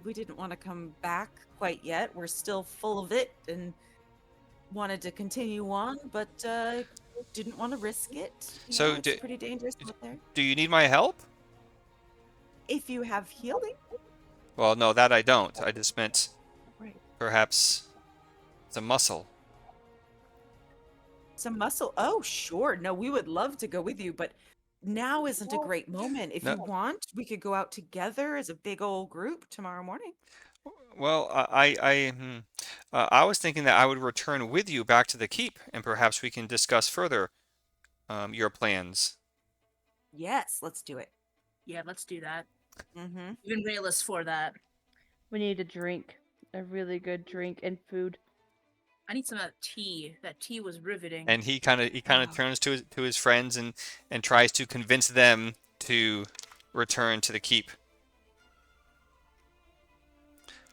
We didn't want to come back quite yet. We're still full of it and wanted to continue on, but didn't want to risk it. So It's pretty dangerous out there. Do you need my help? If you have healing, Well, no, that I don't. I just meant right? perhaps some muscle. Some muscle. Oh, sure. No, we would love to go with you, but now isn't a great moment. If No. you want, we could go out together as a big old group tomorrow morning. Well, I was thinking that I would return with you back to the keep, and perhaps we can discuss further your plans. Yes, let's do it. Yeah, let's do that. Mm-hmm. Even Rayless for that. We need a drink, a really good drink and food. I need some of that tea. That tea was riveting. And he kind of turns to his friends and tries to convince them to return to the keep.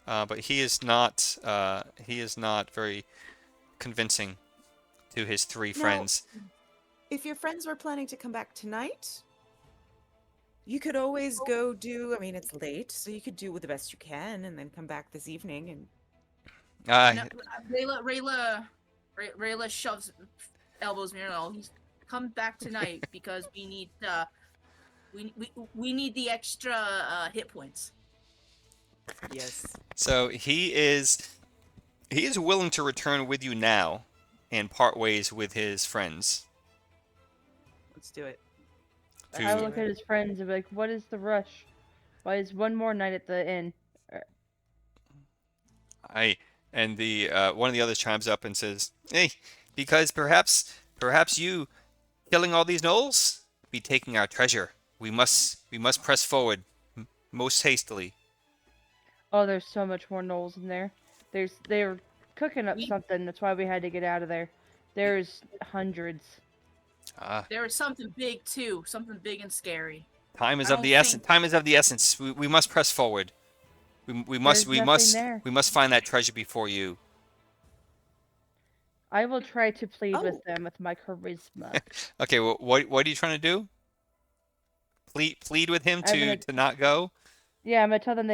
But he is not very convincing to his three Now, friends. if your friends were planning to come back tonight, you could always go do. I mean, it's late, so you could do the best you can, and then come back this evening. And No, Rayla shoves elbows Muriel. He's come back tonight because we need we need the extra hit points. yes, So he is willing to return with you now and part ways with his friends. let's do it. To- I would look at his friends and be like, "What is the rush? Why is one more night at the inn?" I and the one of the others chimes up and says, "Hey, because perhaps you killing all these gnolls be taking our treasure. We must press forward most hastily." Oh, there's so much more gnolls in there. They're cooking up We- something. That's why we had to get out of there. There's hundreds. There is something big too, something big and scary. Time is I of the don't essence. think- Time is of the essence. We must press forward. We must There's we nothing must there. we must find that treasure before you. I will try to plead Oh. with them with my charisma. Okay, well, what are you trying to do? Plead with him I'm gonna- to not go. Yeah, I'm gonna tell them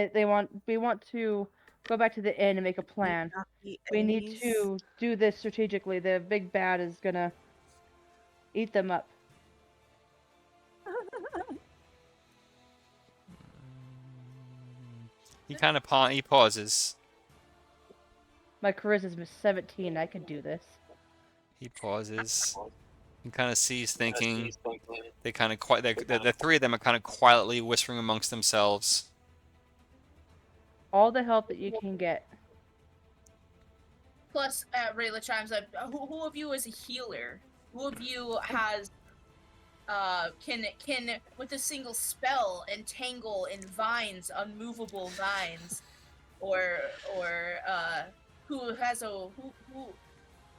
we want to go back to the inn and make a plan. Not be We need enemies. to do this strategically. The big bad is gonna eat them up. He pauses. My charisma is 17. I can do this. He pauses. He kind of sees, thinking. They kind of the three of them are kind of quietly whispering amongst themselves. All the help that you can get. Plus, Rayla chimes up. Who of you is a healer? Who of you has can with a single spell entangle in vines, unmovable vines, or who has who?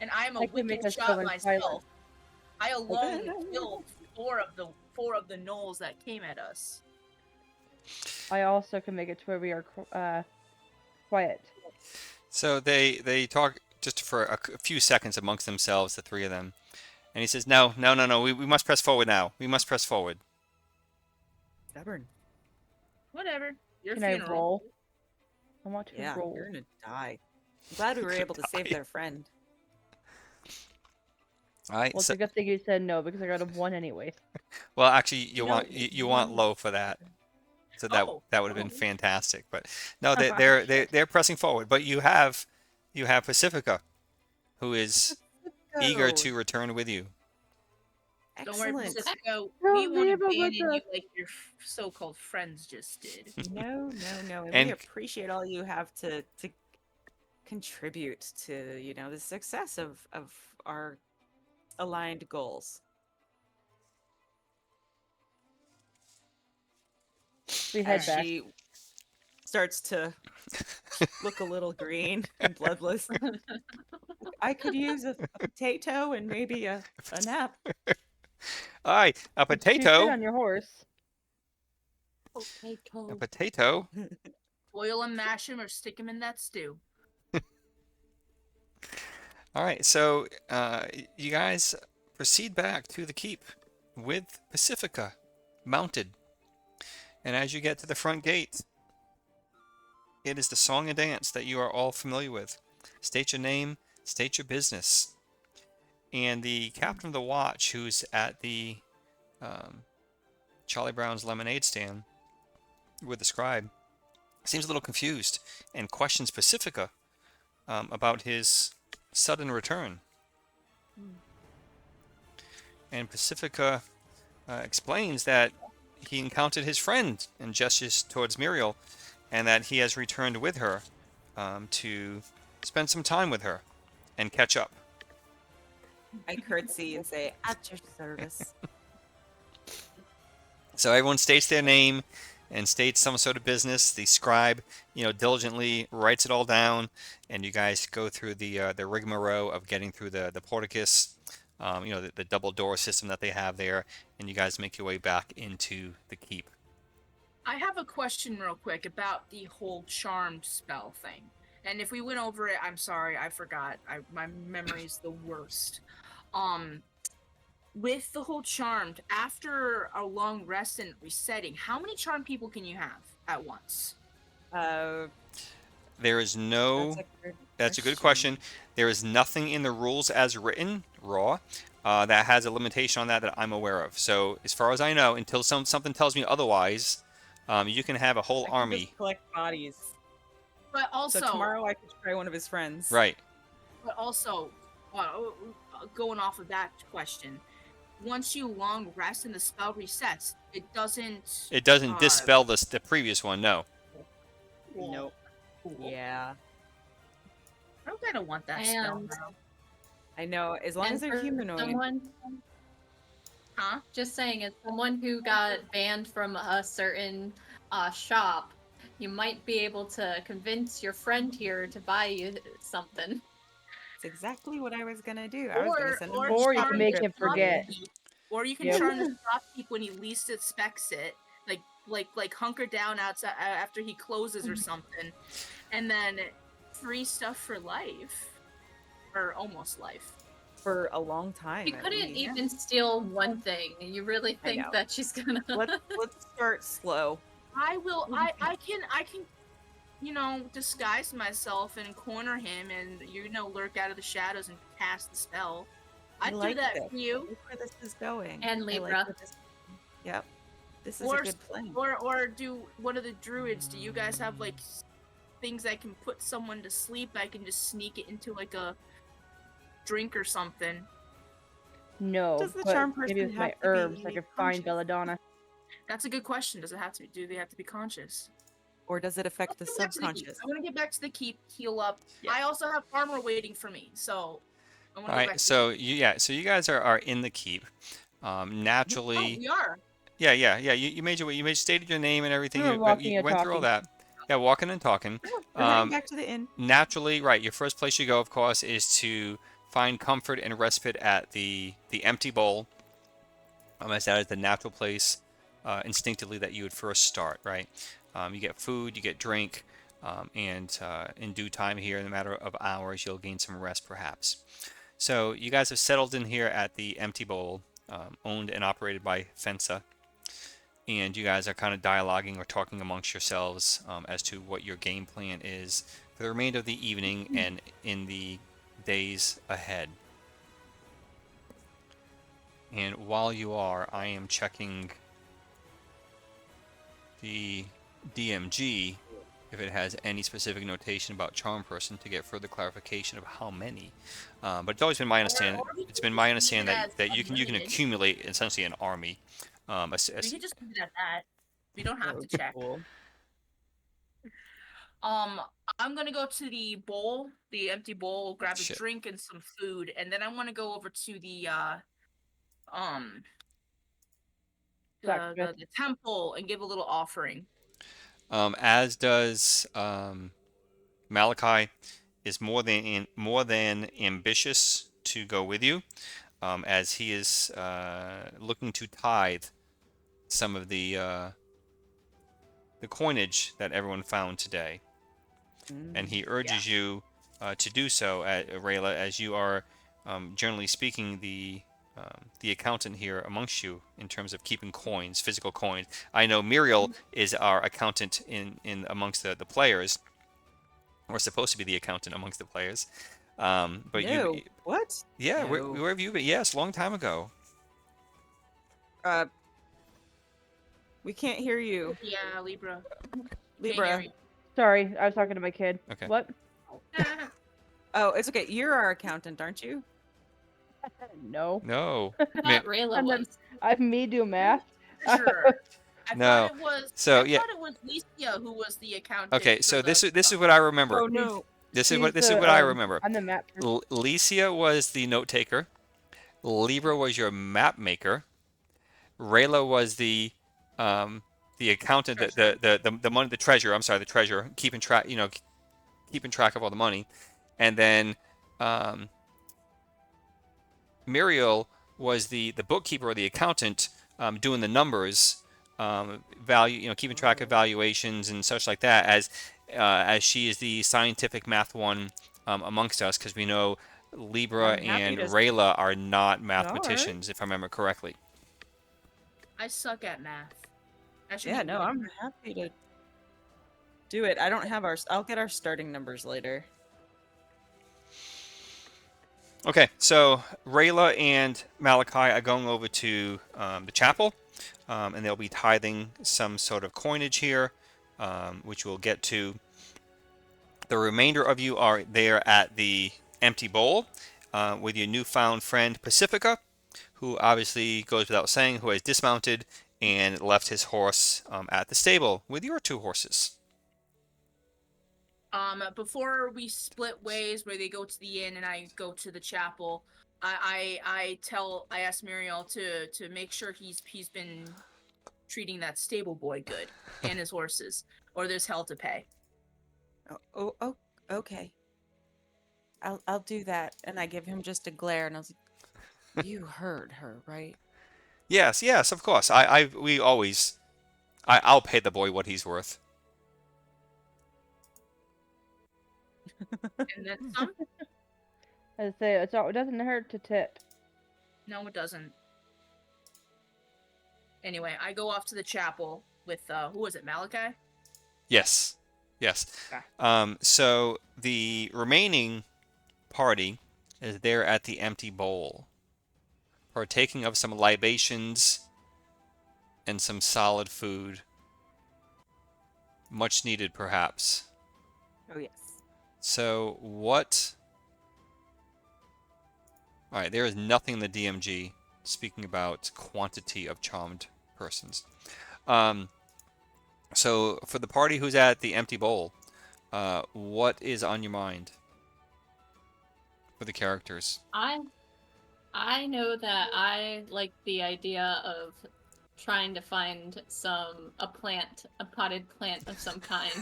And I'm a I can make wicked us shot go in myself. silence. I alone killed four of the gnolls that came at us. I also can make it to where we are quiet. So they talk just for a few seconds amongst themselves, the three of them, and he says, "No. We must press forward now. We must press forward." Stubborn. Whatever. Your Can I funeral. roll? I want to Yeah, roll. you're gonna die. I'm glad we were able to save Die. their friend. All right. Well, it's So, a good thing you said no because I got a 1 anyways. well, actually, You you know, want one- low for that. So that would have been Oh. fantastic. But no, they're pressing forward. But you have Pacifica, who is eager Go. to return with you. Don't worry, Excellent. Pacifico. Don't We won't leave him with abandon you us. like your so-called friends just did. No. And And- we appreciate all you have to contribute to, the success of our aligned goals. We head As back. she starts to look a little green and bloodless. I could use a potato and maybe a nap. All right, a You sit potato. on your horse. A potato. Boil him, mash him, or stick him in that stew. All right, so you guys proceed back to the keep with Pacifica mounted. And as you get to the front gate, it is the song and dance that you are all familiar with. State your name, state your business. And the captain of the watch, who's at the Charlie Brown's lemonade stand with the scribe, seems a little confused and questions Pacifica about his sudden return. And Pacifica explains that he encountered his friend and gestures towards Muriel, and that he has returned with her to spend some time with her and catch up. I curtsy and say, "At your service." So everyone states their name and states some sort of business. The scribe, diligently writes it all down, and you guys go through the rigmarole of getting through the porticus, the double door system that they have there, and you guys make your way back into the keep. I have a question real quick about the whole charmed spell thing. And if we went over it, I'm sorry, I forgot. My memory's the worst. With the whole charmed, after a long rest and resetting, how many charmed people can you have at once? There is no. That's a good question. There is nothing in the rules as written, raw, that has a limitation on that I'm aware of. So as far as I know, until something tells me otherwise, you can have a whole I can army. just collect bodies. But also, So tomorrow I could try one of his friends. Right. But also, going off of that question, once you long rest and the spell resets, it doesn't. It doesn't dispel the previous one. No. Nope. Yeah. I don't kind of want that spell And- now. I know, as long And as they're for humanoid. someone, Huh? just saying, as someone who got banned from a certain shop, you might be able to convince your friend here to buy you something. That's exactly what I was gonna do. I was gonna send him Or you charm can make the him forget. shopkeep, or you can Yep. charm the shopkeep when he least expects it, like hunker down outside after he closes or something, and then free stuff for life, or almost life. for a long time. You at couldn't least. even steal one thing. You really I think know. that she's gonna? Let's start slow. I will. I can, disguise myself and corner him, and lurk out of the shadows and cast the spell. I I'd do like that this. for you. Look where this is going. And I like Libra. where this- Yep. This is Or a good plan. Or do one of the druids? Do you guys have like things that can put someone to sleep? I can just sneak it into like a drink or something. No, Does the but charm maybe person with my have to be herbs I could find conscious? belladonna. That's a good question. Does it have to? Do they have to be conscious? Or does it affect the Let's get back to keep. subconscious? I want to get back to the keep, heal up. Yeah. I also have armor waiting for me, so I want to All go back right. to So you guys are in the keep. Naturally. we are. Yeah. You made you stated your name and everything. We were You, walking you and went through all that. Yeah, walking and talking. We're heading back to the inn. Naturally, right. Your first place you go, of course, is to find comfort and respite at the empty bowl. As that is the natural place, instinctively that you would first start. Right. You get food, you get drink, and in due time here, in a matter of hours, you'll gain some rest, perhaps. So you guys have settled in here at the empty bowl, owned and operated by Fensa. And you guys are kind of dialoguing or talking amongst yourselves as to what your game plan is for the remainder of the evening and in the days ahead. And while you are, I am checking the DMG if it has any specific notation about charm person to get further clarification of how many. But it's always been my understanding. or we It's can been my just leave understanding it that as you can unlimited. accumulate essentially an army. We can just leave it at that. We don't That have would to be check. cool. I'm gonna go to the bowl, the empty bowl, grab a Shit. drink and some food, and then I want to go over to the Blacksmith. the temple and give a little offering. As does Malachi is more than ambitious to go with you, as he is looking to tithe some of the coinage that everyone found today, and he urges you to do so, Rayla, as you are generally speaking the accountant here amongst you in terms of keeping coins, physical coins. I know Muriel is our accountant in amongst the players, or supposed to be the accountant amongst the players. But No. you, What? yeah, No. where have you been? Yes, long time ago. We can't hear you. Yeah, Libra. Libra. Sorry, I was talking to my kid. Okay. What? Oh, it's okay. You're our accountant, aren't you? No. No. I thought Rayla I'm the- was. Me do math. Sure. I No. thought it was. So, I yeah. thought it was Licia who was the accountant. Okay, for so the this is stuff. what I remember. Oh no. This is She's what I the, remember. I'm the map person. Licia was the note taker. Libra was your map maker. Rayla was the the accountant, the money, the treasurer. I'm sorry, the treasurer, keeping track, keeping track of all the money, and then Muriel was the bookkeeper or the accountant, doing the numbers, value, keeping track of valuations and such like that, as she is the scientific math one amongst us, because we know Libra I'm happy and to. Rayla are not All right. mathematicians, if I remember correctly. I suck at math. That should Yeah, be no, weird. I'm happy to do it. I don't have our. I'll get our starting numbers later. Okay, so Rayla and Malachi are going over to the chapel, and they'll be tithing some sort of coinage here, which we'll get to. The remainder of you are there at the empty bowl with your newfound friend Pacifica, who obviously goes without saying, who has dismounted and left his horse at the stable with your 2 horses. Before we split ways, where they go to the inn and I go to the chapel, I ask Muriel to make sure he's been treating that stable boy good and his horses, or there's hell to pay. Oh, okay. I'll do that. And I give him just a glare, and I was like, "You heard her, right?" Yes, yes, of course. We always, I'll pay the boy what he's worth. And then some? I say it doesn't hurt to tip. No, it doesn't. Anyway, I go off to the chapel with who was it, Malachi? Yes, yes. Okay. So the remaining party is there at the empty bowl, partaking of some libations and some solid food. Much needed, perhaps. Oh yes. So what? All right, there is nothing in the DMG speaking about quantity of charmed persons. So for the party who's at the empty bowl, what is on your mind for the characters? I know that I like the idea of trying to find a potted plant of some kind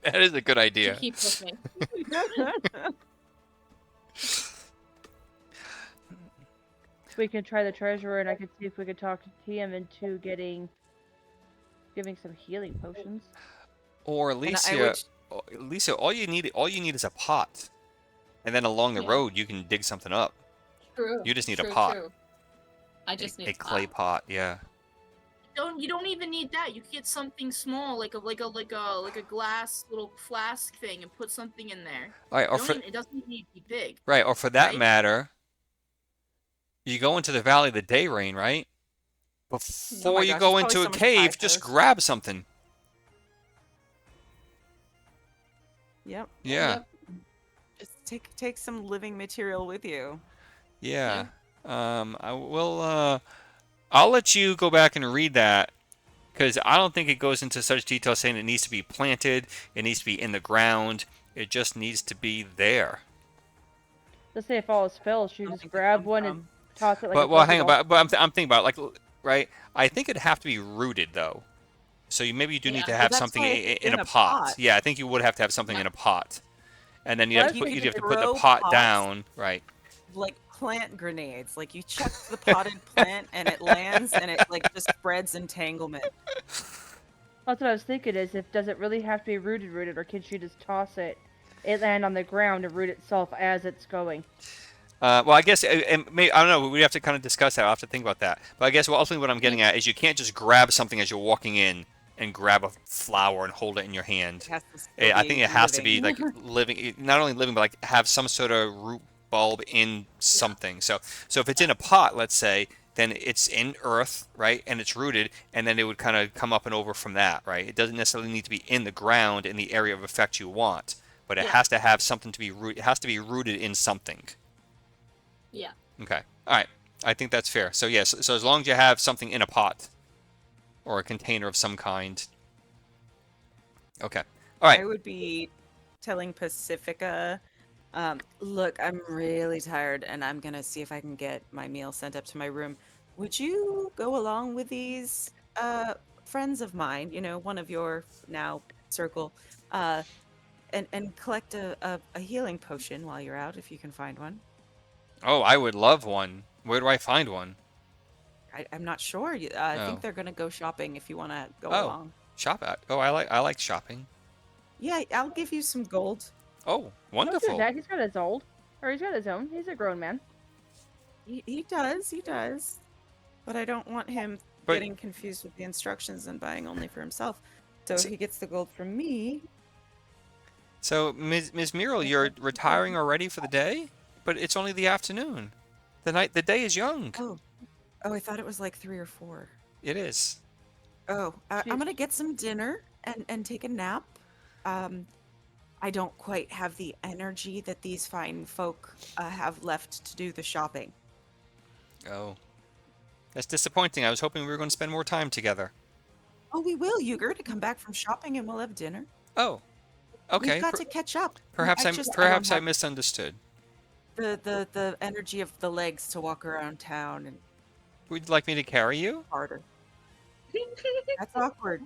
That is a good to idea. keep with me. We can try the treasurer, and I could see if we could talk Tiam into giving some healing potions. Or And I Alicia, would. Lisa, all you need is a pot, and then along the Yeah. road you can dig something up. True. You just need a true, pot. True. I just need a clay pot. Yeah. You don't even need that. You can get something small, like a glass little flask thing, and put something in there. All right. It doesn't even need to be big. Right. Or for that right? matter, you go into the Valley of the Day Rain, right? Before my you gosh, go there's into probably a so much cave, just Pythos. grab something. Yep. Yeah. Yep. Just take some living material with you. Yeah. I will. I'll let you go back and read that, because I don't think it goes into such detail saying it needs to be planted, it needs to be in the ground, it just needs to be there. Let's say if all else fails, you I don't just think they grab come one and from. toss it like But a well, hang on. Pokeball. But I'm thinking about it, like, right. I think it'd have to be rooted though. So maybe you do need Yeah. to Well, have that's something why it's in in a a pot. pot. Yeah, I think you would have to have something Yeah. in a pot, and then you Well, have I to put think you have to they put the grow pot pots. down, right? Like plant grenades. Like you chuck the potted plant and it lands and it like just spreads entanglement. That's what I was thinking. Does it really have to be rooted, or can she just toss it, land on the ground, and root itself as it's going? Well, I guess, and I don't know. We have to kind of discuss that. I'll have to think about that. But I guess ultimately what I'm getting at is you can't just grab something as you're walking in and grab a flower and hold it in your hand. It has to still I be think it has to be living. like living, not only living, but like have some sort of root bulb in something. So if it's in a pot, let's say, then it's in earth, right, and it's rooted, and then it would kind of come up and over from that, right? It doesn't necessarily need to be in the ground in the area of effect you want, but it Yeah. has to have something to be rooted. It has to be rooted in something. Yeah. Okay. All right. I think that's fair. So yes. So as long as you have something in a pot or a container of some kind. Okay. All right. I would be telling Pacifica, look, I'm really tired and I'm gonna see if I can get my meal sent up to my room. Would you go along with these friends of mine, one of your now circle, uh, and collect a healing potion while you're out if you can find one. Oh, I would love one. Where do I find one? I'm not sure. I think Oh. they're gonna go shopping if you want to go Oh, along. shop at. Oh, I like shopping. Yeah, I'll give you some gold. Oh, Don't do wonderful. that. He's got his old. Or he's got his own. He's a grown man. He does. But I don't want him But getting confused with the instructions and buying only for himself. So so, he gets the gold from me. so Ms. Muriel, you're retiring already for the day? But it's only the afternoon. The day is young. Oh, I thought it was like 3 or 4. It is. Oh, I'm She's- gonna get some dinner and take a nap. I don't quite have the energy that these fine folk have left to do the shopping. Oh, that's disappointing. I was hoping we were going to spend more time together. Oh, we will, Uger, to come back from shopping and we'll have dinner. Oh, okay. We've got to catch up. Perhaps I perhaps don't I have misunderstood. the energy of the legs to walk around town and Would you like me to carry you? harder. That's awkward.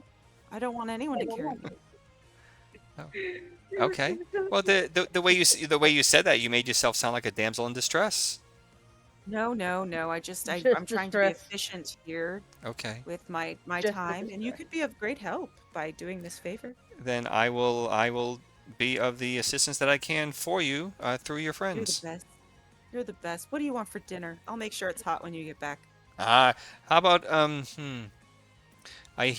I don't want anyone to carry me. Okay. Well, the way you said that, you made yourself sound like a damsel in distress. No. I'm Just trying to be distress. efficient here Okay. with my Just time, and you could be of great help by doing this favor. Then I will be of the assistance that I can for you through your You're the friends. best. You're the best. What do you want for dinner? I'll make sure it's hot when you get back. How about I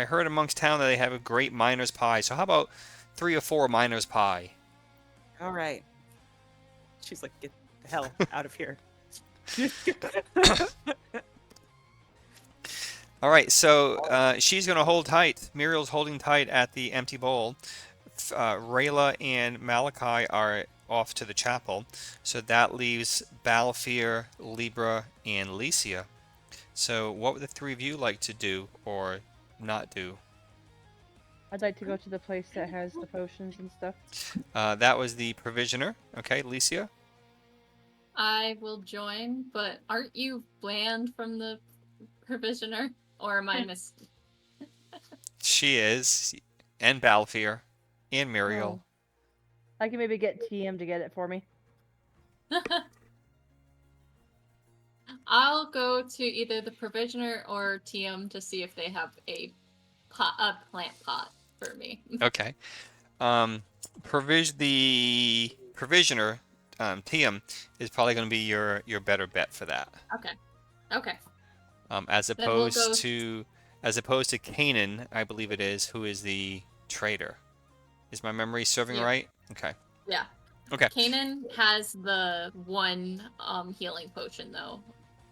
heard amongst town that they have a great miner's pie. So how about 3 or 4 miner's pie? All right. She's like, get the hell out of here. All right, so she's going to hold tight. Muriel's holding tight at the empty bowl. Rayla and Malachi are off to the chapel. So that leaves Balfir, Libra, and Licia. So what would the 3 of you like to do or not do? I'd like to go to the place that has the potions and stuff. That was the provisioner. Okay, Licia? I will join, but aren't you banned from the provisioner? Or am I She is. And Balfir. And Muriel. I can maybe get TM to get it for me. I'll go to either the provisioner or TM to see if they have a plant pot for me. Okay. The provisioner, TM, is probably going to be your better bet for that. Okay. As Then we'll opposed go- to Kanan, I believe it is, who is the trader. Is my memory serving Yeah. right? Okay. Yeah. Okay. Kanan has the one healing potion though.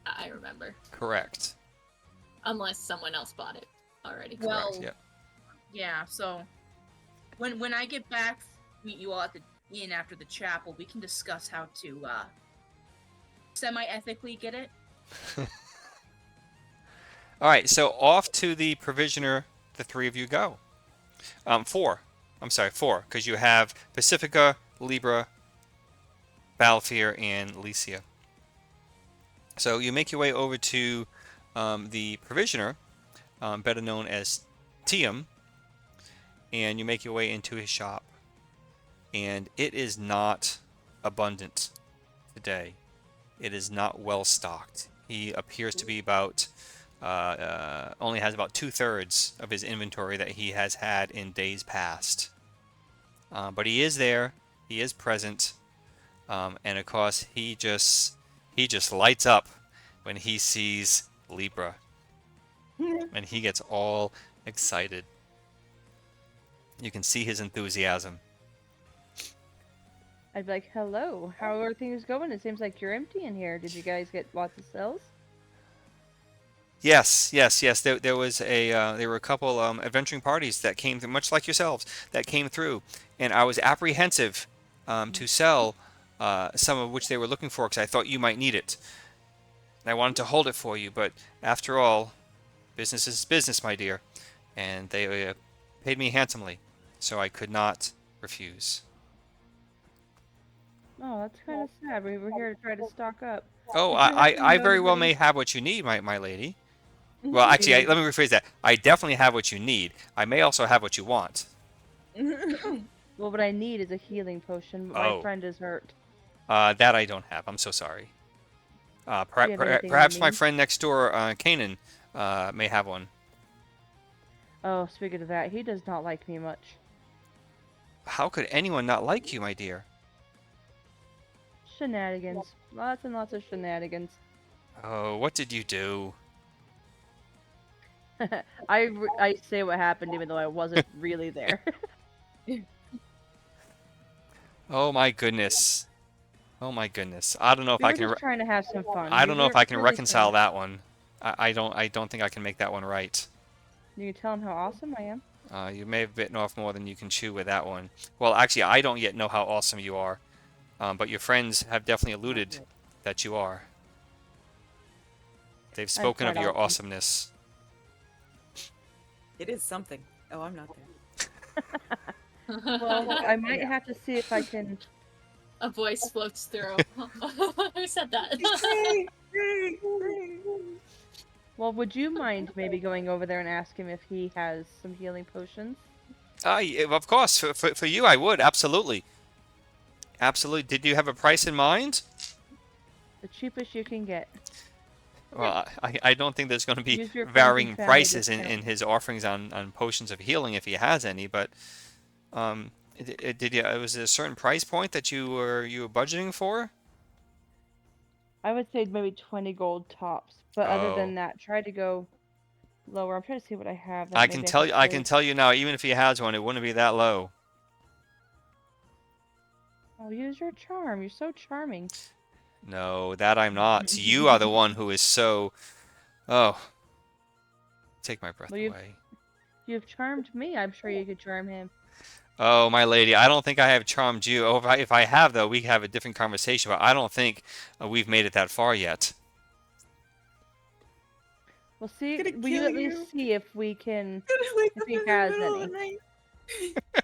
I remember. Correct. Unless someone else bought it already. Well, Correct. Yep. yeah, so when I get back, meet you all at the inn after the chapel, we can discuss how to semi-ethically get it. All right. So off to the provisioner. The 3 of you go. 4. I'm sorry, 4, because you have Pacifica, Libra, Balfir, and Licia. So you make your way over to the provisioner, better known as Tiam, and you make your way into his shop. And it is not abundant today. It is not well stocked. He appears to be about only has about 2/3 of his inventory that he has had in days past. But he is there. He is present, and of course he just lights up when he sees Libra, and he gets all excited. You can see his enthusiasm. I'd be like, hello, how are things going? It seems like you're empty in here. Did you guys get lots of cells? Yes. There were a couple adventuring parties that came through, much like yourselves, that came through, and I was apprehensive to sell some of which they were looking for because I thought you might need it. And I wanted to hold it for you, but after all, business is business, my dear, and they paid me handsomely, so I could not refuse. Oh, that's kind of sad. We were here to try to stock up. Oh, Did you happen to I know very well anybody- may have what you need, my lady. Well, actually, let me rephrase that. I definitely have what you need. I may also have what you want. Well, what I need is a healing potion, but my Oh, friend is hurt. that I don't have. I'm so sorry. Do you have anything on Perhaps my me? friend next door, Kanan, may have one. Oh, speaking of that, he does not like me much. How could anyone not like you, my dear? Shenanigans. Lots and lots of shenanigans. Oh, what did you do? I say what happened even though I wasn't really there. Oh my goodness. Oh my goodness. I don't know if We I were can. just trying to have some fun. I We don't know if weren't I can really reconcile finished. that one. I don't think I can make that one right. You can tell him how awesome I am. You may have bitten off more than you can chew with that one. Well, actually, I don't yet know how awesome you are, but your friends have definitely alluded that you are. They've I'm spoken of quite your awesome. awesomeness. It is something. Oh, I'm not there. Well, I might have to see if I can. A voice floats through. Who said that? Well, would you mind maybe going over there and ask him if he has some healing potions? Of course, for you, I would absolutely, absolutely. Did you have a price in mind? The cheapest you can get. Well, I don't think there's going to be Use your friends and varying family prices in discount. his offerings on potions of healing if he has any, but did you? Was it a certain price point that you were budgeting for? I would say maybe 20 gold tops. But other Oh, than that, try to go lower. I'm trying to see what I have that I can maybe I tell can you. I can trade. tell you now. Even if he has one, it wouldn't be that low. Oh, use your charm. You're so charming. No, that I'm not. You are the one who is so. Oh, take my breath Well, away. you've charmed me. I'm sure you could charm him. Oh, my lady, I don't think I have charmed you. Oh, if I have, though, we can have a different conversation. But I don't think we've made it that far yet. Well, see, Gonna will you kill at you. least see if we can, Gonna wake if up he in the has middle of any? the night.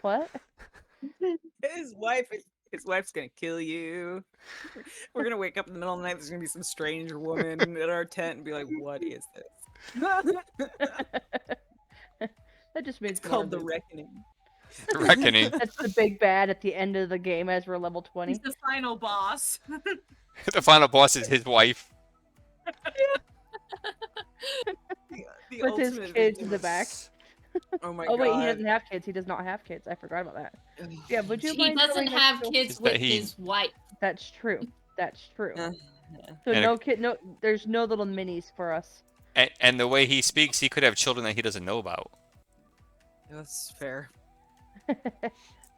What? His wife's gonna kill you. We're gonna wake up in the middle of the night. There's gonna be some strange woman at our tent and be like, "What is this?" That just means It's more called the loot. Reckoning. The reckoning. That's the big bad at the end of the game as we're level He's 20. the final boss. The final boss is his wife. The With his ultimate kids in victim the of- back. Oh my Oh wait, he god. doesn't have kids. He does not have kids. I forgot about that. Yeah, would you He mind doesn't going next have door? kids Is that with he- his wife. That's true. That's true. Uh, So And no kid, no. There's no little minis for us. and the way he speaks, he could have children that he doesn't know about. That's fair.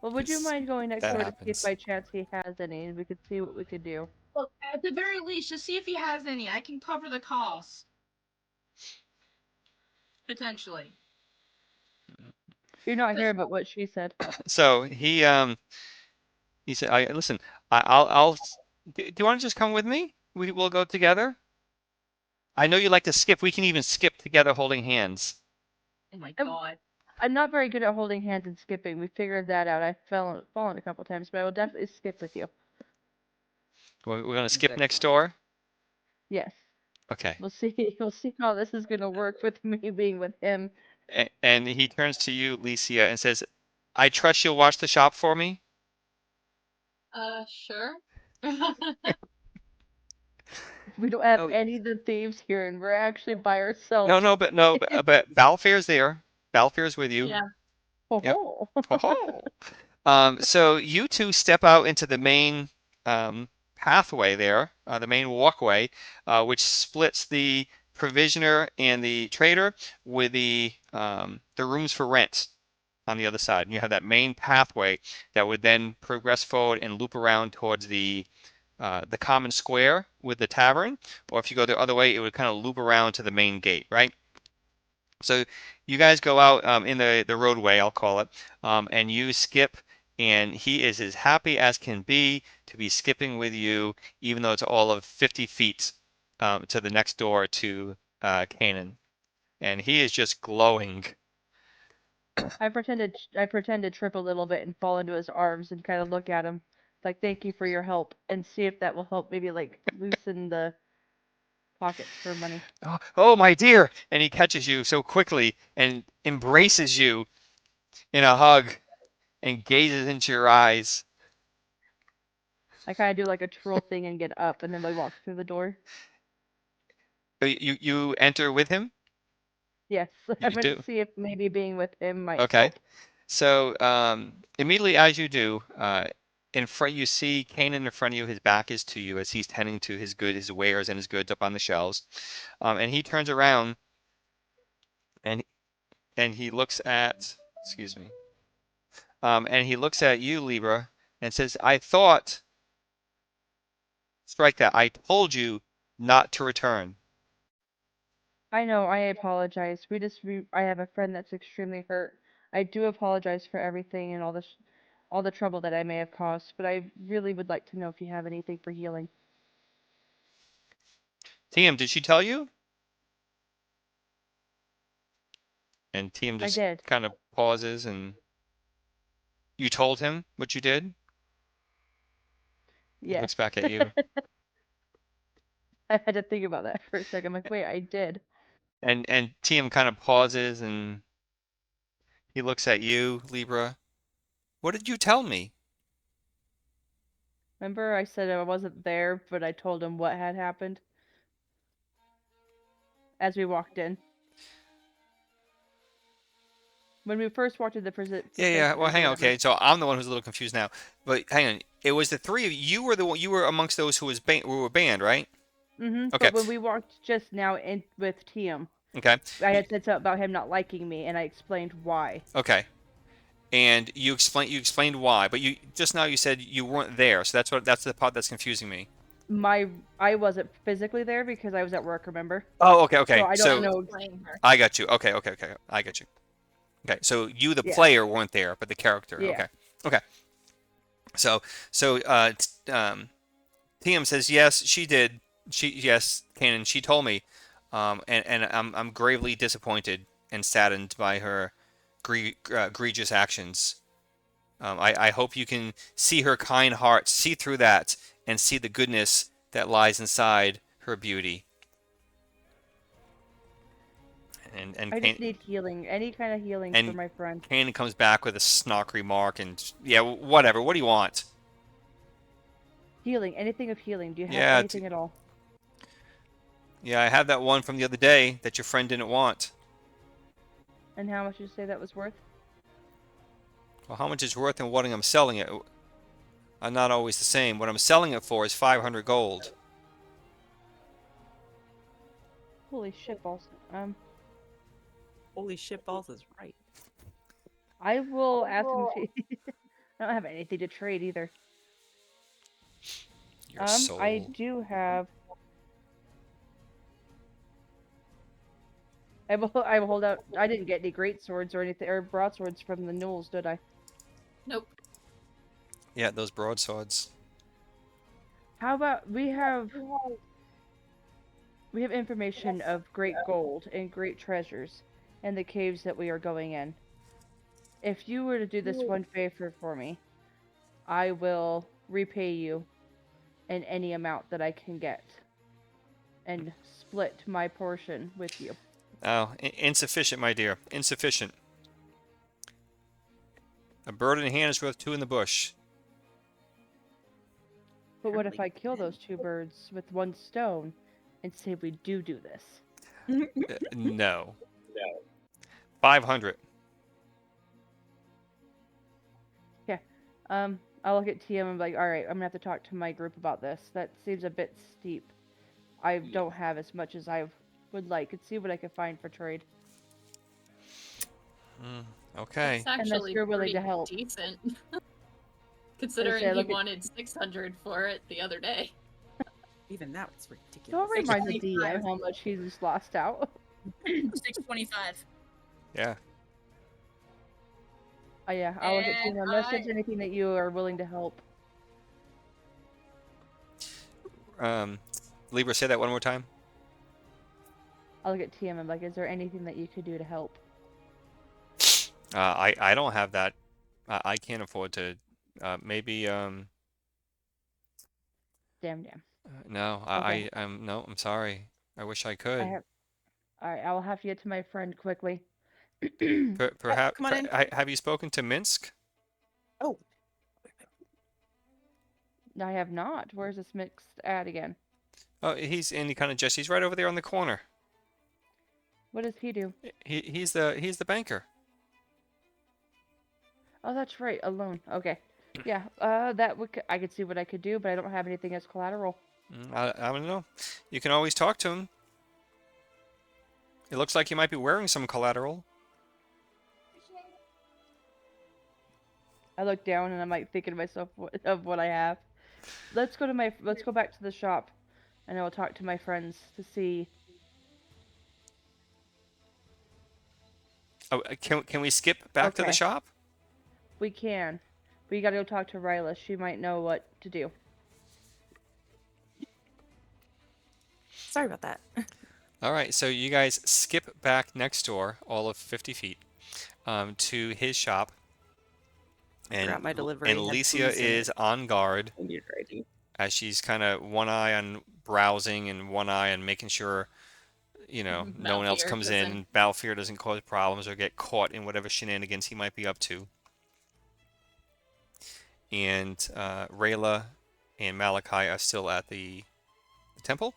Well, would you It's- mind going next that door to see if happens. by chance he has any, and we could see what we could do. Well, at the very least, just see if he has any. I can cover the cost. Potentially. You're not hearing about what she said. So he said, "I listen. I'll. Do you want to just come with me? We'll go together. I know you like to skip. We can even skip together, holding hands. Oh my Um, god. I'm not very good at holding hands and skipping. We figured that out. I've fallen a couple times, but I will definitely skip with you. We're gonna skip next door. Yes. Okay." We'll see. We'll see how this is gonna work with me being with him. And he turns to you, Licia, and says, "I trust you'll watch the shop for me." Sure. We don't have Oh, any of the thieves here, and we're actually by ourselves. No, but Balfair's there. Balfair's with you. Yeah. Yep. Oh. Ho-ho. So you two step out into the main pathway there, the main walkway, which splits the provisioner and the trader with the rooms for rent on the other side. And you have that main pathway that would then progress forward and loop around towards the common square with the tavern, or if you go the other way, it would kind of loop around to the main gate, right? So you guys go out in the roadway, I'll call it, and you skip, and he is as happy as can be to be skipping with you, even though it's all of 50 feet to the next door to Canaan, and he is just glowing. I pretend to trip a little bit and fall into his arms and kind of look at him, like thank you for your help, and see if that will help maybe like loosen the pockets for money. Oh, my dear! And he catches you so quickly and embraces you in a hug and gazes into your eyes. I kind of do like a troll thing and get up, and then we walk through the door. You enter with him? Yes, I You went do. to see if maybe being with him might Okay. help. So immediately as you do, in front you see Kanan in front of you. His back is to you as he's tending to his wares and his goods up on the shelves. And he turns around and he looks at, excuse me, and he looks at you, Libra, and says, "I thought, strike that. I told you not to return." I know, I apologize. I have a friend that's extremely hurt. I do apologize for everything and all the trouble that I may have caused, but I really would like to know if you have anything for healing. TM, did she tell you? And TM I just did. kind of pauses and you told him what you did? He Yes. looks back at you. I had to think about that for a second. I'm like, wait, I did. And TM kind of pauses and he looks at you, Libra. What did you tell me? Remember I said I wasn't there, but I told him what had happened as we walked in. When we first walked in the Yeah. Well, dispensary or hang on. whatever. Okay, so I'm the one who's a little confused now. But hang on. It was the three of you. You were amongst those who who were banned, right? Mm-hmm. Okay. But when we walked just now in with TM, Okay. I had said something about him not liking me, and I explained why. Okay. And you explained why, but you just now you said you weren't there, so that's the part that's confusing me. I wasn't physically there because I was at work, remember? Oh, okay. So I I don't So was know. playing her. I got you. Okay. I got you. Okay. So you, the Yeah. player, weren't there, but the character. Yeah. Okay. So TM says yes, she did. Yes, Kanan, she told me, and I'm gravely disappointed and saddened by her egregious actions. I hope you can see her kind heart, see through that, and see the goodness that lies inside her beauty. And I just need healing. Any kind of healing for my friend. Kanan comes back with a snark remark, and yeah, whatever. What do you want? Healing. Anything of healing. Do you have Yeah, anything at all? Yeah, I have that one from the other day that your friend didn't want. And how much did you say that was worth? Well, how much it's worth and what I'm selling it are not always the same. What I'm selling it for is 500 gold. Holy shit balls. Holy shit balls is right. I will ask him if I don't have anything to trade either. Your soul. I do have. I will hold out. I didn't get any great swords or anything or broadswords from the gnolls, did I? Nope. Yeah, those broadswords. How about we have information of great gold and great treasures in the caves that we are going in. If you were to do this one favor for me, I will repay you in any amount that I can get and split my portion with you. Oh, insufficient, my dear. Insufficient. A bird in hand is worth two in the bush. But what if I kill those two birds with one stone and say we do this? No. 500. Yeah. I'll look at TM and be like, alright, I'm gonna have to talk to my group about this. That seems a bit steep. I don't have as much as I would like. Let's see what I can find for trade. Okay. It's actually you're willing pretty to help. decent. Considering he wanted 600 for it the other day. Even that was ridiculous. Don't remind the 625. DM how much he's just lost out. 625. Yeah. Oh yeah, I'll look at And TM unless there's anything that you are willing to help. Libra, say that one more time. I'll look at TM and be like, is there anything that you could do to help? I don't have that. I can't afford to. Maybe Damn. no. Okay. No. I'm sorry. I wish I I could. have. All right, I'll have to get to my friend quickly. Perhaps come on in. have you spoken to Minsk? Oh, I have not. Where's this mixed ad again? Oh, he's right over there on the corner. What does he do? He's the banker. Oh, that's right, a loan. Okay. Yeah, I could see what I could do, but I don't have anything as collateral. I don't know. You can always talk to him. It looks like you might be wearing some collateral. I look down and I'm like thinking to myself of what I have. Let's go back to the shop, and I will talk to my friends to see. Oh, can we skip back to the Okay, shop? we can. But you gotta go talk to Ryla. She might know what to do. Sorry about that. All right, so you guys skip back next door, all of 50 feet, to his shop, forgot my and delivery had Alicia booze in is it. on guard I need her ID. as she's kind of one eye on browsing and one eye on making sure, no one else Balthier comes in doesn't. and Balfour doesn't cause problems or get caught in whatever shenanigans he might be up to. And Rayla and Malachi are still at the chapel,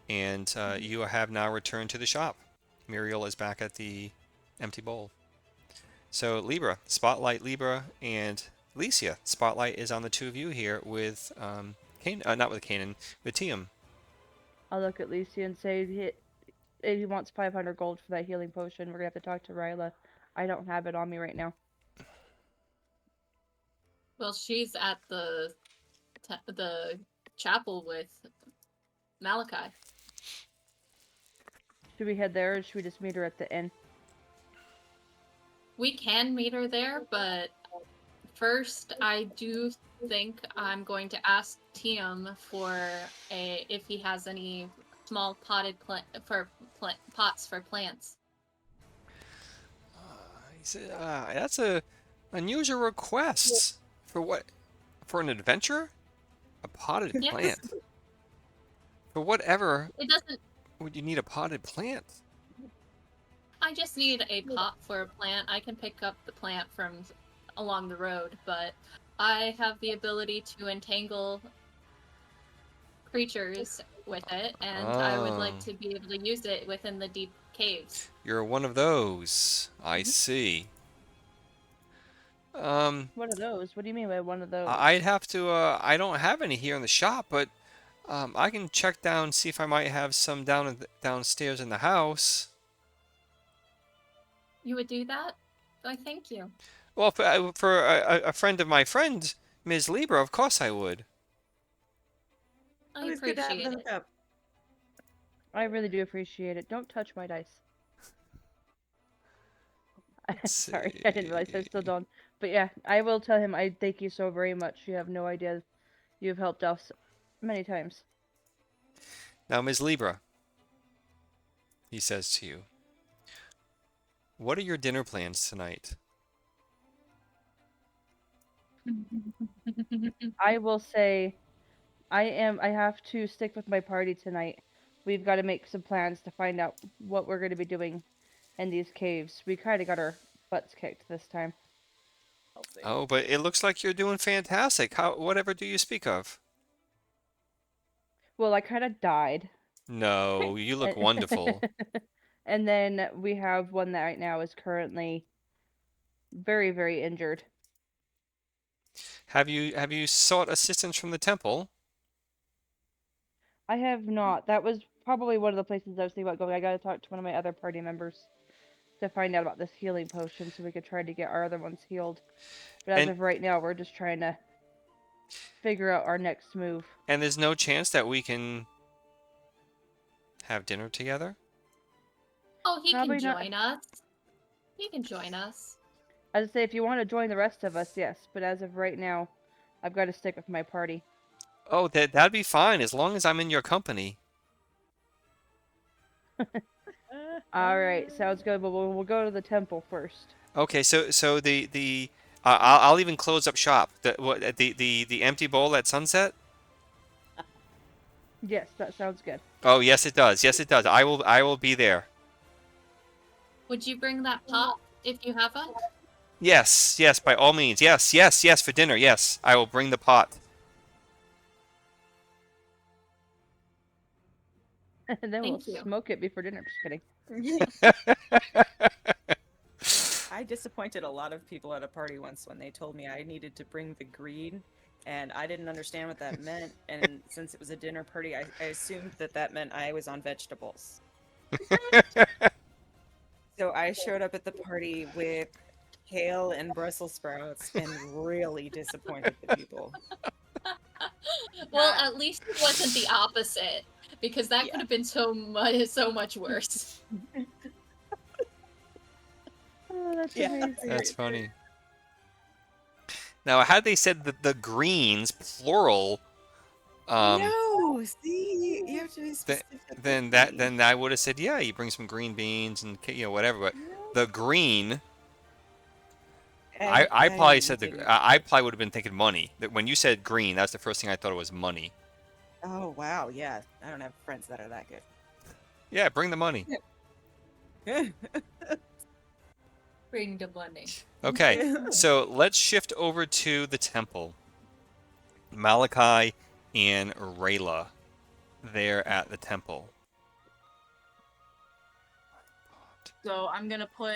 and you have now returned to the shop. Muriel is back at the empty bowl. So Libra, Spotlight, Libra, and Alicia. Spotlight is on the two of you here with not with Kanan, with Tiam. I'll look at Lucy and say he wants 500 gold for that healing potion. We're gonna have to talk to Ryla. I don't have it on me right now. Well, she's at the chapel with Malachi. Should we head there, or should we just meet her at the inn? We can meet her there, but first, I do think I'm going to ask Tiam if he has any small potted pots for plants. That's a unusual request for what? For an adventurer? A potted Yes. plant. For whatever It doesn't. would you need a potted plant? I just need a pot for a plant. I can pick up the plant from along the road, but I have the ability to entangle creatures with it, and I would like to be able to use it within the deep caves. You're one of those. I see. What are those? What do you mean by one of those? I'd have to. I don't have any here in the shop, but I can check down, see if I might have some downstairs in the house. You would do that? Why, thank you. Well, for a friend of my friend, Ms. Libra, of course I would. I Always good to have appreciate them it. up. I really do appreciate it. Don't touch my dice. Sorry, I didn't realize I was still done. But yeah, I will tell him I thank you so very much. You have no idea. You've helped us many times. Now, Ms. Libra, he says to you, what are your dinner plans tonight? I will say I have to stick with my party tonight. We've got to make some plans to find out what we're going to be doing in these caves. We kind of got our butts kicked this time. Oh, but it looks like you're doing fantastic. Whatever do you speak of? Well, I kind of died. No, you look wonderful. And then we have one that right now is currently very, very injured. Have you sought assistance from the temple? I have not. That was probably one of the places I was thinking about going. I gotta talk to one of my other party members to find out about this healing potion so we could try to get our other ones healed. But as And- of right now, we're just trying to figure out our next move. And there's no chance that we can have dinner together? Oh, he Probably can not. join us. He can join us. I'd say if you want to join the rest of us, yes. But as of right now, I've got to stick with my party. Oh, that'd be fine as long as I'm in your company. All right, sounds good. But we'll go to the temple first. Okay, so I'll even close up shop. The empty bowl at sunset. Yes, that sounds good. Oh, yes, it does. Yes, it does. I will be there. Would you bring that pot if you have one? Yes, yes, by all means. Yes, yes, yes, for dinner. Yes, I will bring the pot. And then we'll Thank you. smoke it before dinner. Just kidding. I disappointed a lot of people at a party once when they told me I needed to bring the green, and I didn't understand what that meant. And since it was a dinner party, I assumed that that meant I was on vegetables. So I showed up at the party with kale and Brussels sprouts and really disappointed the people. Well, at least it wasn't the opposite, because that Yeah. could have been so much worse. Oh, that's Yeah. amazing. That's funny. Now, had they said that the greens, plural, No, see, you have to be th- specific. then I would have said, yeah, you bring some green beans and whatever. But the green, I probably you said didn't. I probably would have been thinking money. That when you said green, that's the first thing I thought it was money. Oh wow, yeah. I don't have friends that are that good. Yeah, bring the money. Bring the money. Okay, so let's shift over to the temple. Malachi and Rayla there at the temple. So I'm gonna put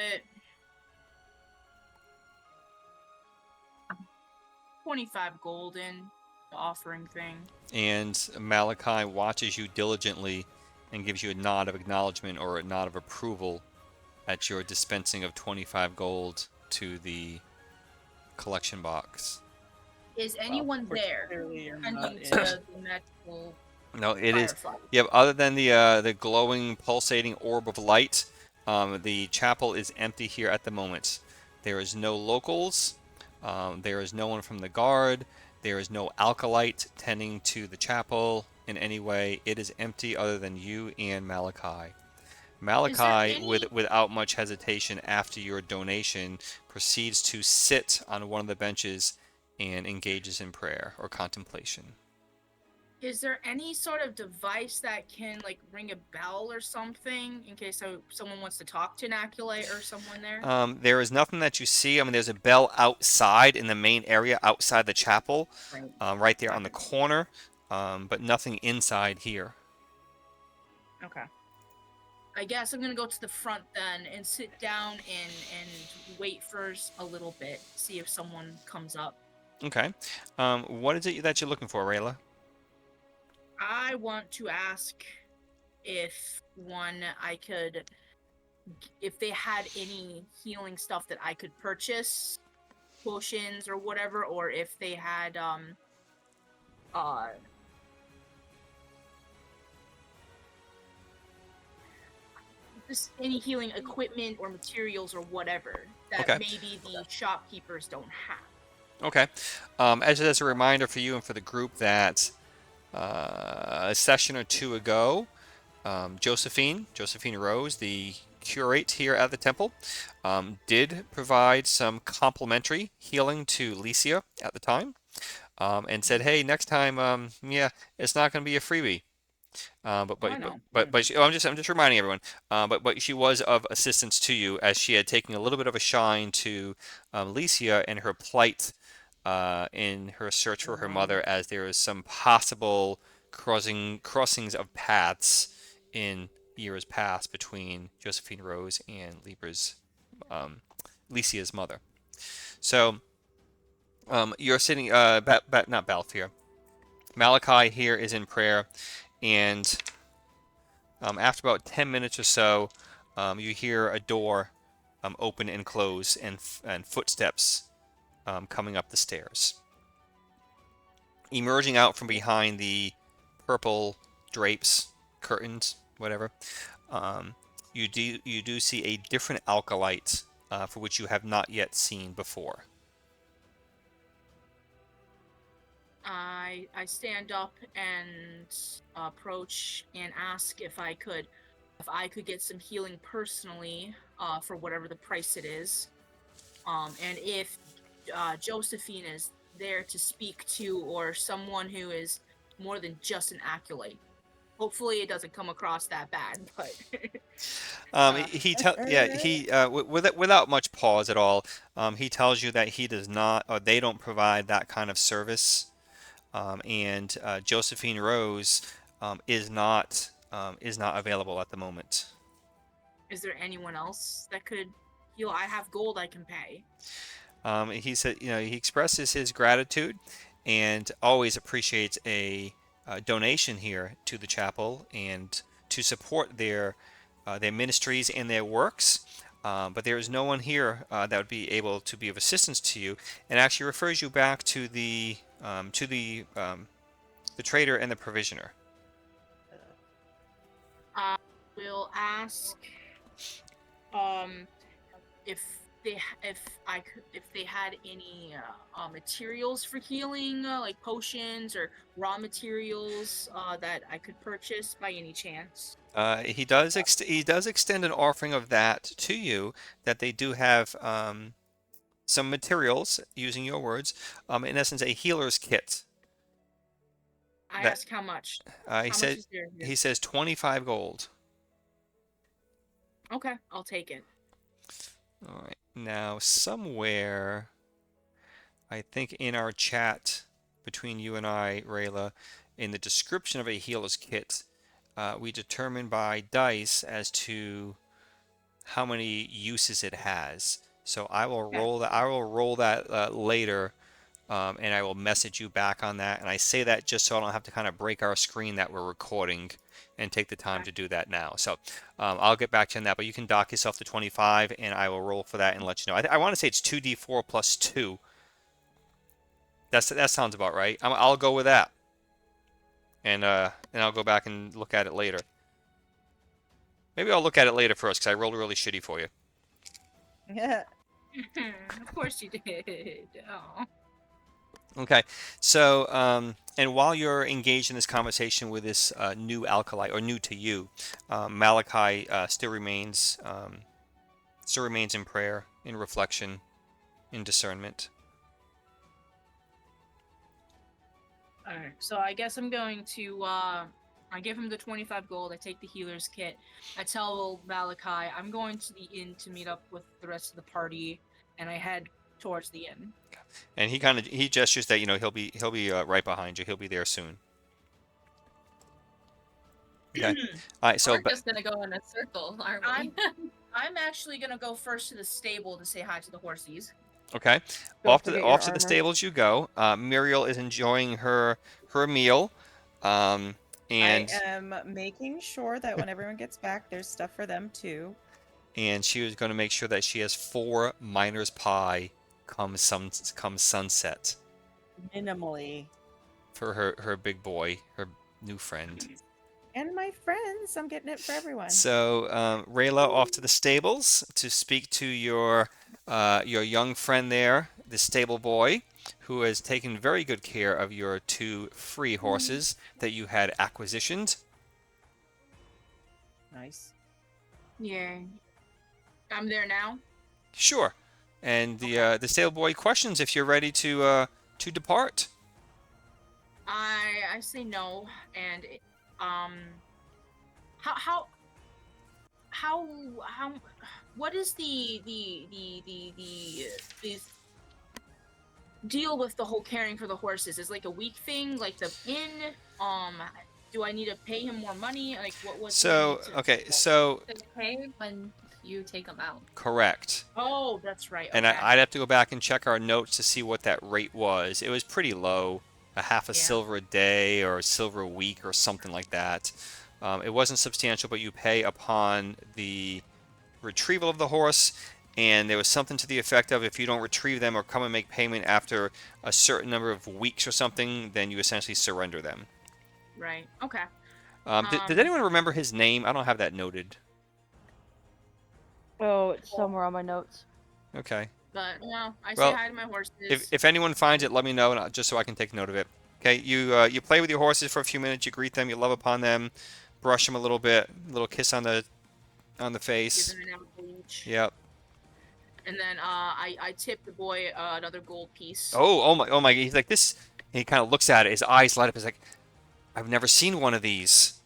25 gold in the offering thing. And Malachi watches you diligently and gives you a nod of acknowledgement or a nod of approval at your dispensing of 25 gold to the collection box. Is anyone there? Clearly you're I not need in. to the magical No, it is. firefly. Yep. Other than the glowing, pulsating orb of light, the chapel is empty here at the moment. There is no locals. There is no one from the guard. There is no alkalite tending to the chapel in any way. It is empty, other than you and Malachi. Malachi, without much hesitation, after your donation, proceeds to sit on one of the benches and engages in prayer or contemplation. Is there any sort of device that can like ring a bell or something in case someone wants to talk to an acolyte or someone there? There is nothing that you see. I mean, there's a bell outside in the main area outside the chapel, Right. right there on the corner, but nothing inside here. Okay. I guess I'm gonna go to the front then and sit down and wait for a little bit, see if someone comes up. Okay. What is it that you're looking for, Rayla? I want to ask if if they had any healing stuff that I could purchase, potions or whatever, or if they had just any healing equipment or materials or whatever that Okay. maybe the shopkeepers don't have. Okay. As a reminder for you and for the group that a session or two ago, Josephine Rose, the curate here at the temple, did provide some complimentary healing to Licia at the time, and said, "Hey, next time, yeah, it's not going to be a freebie." I know. I'm just reminding everyone. But she was of assistance to you as she had taken a little bit of a shine to Licia and her plight in her search for her mother, as there is some possible crossings of paths in years past between Josephine Rose and Licia's mother. So you're sitting, not Balthier. Malachi here is in prayer, and after about 10 minutes or so, you hear a door open and close, and footsteps coming up the stairs. Emerging out from behind the purple drapes, curtains, whatever, you do see a different alkalite for which you have not yet seen before. I stand up and approach and ask if I could get some healing personally for whatever the price it is, and if Josephine is there to speak to, or someone who is more than just an acolyte. Hopefully, it doesn't come across that bad, but Without much pause at all, he tells you that he does not, or they don't provide that kind of service, and Josephine Rose is not available at the moment. is there anyone else that could heal? I have gold I can pay. He said, he expresses his gratitude and always appreciates a donation here to the chapel and to support their ministries and their works. But there is no one here that would be able to be of assistance to you, and actually refers you back to the trader and the provisioner. We'll ask if they had any materials for healing, like potions or raw materials that I could purchase by any chance. He does extend an offering of that to you. That they do have some materials, using your words, in essence, a healer's kit. I That ask how much. he How much said is there here? he says 25 gold. Okay, I'll take it. All right. Now, somewhere, I think in our chat between you and I, Rayla, in the description of a healer's kit, we determine by dice as to how many uses it has. So I will Okay. roll that. I will roll that later, and I will message you back on that. And I say that just so I don't have to kind of break our screen that we're recording and take the time Okay. to do that now. So I'll get back to you on that. But you can dock yourself to 25, and I will roll for that and let you know. I want to say it's 2d4 plus 2. That sounds about right. I'll go with that, and I'll go back and look at it later. Maybe I'll look at it later first because I rolled really shitty for you. Yeah. Of course you did. Oh. Okay, so and while you're engaged in this conversation with this new alkali, or new to you, Malachi still remains in prayer, in reflection, in discernment. Alright, so I guess I'm going to I give him the 25 gold, I take the healer's kit, I tell Malachi I'm going to the inn to meet up with the rest of the party, and I head towards the inn. And he gestures that he'll be right behind you. He'll be there soon. Okay. All right. So We're just gonna go in a circle, aren't we? I'm actually gonna go first to the stable to say hi to the horsies. okay, Don't off to forget your the armor. stables you go. Muriel is enjoying her meal, and I am making sure that when everyone gets back, there's stuff for them too. and she was going to make sure that she has 4 miner's pie come sunset Minimally. for her big boy, her new friend. And my friends, I'm getting it for everyone. So Rayla off to the stables to speak to your young friend there, the stable boy, who has taken very good care of your 2 free horses that you had acquisitioned. Nice. Yeah. I'm there now. Sure. And the stable boy questions if you're ready to depart. I say no, and how what is the deal with the whole caring for the horses? Is like a week thing, like the inn? Do I need to pay him more money? Like what? So okay, so They pay when you take them out. correct. Oh, that's right. And Okay. I'd have to go back and check our notes to see what that rate was. It was pretty low, a half a Yeah. silver a day or a silver a week or something like that. It wasn't substantial, but you pay upon the retrieval of the horse, and there was something to the effect of if you don't retrieve them or come and make payment after a certain number of weeks or something, then you essentially surrender them. Right. Okay. Did anyone remember his name? I don't have that noted. Oh, it's somewhere on my notes. Okay. But no, I Well, say hi to my horses. If anyone finds it, let me know, and just so I can take note of it. Okay, you play with your horses for a few minutes. You greet them. You love upon them, brush them a little bit, a little kiss on the face. Give them an apple each. Yep. And then I tip the boy another gold piece. Oh my! He's like this. He kind of looks at it. His eyes light up. He's like, I've never seen one of these.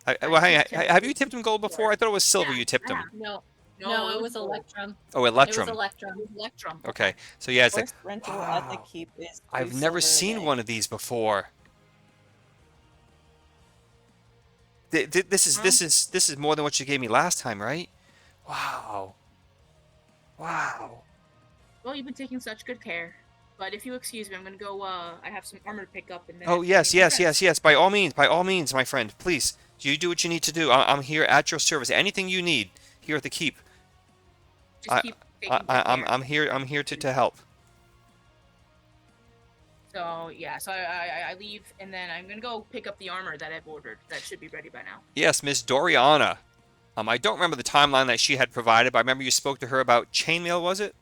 Well, hang on. tipped him Have you gold tipped him gold before? I thought it was silver Yeah, you tipped I him. have. No, No, it was gold. Electrum. Oh, It was Electrum. Electrum. Electrum. Okay. So yeah, it's like, Forced rental at the wow. keep is I've 2 never silver a seen day. one of these before. This is more than what you gave me last time, right? Wow. Wow. Well, you've been taking such good care. But if you excuse me, I'm gonna go. I have some armor to pick up, and then. I Oh have to yes, meet my yes, friends. yes, yes. By all means, my friend. Please, you do what you need to do. I'm here at your service. Anything you need here at the keep. Just I, keep taking good care. I'm here. I'm here to help. So yeah, so I leave, and then I'm gonna go pick up the armor that I've ordered. That should be ready by now. Yes, Miss Doriana. I don't remember the timeline that she had provided, but I remember you spoke to her about chainmail, was it?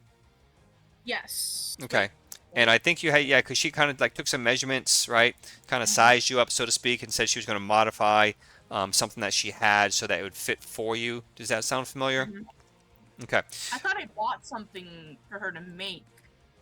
Yes. Okay. And I think you had, yeah, because she kind of like took some measurements, right? Kind of sized you up, so to speak, and said she was going to modify something that she had so that it would fit for you. Does that sound familiar? Mhm. Okay. I thought I bought something for her to make,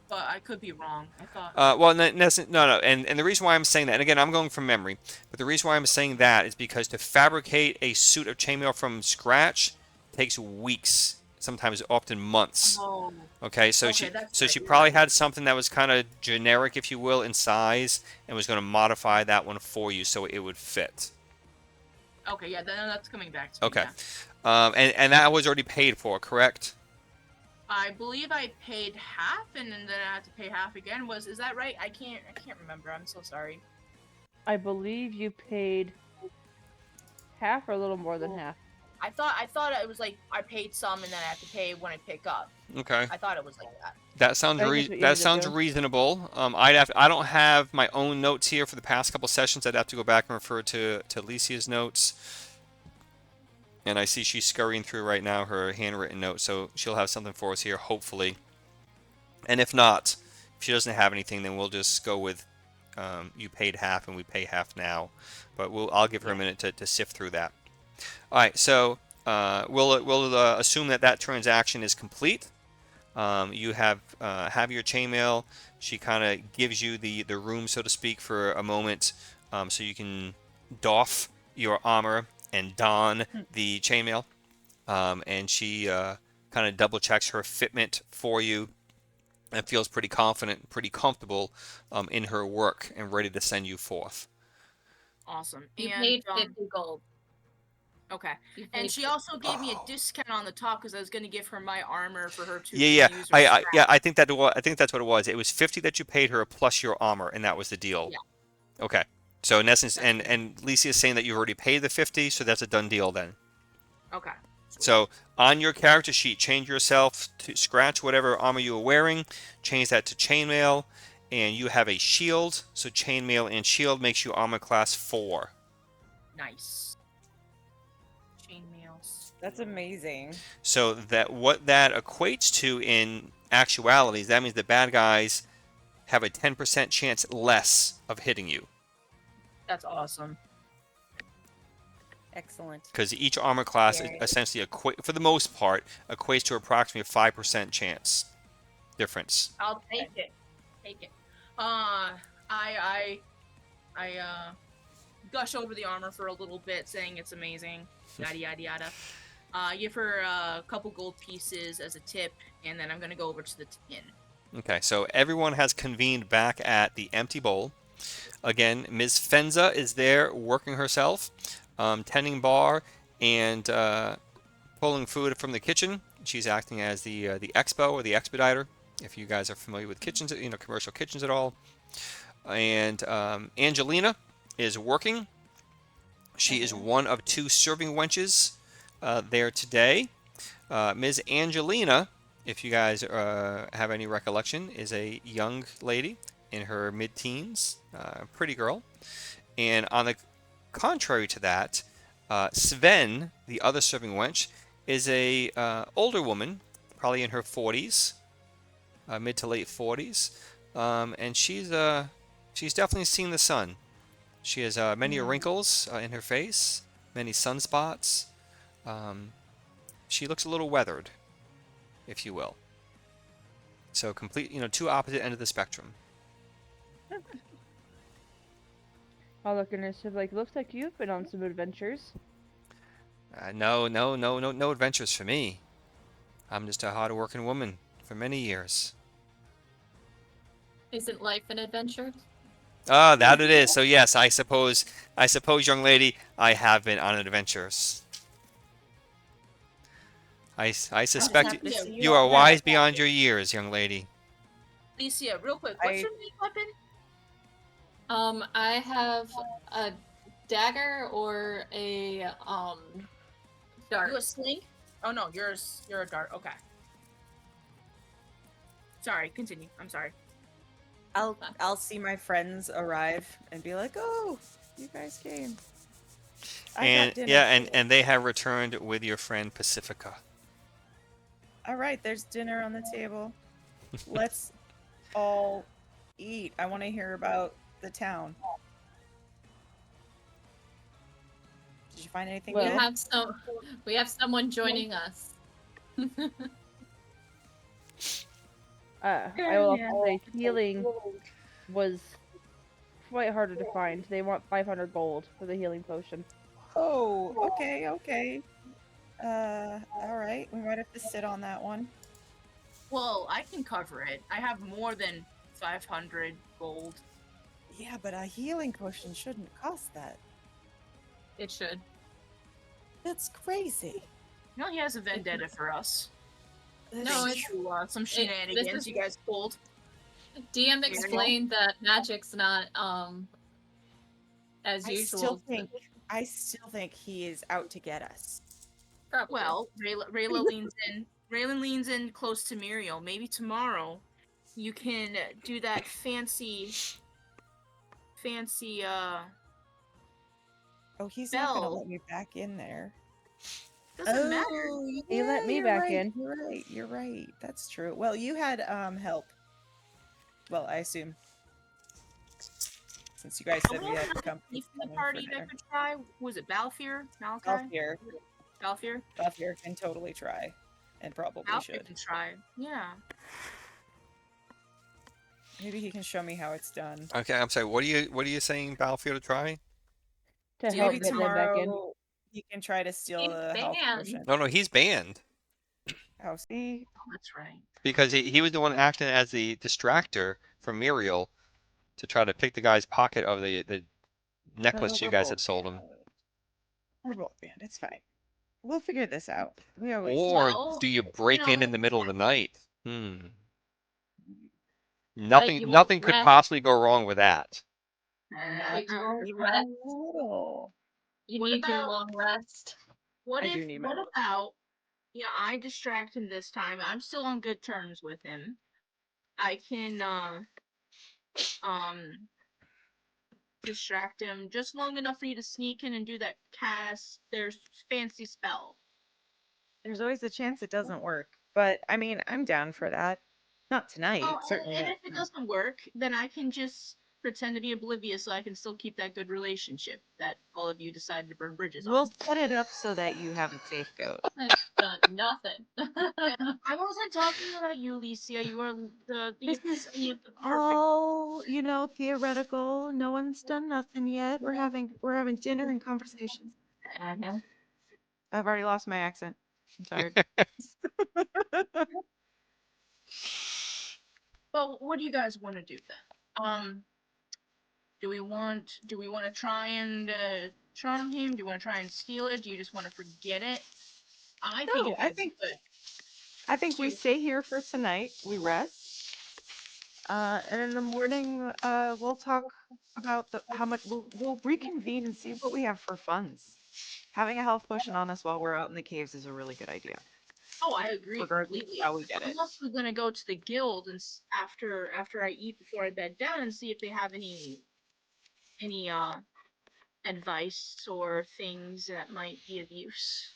but I could be wrong. I thought. Well, no. And the reason why I'm saying that, and again, I'm going from memory, but the reason why I'm saying that is because to fabricate a suit of chainmail from scratch takes weeks, sometimes often months. Oh. Okay, so Okay, that's she right. probably had something that was kind of generic, if you will, in size, and was going to modify that one for you so it would fit. Okay, yeah, then that's coming back to me. Okay. Yeah. And that was already paid for, correct? I believe I paid half, and then I had to pay half again. Is that right? I can't remember. I'm so sorry. I believe you paid half or a little more than Well, half. I thought it was like I paid some, and then I have to pay when I pick up. Okay. I thought it was like that. That sounds I think that's what you that ended up sounds doing. reasonable. I don't have my own notes here for the past couple sessions. I'd have to go back and refer to Alicia's notes. And I see she's scurrying through right now her handwritten notes, so she'll have something for us here, hopefully. And if not, if she doesn't have anything, then we'll just go with you paid half and we pay half now. But I'll give her a minute to sift through that. All right, so we'll assume that transaction is complete. You have your chainmail. She kind of gives you the room, so to speak, for a moment, so you can doff your armor and don the chainmail. And she kind of double checks her fitment for you and feels pretty confident, pretty comfortable in her work and ready to send you forth. Awesome. You and, paid 50 gold. Okay. You And paid she also gave me a Oh. discount on the top because I was going to give her my armor for her to Yeah. use. Or I think that's what it was. It was 50 that you paid her plus your armor, and that was the deal. Yeah. Okay. So in essence, That's and Lisa is saying that you already paid the 50, so that's a done deal then. Okay. So on your character sheet, change yourself to scratch whatever armor you were wearing, change that to chainmail, and you have a shield. So chainmail and shield makes you armor class 4. Nice. Chainmails. That's amazing. So what that equates to in actuality is that means the bad guys have a 10% chance less of hitting you. That's awesome. Excellent. Because each armor class is Yay. essentially, for the most part, equates to approximately a 5% chance difference. I'll take it. Take it. I gush over the armor for a little bit, saying it's amazing. Yada yada yada. Give her a couple gold pieces as a tip, and then I'm gonna go over to the inn. Okay, so everyone has convened back at the Empty Bowl. Again, Ms. Fenza is there working herself, tending bar and pulling food from the kitchen. She's acting as the expo or the expediter, if you guys are familiar with kitchens, commercial kitchens at all. And Angelina is working. She is one of 2 serving wenches there today. Ms. Angelina, if you guys have any recollection, is a young lady in her mid-teens, pretty girl. And on the contrary to that, Sven, the other serving wench, is a older woman, probably in her 40s, mid to late 40s, and she's definitely seen the sun. She has many wrinkles in her face, many sunspots. She looks a little weathered, if you will. So complete, 2 opposite ends of the spectrum. I'll look at her and say, like, looks like you've been on some adventures. No adventures for me. I'm just a hard-working woman for many years. Isn't life an adventure? Ah, that it is. So yes, I suppose, young lady, I have been on adventures. I I'm just suspect happy to see you all are well. wise beyond your years, young lady. Alicia, real quick, what's I- your main weapon? I have a dagger or a dart. You a sling? Oh no, you're a dart. Okay. Sorry, continue. I'm sorry. I'll see my friends arrive and be like, "Oh, you guys came." I And got dinner. yeah, too." and they have returned with your friend Pacifica. All right, there's dinner on the table. Let's all eat. I want to hear about the town. Did you find anything Well- good? We have someone joining us. I will also say healing was quite harder to find. They want 500 gold for the healing potion. Oh, okay. All right. We might have to sit on that one. Well, I can cover it. I have more than 500 gold. Yeah, but a healing potion shouldn't cost that. It should. That's crazy. No, he has a vendetta for us. No, Thanks to some shenanigans is- you guys pulled. DM explained that magic's not as I usual. still think he is out to get us. Probably. Well, Rayla leans in. Raylan leans in close to Muriel. Maybe tomorrow you can do that fancy Oh, he's not gonna Bell. let me back in there. Doesn't matter. He let me you're back right, in. You're right. That's true. Well, you had help. Well, I assume since you guys said we had company From the coming party for that dinner. could try. Was it Balfour? Malachi? Balfour. Balfour? Balfour can totally try, and probably Balfour should. can try. Yeah. Maybe he can show me how it's done. Okay, I'm sorry. What are you saying, Battlefield to try? To help Maybe get them back in. tomorrow he can try to steal He's the health banned. potion. No, he's banned Oh, see? Oh, that's right. because he was the one acting as the distractor for Muriel to try to pick the guy's pocket of the necklace you guys had sold him. We're both banned. It's fine. We'll figure this out. We always Or Well, do you break in know- the middle of the night? you Nothing won't could rest. possibly go wrong with that. But you won't rest. little. You What need your about- long rest. What I do need my what book. about I distract him this time. I'm still on good terms with him. I can distract him just long enough for you to sneak in and do that cast their fancy spell. There's always a chance it doesn't work, but I mean, I'm down for that. Not tonight, Oh, certainly. and not if it tonight. doesn't work, then I can just pretend to be oblivious so I can still keep that good relationship that all of you decided to burn bridges We'll on. set it up so that you have a safe goat. I've done nothing. I wasn't talking about you, Licia. You are the This is epitome of the perfect. all, theoretical. No one's done nothing yet. We're having dinner and conversations. I've already lost my accent. I'm tired. Well, what do you guys want to do then? Do we want to try and charm him? Do you want to try and steal it? Do you just want to forget it? I think No, you I guys think- could. I think we stay here for tonight. We rest. And in the morning, we'll talk about how much we'll reconvene and see what we have for funds. Having a health potion on us while we're out in the caves is a really good idea. Oh, I agree Regardless of completely. how we get it. I'm also gonna go to the guild and after I eat before I bed down and see if they have any advice or things that might be of use.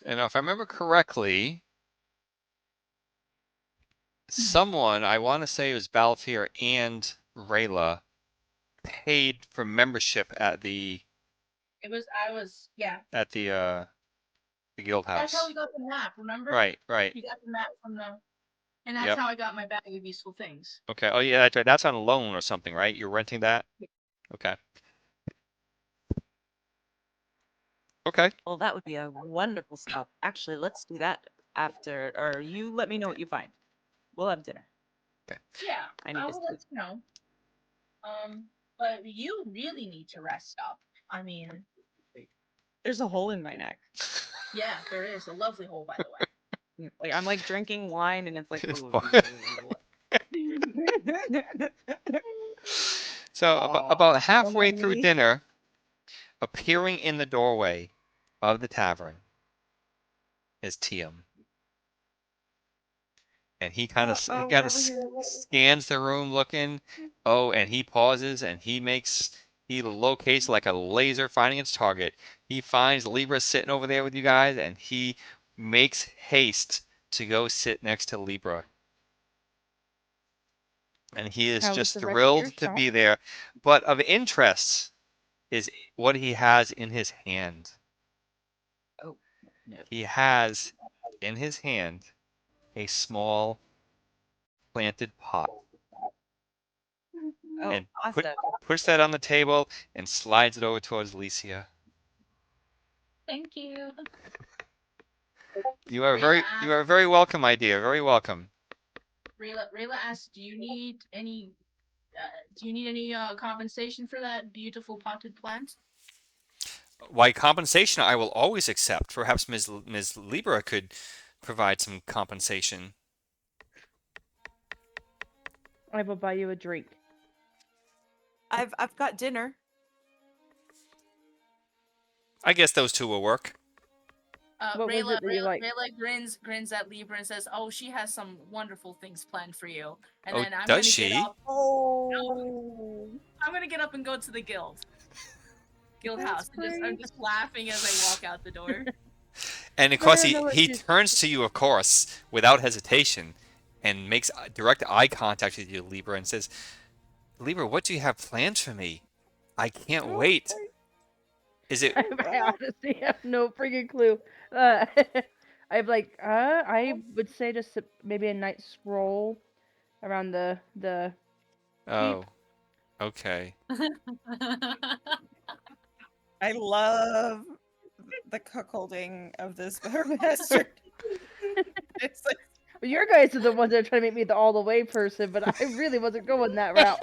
And if I remember correctly, someone, I want to say it was Balfour and Rayla, paid for membership at the guild That's how house. we got the map, remember? Right. We got the map and that's Yep. how I got my bag of useful things. Okay. Oh yeah, that's right. That's on loan or something, right? You're renting that? Okay. Okay. Well, that would be a wonderful stop. Actually, let's do that after, or you let me know what you find. We'll have dinner. Yeah, I need I to will let sleep. you know. But you really need to rest up. I mean, There's a hole in my neck. yeah, there is a lovely hole, by the way. Like I'm like drinking wine, and it's like. It's fine. So about halfway through dinner, appearing in the doorway of the tavern is Tiam. And he kind of scans the room looking. Oh, and he pauses and he locates like a laser finding its target. He finds Libra sitting over there with you guys, and he makes haste to go sit next to Libra. And he is How was just the rest of your thrilled to shop? be there. But of interest is what he has in his hand. Oh no. He has in his hand a small planted pot Oh, and awesome. puts that on the table and slides it over towards Licia. Thank you. You are Rayla very welcome, my dear. Very welcome. Rayla asks, do you need any compensation for that beautiful potted plant? Why, compensation I will always accept. Perhaps Ms. Libra could provide some compensation. I will buy you a drink. I've got dinner. I guess those two will work. What was it that you like? Rayla grins at Libra and says, "Oh, she has some wonderful things planned for you." And Oh, then I'm does gonna she? get up. Oh, I'm gonna get up and go to the guild house. And I'm just laughing as I walk out the door. And of No, course, no, no, he she's- turns to you, of course, without hesitation, and makes direct eye contact with you, Libra, and says, "Libra, what do you have planned for me? I can't wait. Is it?" I honestly have no freaking clue. I'm like, I would say just maybe a night stroll around the Oh, okay. I love the cuckolding of this bastard. It's like, Well, your guys are the ones that are trying to make me the all the way person, but I really wasn't going that route.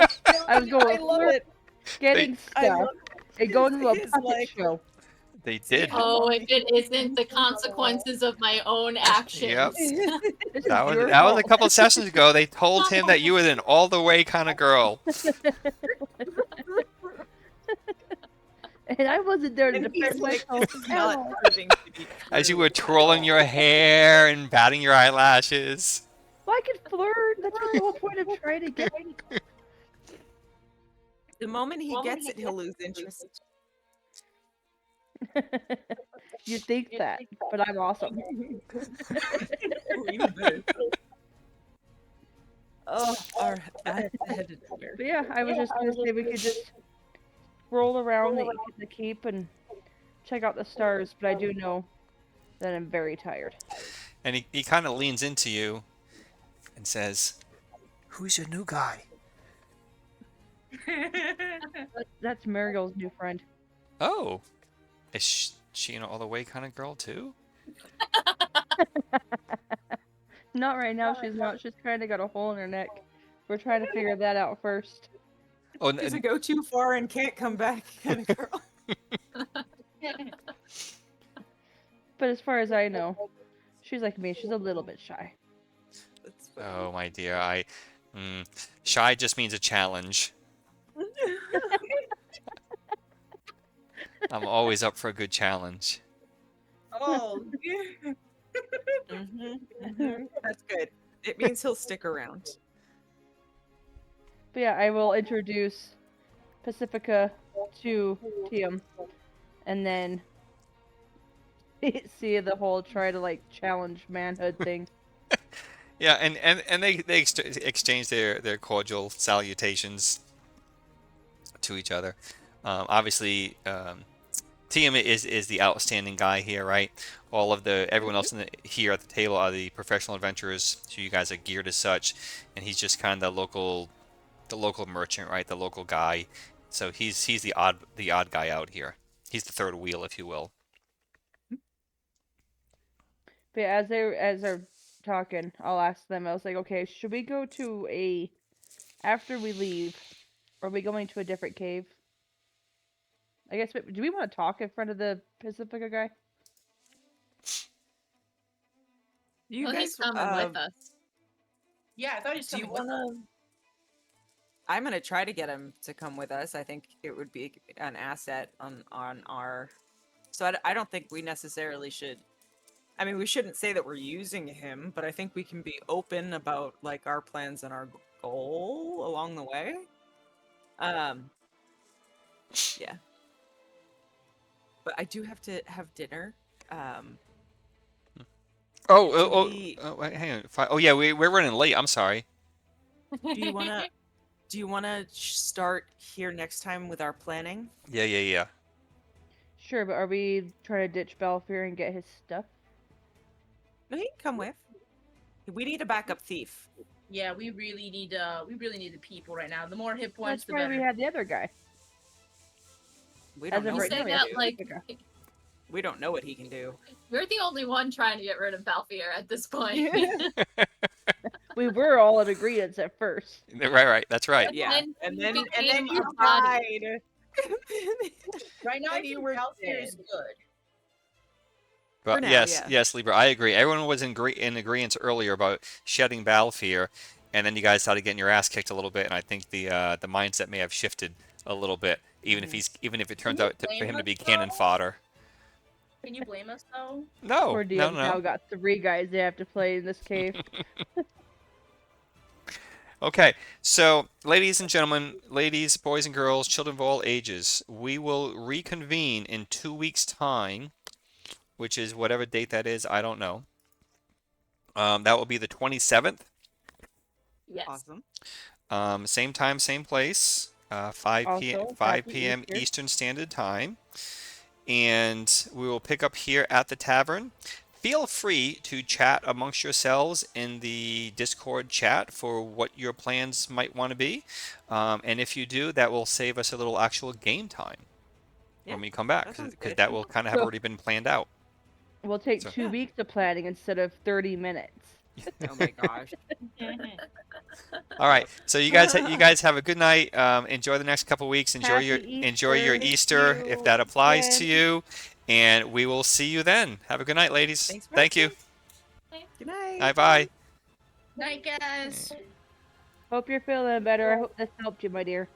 I was going I love flirt, it. getting I stuff, love and going to a his, puppet like, show. They See did. how Oh, long if we it can isn't the consequences of my own actions. This is That was your that was a fault. couple sessions ago. They told him that you were an all the way kind of girl. And I wasn't there to And he's defend like, myself this is at not all. proving to be As you true were at twirling all. your hair and batting your eyelashes. Well, I could flirt. That's the whole point of trying to get. The moment he gets it, he'll lose interest. You think that, but I'm awesome. Oh, our I had to dinner. But yeah, I was just gonna say we could just roll around the keep and check out the stars, but I do know that I'm very tired. And he kind of leans into you and says, "Who's your new guy?" That's Mariel's new friend. Oh, is she an all the way kind of girl too? Not right now, she's not. She's kind of got a hole in her neck. We're trying to figure that out first. Oh, Does it go too far and can't come back kind of girl? But as far as I know, she's like me. She's a little bit shy. That's funny. oh my dear, shy just means a challenge. I'm always up for a good challenge. Oh, that's good. It means he'll stick around. But yeah, I will introduce Pacifica to Tiam, and then see the whole try to like challenge manhood thing. Yeah, and they exchange their cordial salutations to each other. Obviously, Tiam is the outstanding guy here, right? Everyone else here at the table are the professional adventurers, so you guys are geared as such, and he's just kind of the local merchant, right? The local guy. So he's the odd guy out here. He's the third wheel, if you will. But as they're talking, I'll ask them. I was like, okay, should we go to a after we leave? Are we going to a different cave? I guess. Do we want to talk in front of the Pacifica guy? You Well, he's guys, coming with us. Yeah, I thought he was do you coming with want to? I'm gonna try to get him to come with us. I think it would be an asset on our. So I don't think we necessarily should. I mean, we shouldn't say that we're using him, but I think we can be open about like our plans and our goal along the way. Yeah. But I do have to have dinner. Wait, hang on. Oh yeah, we're running late. I'm sorry. Do you wanna do you wanna start here next time with our planning? Yeah. Sure, but are we trying to ditch Balfour and get his stuff? No, he can come with. We need a backup thief. Yeah, we really need the people right now. The more hit points, That's the why better. we had the other guy. We don't As know of You what right he say now, can yeah. that do. like We don't know what he can do. you're the only one trying to get rid of Balfour at this point. We were all in agreement at first. Right. That's right. Yeah, then and he then became you a body. died. Right now, I Then you think were Balfour is dead. good. But now, yes, yeah. yes, Libra, I agree. Everyone was in agreement earlier about shedding Battlefield, and then you guys started getting your ass kicked a little bit, and I think the mindset may have shifted a little bit, even if it turns you out for blame him to us, be cannon though? fodder. Can you blame us though? No, Poor no, DM's no. now got 3 guys they have to play in this cave. Okay, so ladies and gentlemen, ladies, boys and girls, children of all ages, we will reconvene in 2 weeks' time, which is whatever date that is, I don't know. That will be the 27th. Yes. Awesome. Same time, same place. 5 Also, 5 happy p.m. Easter. Eastern Standard Time. And we will pick up here at the tavern. Feel free to chat amongst yourselves in the Discord chat for what your plans might want to be. And if you do, that will save us a little actual game time Yeah, when we come back, that sounds because good. that will kind of have So- already been planned out. We'll take So- 2 Yeah. weeks of planning instead of 30 minutes. Oh my gosh. All right, so you guys have a good night. Enjoy the next couple weeks. Enjoy your Easter. Easter if that applies to again. you, and we will see you then. Have a good night, ladies. Thanks for Thank you. Good night. Bye bye. Night, guys. Hope you're feeling better. I hope this helped you, my dear.